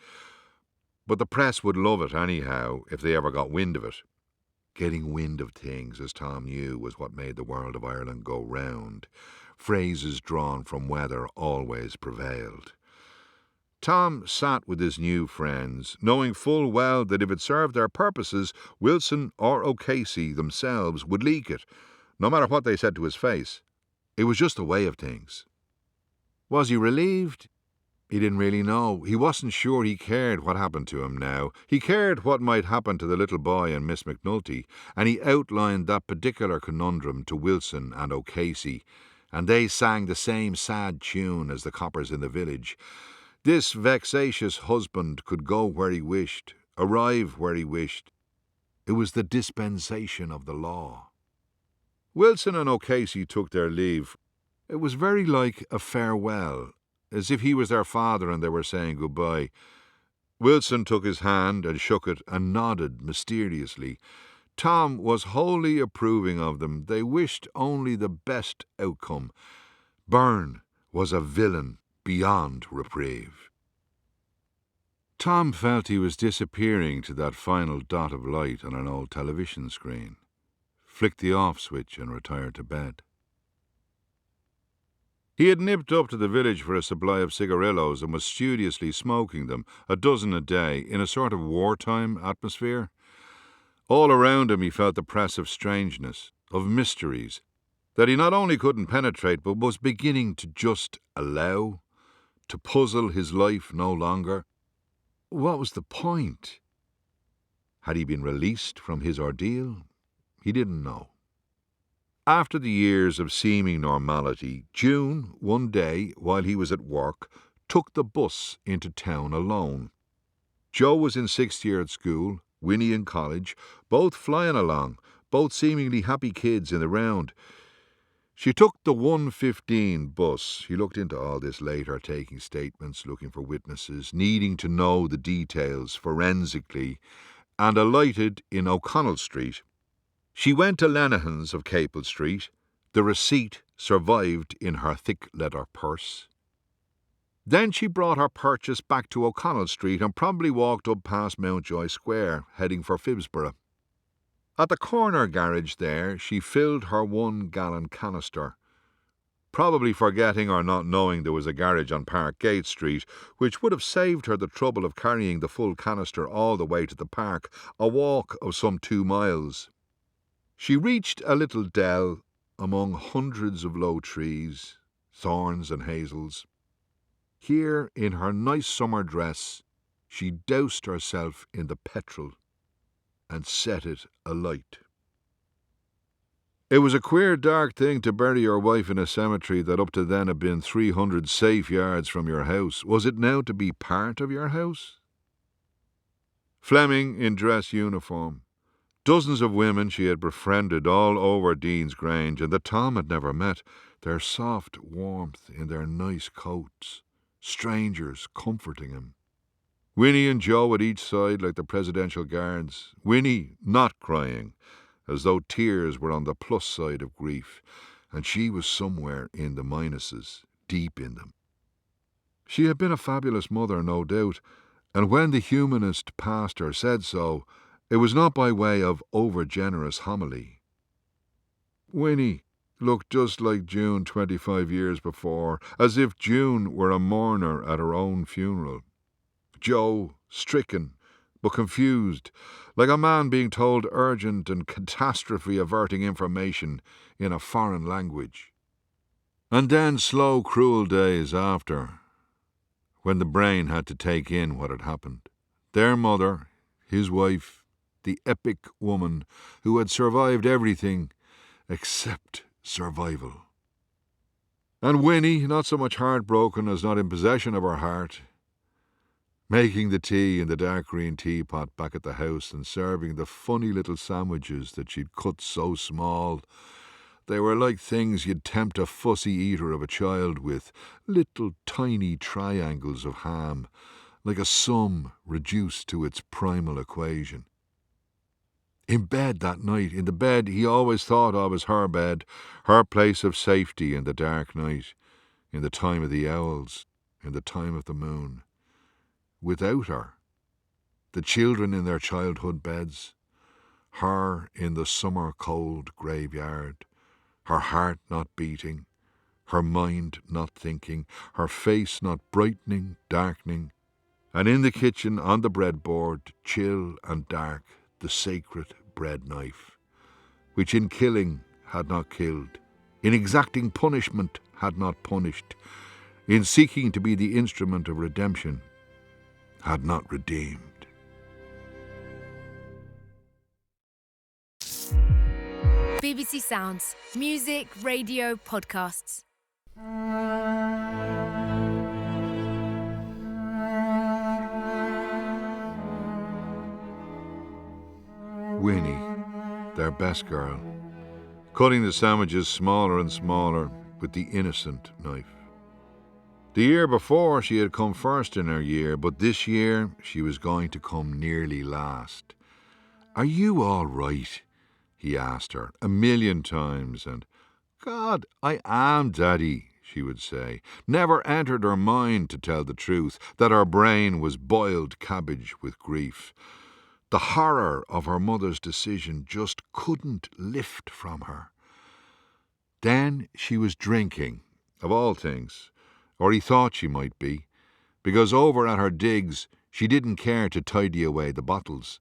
but the press would love it anyhow if they ever got wind of it. Getting wind of things, as Tom knew, was what made the world of Ireland go round. Phrases drawn from weather always prevailed. Tom sat with his new friends, knowing full well that if it served their purposes, Wilson or O'Casey themselves would leak it, no matter what they said to his face. It was just the way of things. Was he relieved? He didn't really know. He wasn't sure he cared what happened to him now. He cared what might happen to the little boy and Miss McNulty, and he outlined that particular conundrum to Wilson and O'Casey, and they sang the same sad tune as the coppers in the village. This vexatious husband could go where he wished, arrive where he wished. It was the dispensation of the law. Wilson and O'Casey took their leave. It was very like a farewell, as if he was their father and they were saying goodbye. Wilson took his hand and shook it and nodded mysteriously. Tom was wholly approving of them. They wished only the best outcome. Byrne was a villain beyond reprieve. Tom felt he was disappearing to that final dot of light on an old television screen. flicked the off switch and retired to bed. He had nipped up to the village for a supply of cigarillos and was studiously smoking them, a dozen a day, in a sort of wartime atmosphere. All around him he felt the press of strangeness, of mysteries, that he not only couldn't penetrate but was beginning to just allow, to puzzle his life no longer. What was the point? Had he been released from his ordeal? He didn't know. After the years of seeming normality, June, one day, while he was at work, took the bus into town alone. Joe was in 6th year at school, Winnie in college, both flying along, both seemingly happy kids in the round. She took the 1:15 bus. He looked into all this later, taking statements, looking for witnesses, needing to know the details forensically, and alighted in O'Connell Street. She went to Lenihan's of Capel Street. The receipt survived in her thick leather purse. Then she brought her purchase back to O'Connell Street and probably walked up past Mountjoy Square, heading for Phibsborough. At the corner garage there, she filled her 1-gallon canister, probably forgetting or not knowing there was a garage on Parkgate Street, which would have saved her the trouble of carrying the full canister all the way to the park, a walk of some 2 miles. She reached a little dell among hundreds of low trees, thorns and hazels. Here, in her nice summer dress, she doused herself in the petrol and set it alight. It was a queer, dark thing to bury your wife in a cemetery that up to then had been 300 safe yards from your house. Was it now to be part of your house? Fleming in dress uniform. Dozens of women she had befriended all over Dean's Grange, and that Tom had never met, their soft warmth in their nice coats, strangers comforting him. Winnie and Joe at each side like the presidential guards. Winnie not crying, as though tears were on the plus side of grief, and she was somewhere in the minuses, deep in them. She had been a fabulous mother, no doubt, and when the humanist pastor said so, it was not by way of over-generous homily. Winnie looked just like June 25 years before, as if June were a mourner at her own funeral. Joe, stricken, but confused, like a man being told urgent and catastrophe-averting information in a foreign language. And then slow, cruel days after, when the brain had to take in what had happened. Their mother, his wife, the epic woman who had survived everything except survival. And Winnie, not so much heartbroken as not in possession of her heart, making the tea in the dark green teapot back at the house and serving the funny little sandwiches that she'd cut so small. They were like things you'd tempt a fussy eater of a child with, little tiny triangles of ham, like a sum reduced to its primal equation. In bed that night, in the bed he always thought of as her bed, her place of safety in the dark night, in the time of the owls, in the time of the moon. Without her, the children in their childhood beds, her in the summer cold graveyard, her heart not beating, her mind not thinking, her face not brightening, darkening, and in the kitchen on the breadboard, chill and dark, the sacred bread knife, which in killing had not killed, in exacting punishment had not punished, in seeking to be the instrument of redemption had not redeemed. BBC Sounds. Music, radio, podcasts. Winnie, their best girl, cutting the sandwiches smaller and smaller with the innocent knife. The year before she had come first in her year, but this year she was going to come nearly last. "Are you all right?" he asked her 1,000,000 times, and "God, I am, Daddy," she would say. Never entered her mind, to tell the truth, that her brain was boiled cabbage with grief. The horror of her mother's decision just couldn't lift from her. Then she was drinking, of all things, or he thought she might be, because over at her digs she didn't care to tidy away the bottles.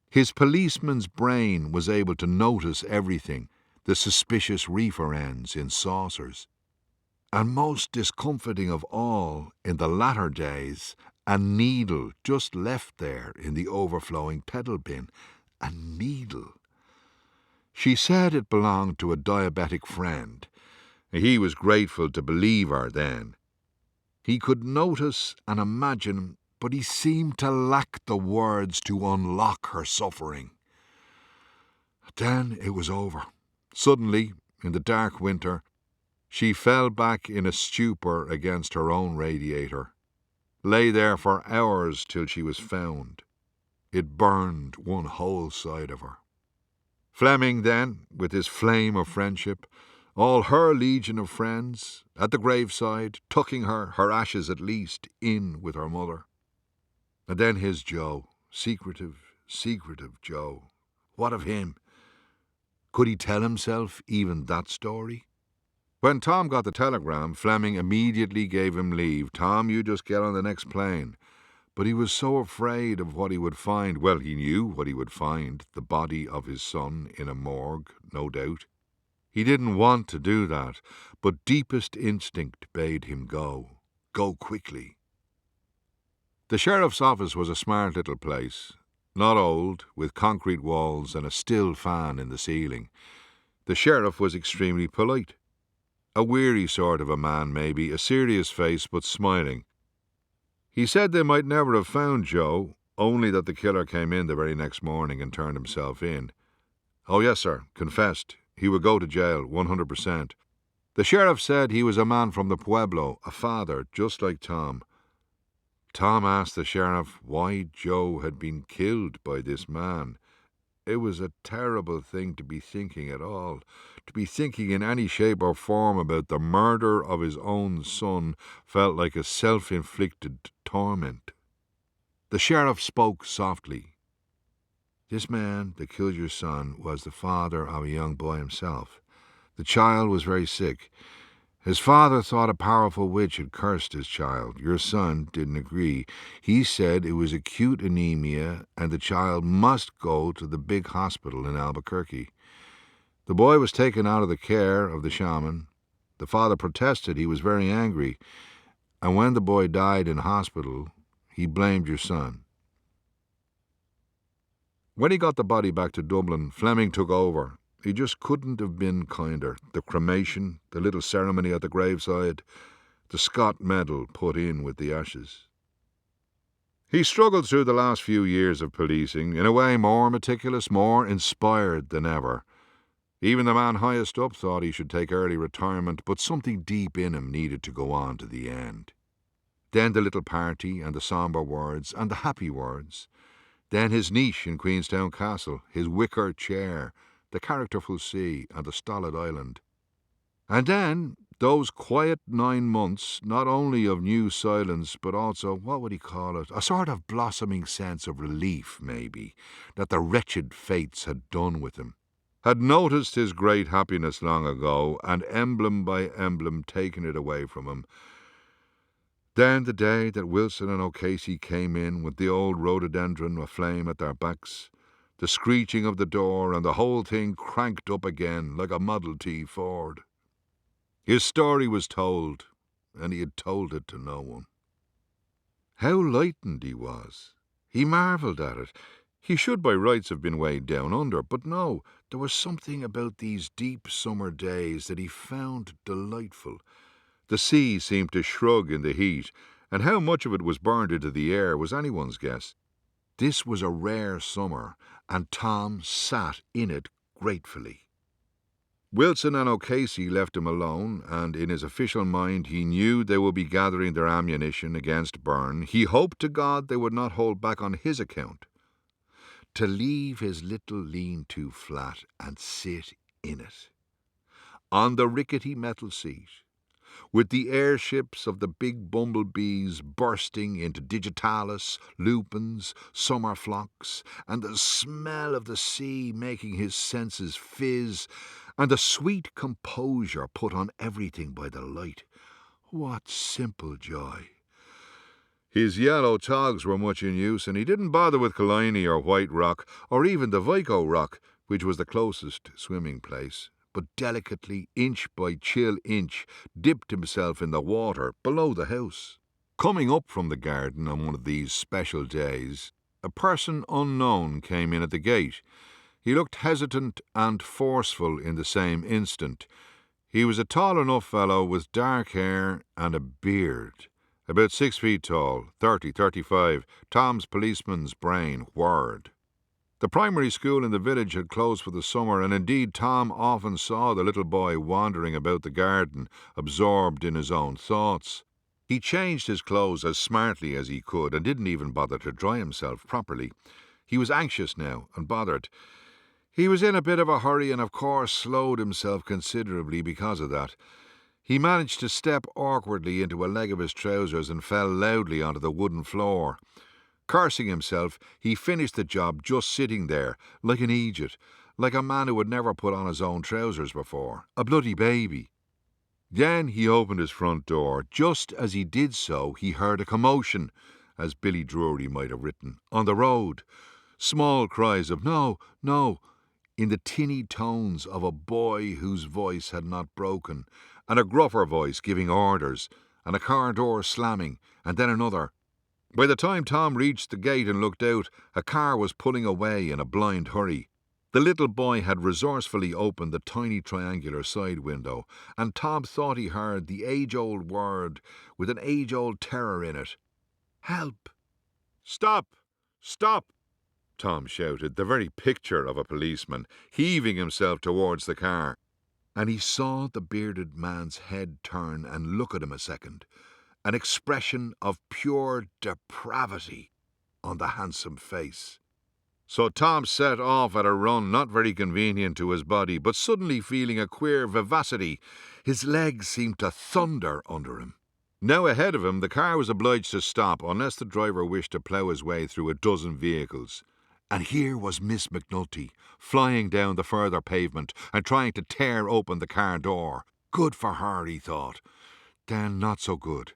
His policeman's brain was able to notice everything, the suspicious reefer ends in saucers. And most discomforting of all, in the latter days, a needle just left there in the overflowing pedal bin. A needle. She said it belonged to a diabetic friend. He was grateful to believe her then. He could notice and imagine, but he seemed to lack the words to unlock her suffering. Then it was over. Suddenly, in the dark winter, she fell back in a stupor against her own radiator, lay there for hours till she was found. It burned one whole side of her. Fleming then, with his flame of friendship, all her legion of friends, at the graveside, tucking her ashes at least, in with her mother. And then his Joe, secretive Joe. What of him? Could he tell himself even that story? When Tom got the telegram, Fleming immediately gave him leave. Tom, you just get on the next plane. But he was so afraid of what he would find. Well, he knew what he would find, the body of his son in a morgue, no doubt. He didn't want to do that, but deepest instinct bade him go. Go quickly. The sheriff's office was a smart little place, not old, with concrete walls and a still fan in the ceiling. The sheriff was extremely polite. A weary sort of a man, maybe, a serious face, but smiling. He said they might never have found Joe, only that the killer came in the very next morning and turned himself in. Oh, yes, sir, confessed. He would go to jail, 100%. The sheriff said he was a man from the Pueblo, a father, just like Tom. Tom asked the sheriff why Joe had been killed by this man. It was a terrible thing to be thinking at all, to be thinking in any shape or form about the murder of his own son felt like a self-inflicted torment. The sheriff spoke softly. This man that killed your son was the father of a young boy himself. The child was very sick. His father thought a powerful witch had cursed his child. Your son didn't agree. He said it was acute anemia and the child must go to the big hospital in Albuquerque. The boy was taken out of the care of the shaman. The father protested. He was very angry. And when the boy died in hospital, he blamed your son. When he got the body back to Dublin, Fleming took over. He just couldn't have been kinder. The cremation, the little ceremony at the graveside, the Scott medal put in with the ashes. He struggled through the last few years of policing, in a way more meticulous, more inspired than ever. Even the man highest up thought he should take early retirement, but something deep in him needed to go on to the end. Then the little party and the sombre words and the happy words. Then his niche in Queenstown Castle, his wicker chair, the characterful sea and the stolid island. And then those quiet 9 months, not only of new silence, but also, what would he call it, a sort of blossoming sense of relief, maybe, that the wretched fates had done with him, had noticed his great happiness long ago, and emblem by emblem taken it away from him. Then the day that Wilson and O'Casey came in with the old rhododendron aflame at their backs, the screeching of the door and the whole thing cranked up again like a Model T Ford. His story was told, and he had told it to no one. How lightened he was. He marvelled at it. He should by rights have been weighed down under, but no, there was something about these deep summer days that he found delightful. The sea seemed to shrug in the heat, and how much of it was burned into the air was anyone's guess. This was a rare summer, and Tom sat in it gratefully. Wilson and O'Casey left him alone, and in his official mind he knew they would be gathering their ammunition against Byrne. He hoped to God they would not hold back on his account. To leave his little lean-to flat and sit in it, on the rickety metal seat, with the airships of the big bumblebees bursting into digitalis, lupins, summer flocks, and the smell of the sea making his senses fizz, and the sweet composure put on everything by the light. What simple joy! His yellow togs were much in use, and he didn't bother with Killiney or White Rock, or even the Vico Rock, which was the closest swimming place, but delicately, inch by chill inch, dipped himself in the water below the house. Coming up from the garden on one of these special days, a person unknown came in at the gate. He looked hesitant and forceful in the same instant. He was a tall enough fellow with dark hair and a beard. About 6 feet tall, 35. Tom's policeman's brain whirred. The primary school in the village had closed for the summer, and indeed Tom often saw the little boy wandering about the garden, absorbed in his own thoughts. He changed his clothes as smartly as he could, and didn't even bother to dry himself properly. He was anxious now, and bothered. He was in a bit of a hurry, and of course slowed himself considerably because of that. He managed to step awkwardly into a leg of his trousers and fell loudly onto the wooden floor. Cursing himself, he finished the job just sitting there, like an idiot, like a man who had never put on his own trousers before, a bloody baby. Then he opened his front door. Just as he did so, he heard a commotion, as Billy Drury might have written, on the road. Small cries of "No, no," in the tinny tones of a boy whose voice had not broken, and a gruffer voice giving orders, and a car door slamming, and then another. By the time Tom reached the gate and looked out, a car was pulling away in a blind hurry. The little boy had resourcefully opened the tiny triangular side window, and Tom thought he heard the age-old word with an age-old terror in it. "Help!" "Stop! Stop!" Tom shouted, the very picture of a policeman, heaving himself towards the car. And he saw the bearded man's head turn and look at him a second, an expression of pure depravity on the handsome face. So Tom set off at a run not very convenient to his body, but suddenly feeling a queer vivacity. His legs seemed to thunder under him. Now ahead of him, the car was obliged to stop unless the driver wished to plough his way through a dozen vehicles. And here was Miss McNulty, flying down the further pavement and trying to tear open the car door. Good for her, he thought. Then not so good,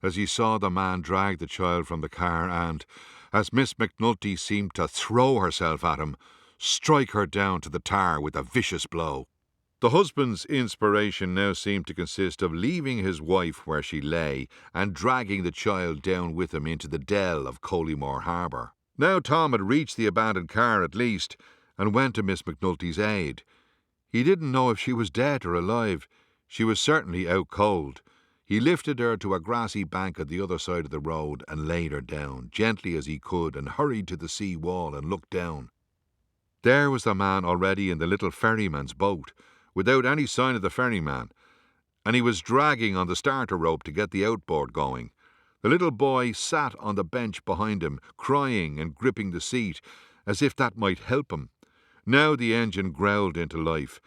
as he saw the man drag the child from the car and, as Miss McNulty seemed to throw herself at him, strike her down to the tar with a vicious blow. The husband's inspiration now seemed to consist of leaving his wife where she lay and dragging the child down with him into the dell of Collymore Harbour. Now Tom had reached the abandoned car at least, and went to Miss McNulty's aid. He didn't know if she was dead or alive. She was certainly out cold. He lifted her to a grassy bank at the other side of the road and laid her down, gently as he could, and hurried to the sea wall and looked down. There was the man already in the little ferryman's boat, without any sign of the ferryman, and he was dragging on the starter rope to get the outboard going. The little boy sat on the bench behind him, crying and gripping the seat, as if that might help him. Now the engine growled into life,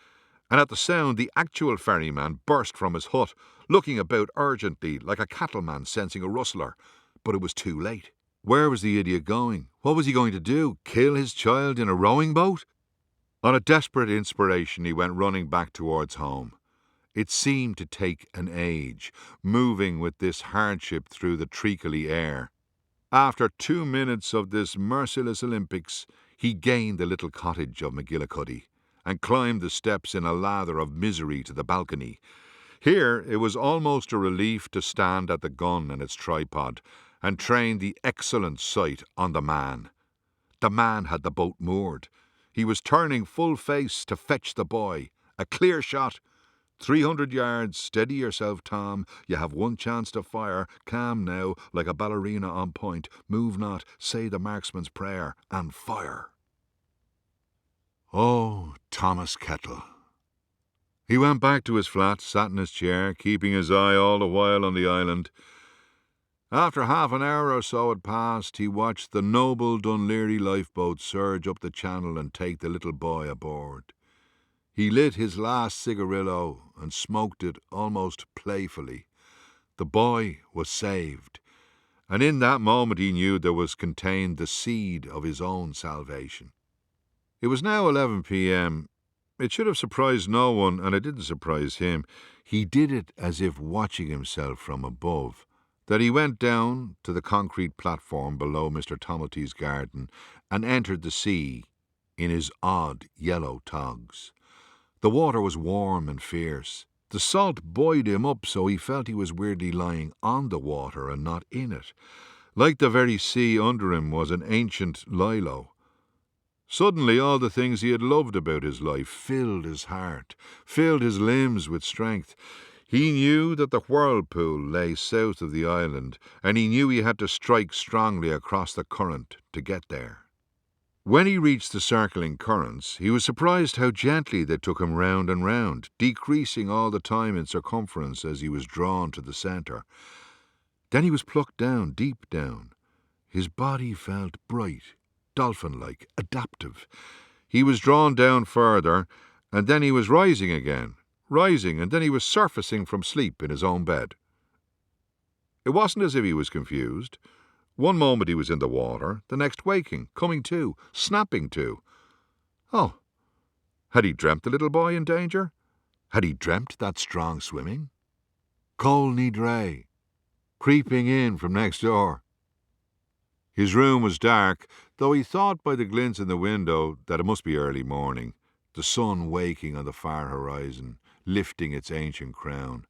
and at the sound the actual ferryman burst from his hut, looking about urgently like a cattleman sensing a rustler. But it was too late. Where was the idiot going? What was he going to do? Kill his child in a rowing boat? On a desperate inspiration he went running back towards home. It seemed to take an age, moving with this hardship through the treacly air. After 2 minutes of this merciless Olympics, he gained the little cottage of McGillicuddy, and climbed the steps in a lather of misery to the balcony. Here it was almost a relief to stand at the gun and its tripod, and train the excellent sight on the man. The man had the boat moored. He was turning full face to fetch the boy. A clear shot. 300 yards. Steady yourself, Tom. You have one chance to fire. Calm now, like a ballerina on point. Move not. Say the marksman's prayer, and fire. Oh, Thomas Kettle. He went back to his flat, sat in his chair, keeping his eye all the while on the island. After half an hour or so had passed, he watched the noble Dunleary lifeboat surge up the channel and take the little boy aboard. He lit his last cigarillo and smoked it almost playfully. The boy was saved, and in that moment he knew there was contained the seed of his own salvation. It was now 11 p.m. It should have surprised no one, and it didn't surprise him. He did it as if watching himself from above. That he went down to the concrete platform below Mr. Tomelty's garden and entered the sea in his odd yellow togs. The water was warm and fierce. The salt buoyed him up so he felt he was weirdly lying on the water and not in it. Like the very sea under him was an ancient lilo. Suddenly all the things he had loved about his life filled his heart, filled his limbs with strength. He knew that the whirlpool lay south of the island, and he knew he had to strike strongly across the current to get there. When he reached the circling currents, he was surprised how gently they took him round and round, decreasing all the time in circumference as he was drawn to the centre. Then he was plucked down, deep down. His body felt bright, dolphin-like, adaptive. He was drawn down further, and then he was rising again, and then he was surfacing from sleep in his own bed. It wasn't as if he was confused. One moment he was in the water, the next waking, coming to, snapping to. Oh, had he dreamt the little boy in danger? Had he dreamt that strong swimming? Cole Nidre, creeping in from next door. His room was dark, though he thought by the glints in the window that it must be early morning, the sun waking on the far horizon, lifting its ancient crown.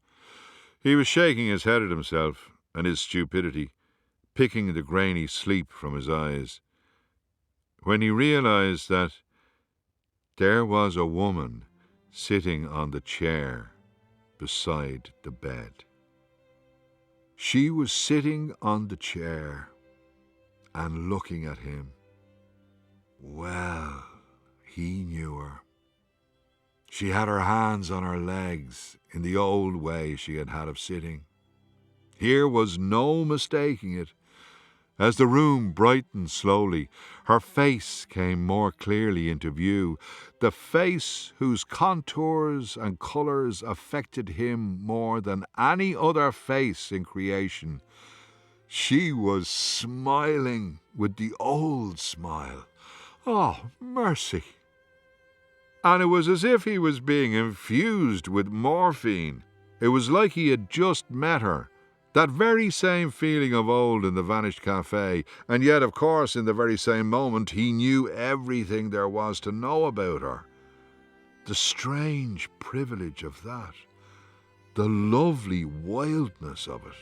He was shaking his head at himself and his stupidity, picking the grainy sleep from his eyes, when he realized that there was a woman sitting on the chair beside the bed. She was sitting on the chair and looking at him. Well, he knew her. She had her hands on her legs in the old way she had had of sitting. Here was no mistaking it. As the room brightened slowly, her face came more clearly into view, the face whose contours and colours affected him more than any other face in creation. She was smiling with the old smile. Oh, mercy! And it was as if he was being infused with morphine. It was like he had just met her. That very same feeling of old in the vanished cafe, and yet, of course, in the very same moment, he knew everything there was to know about her. The strange privilege of that. The lovely wildness of it.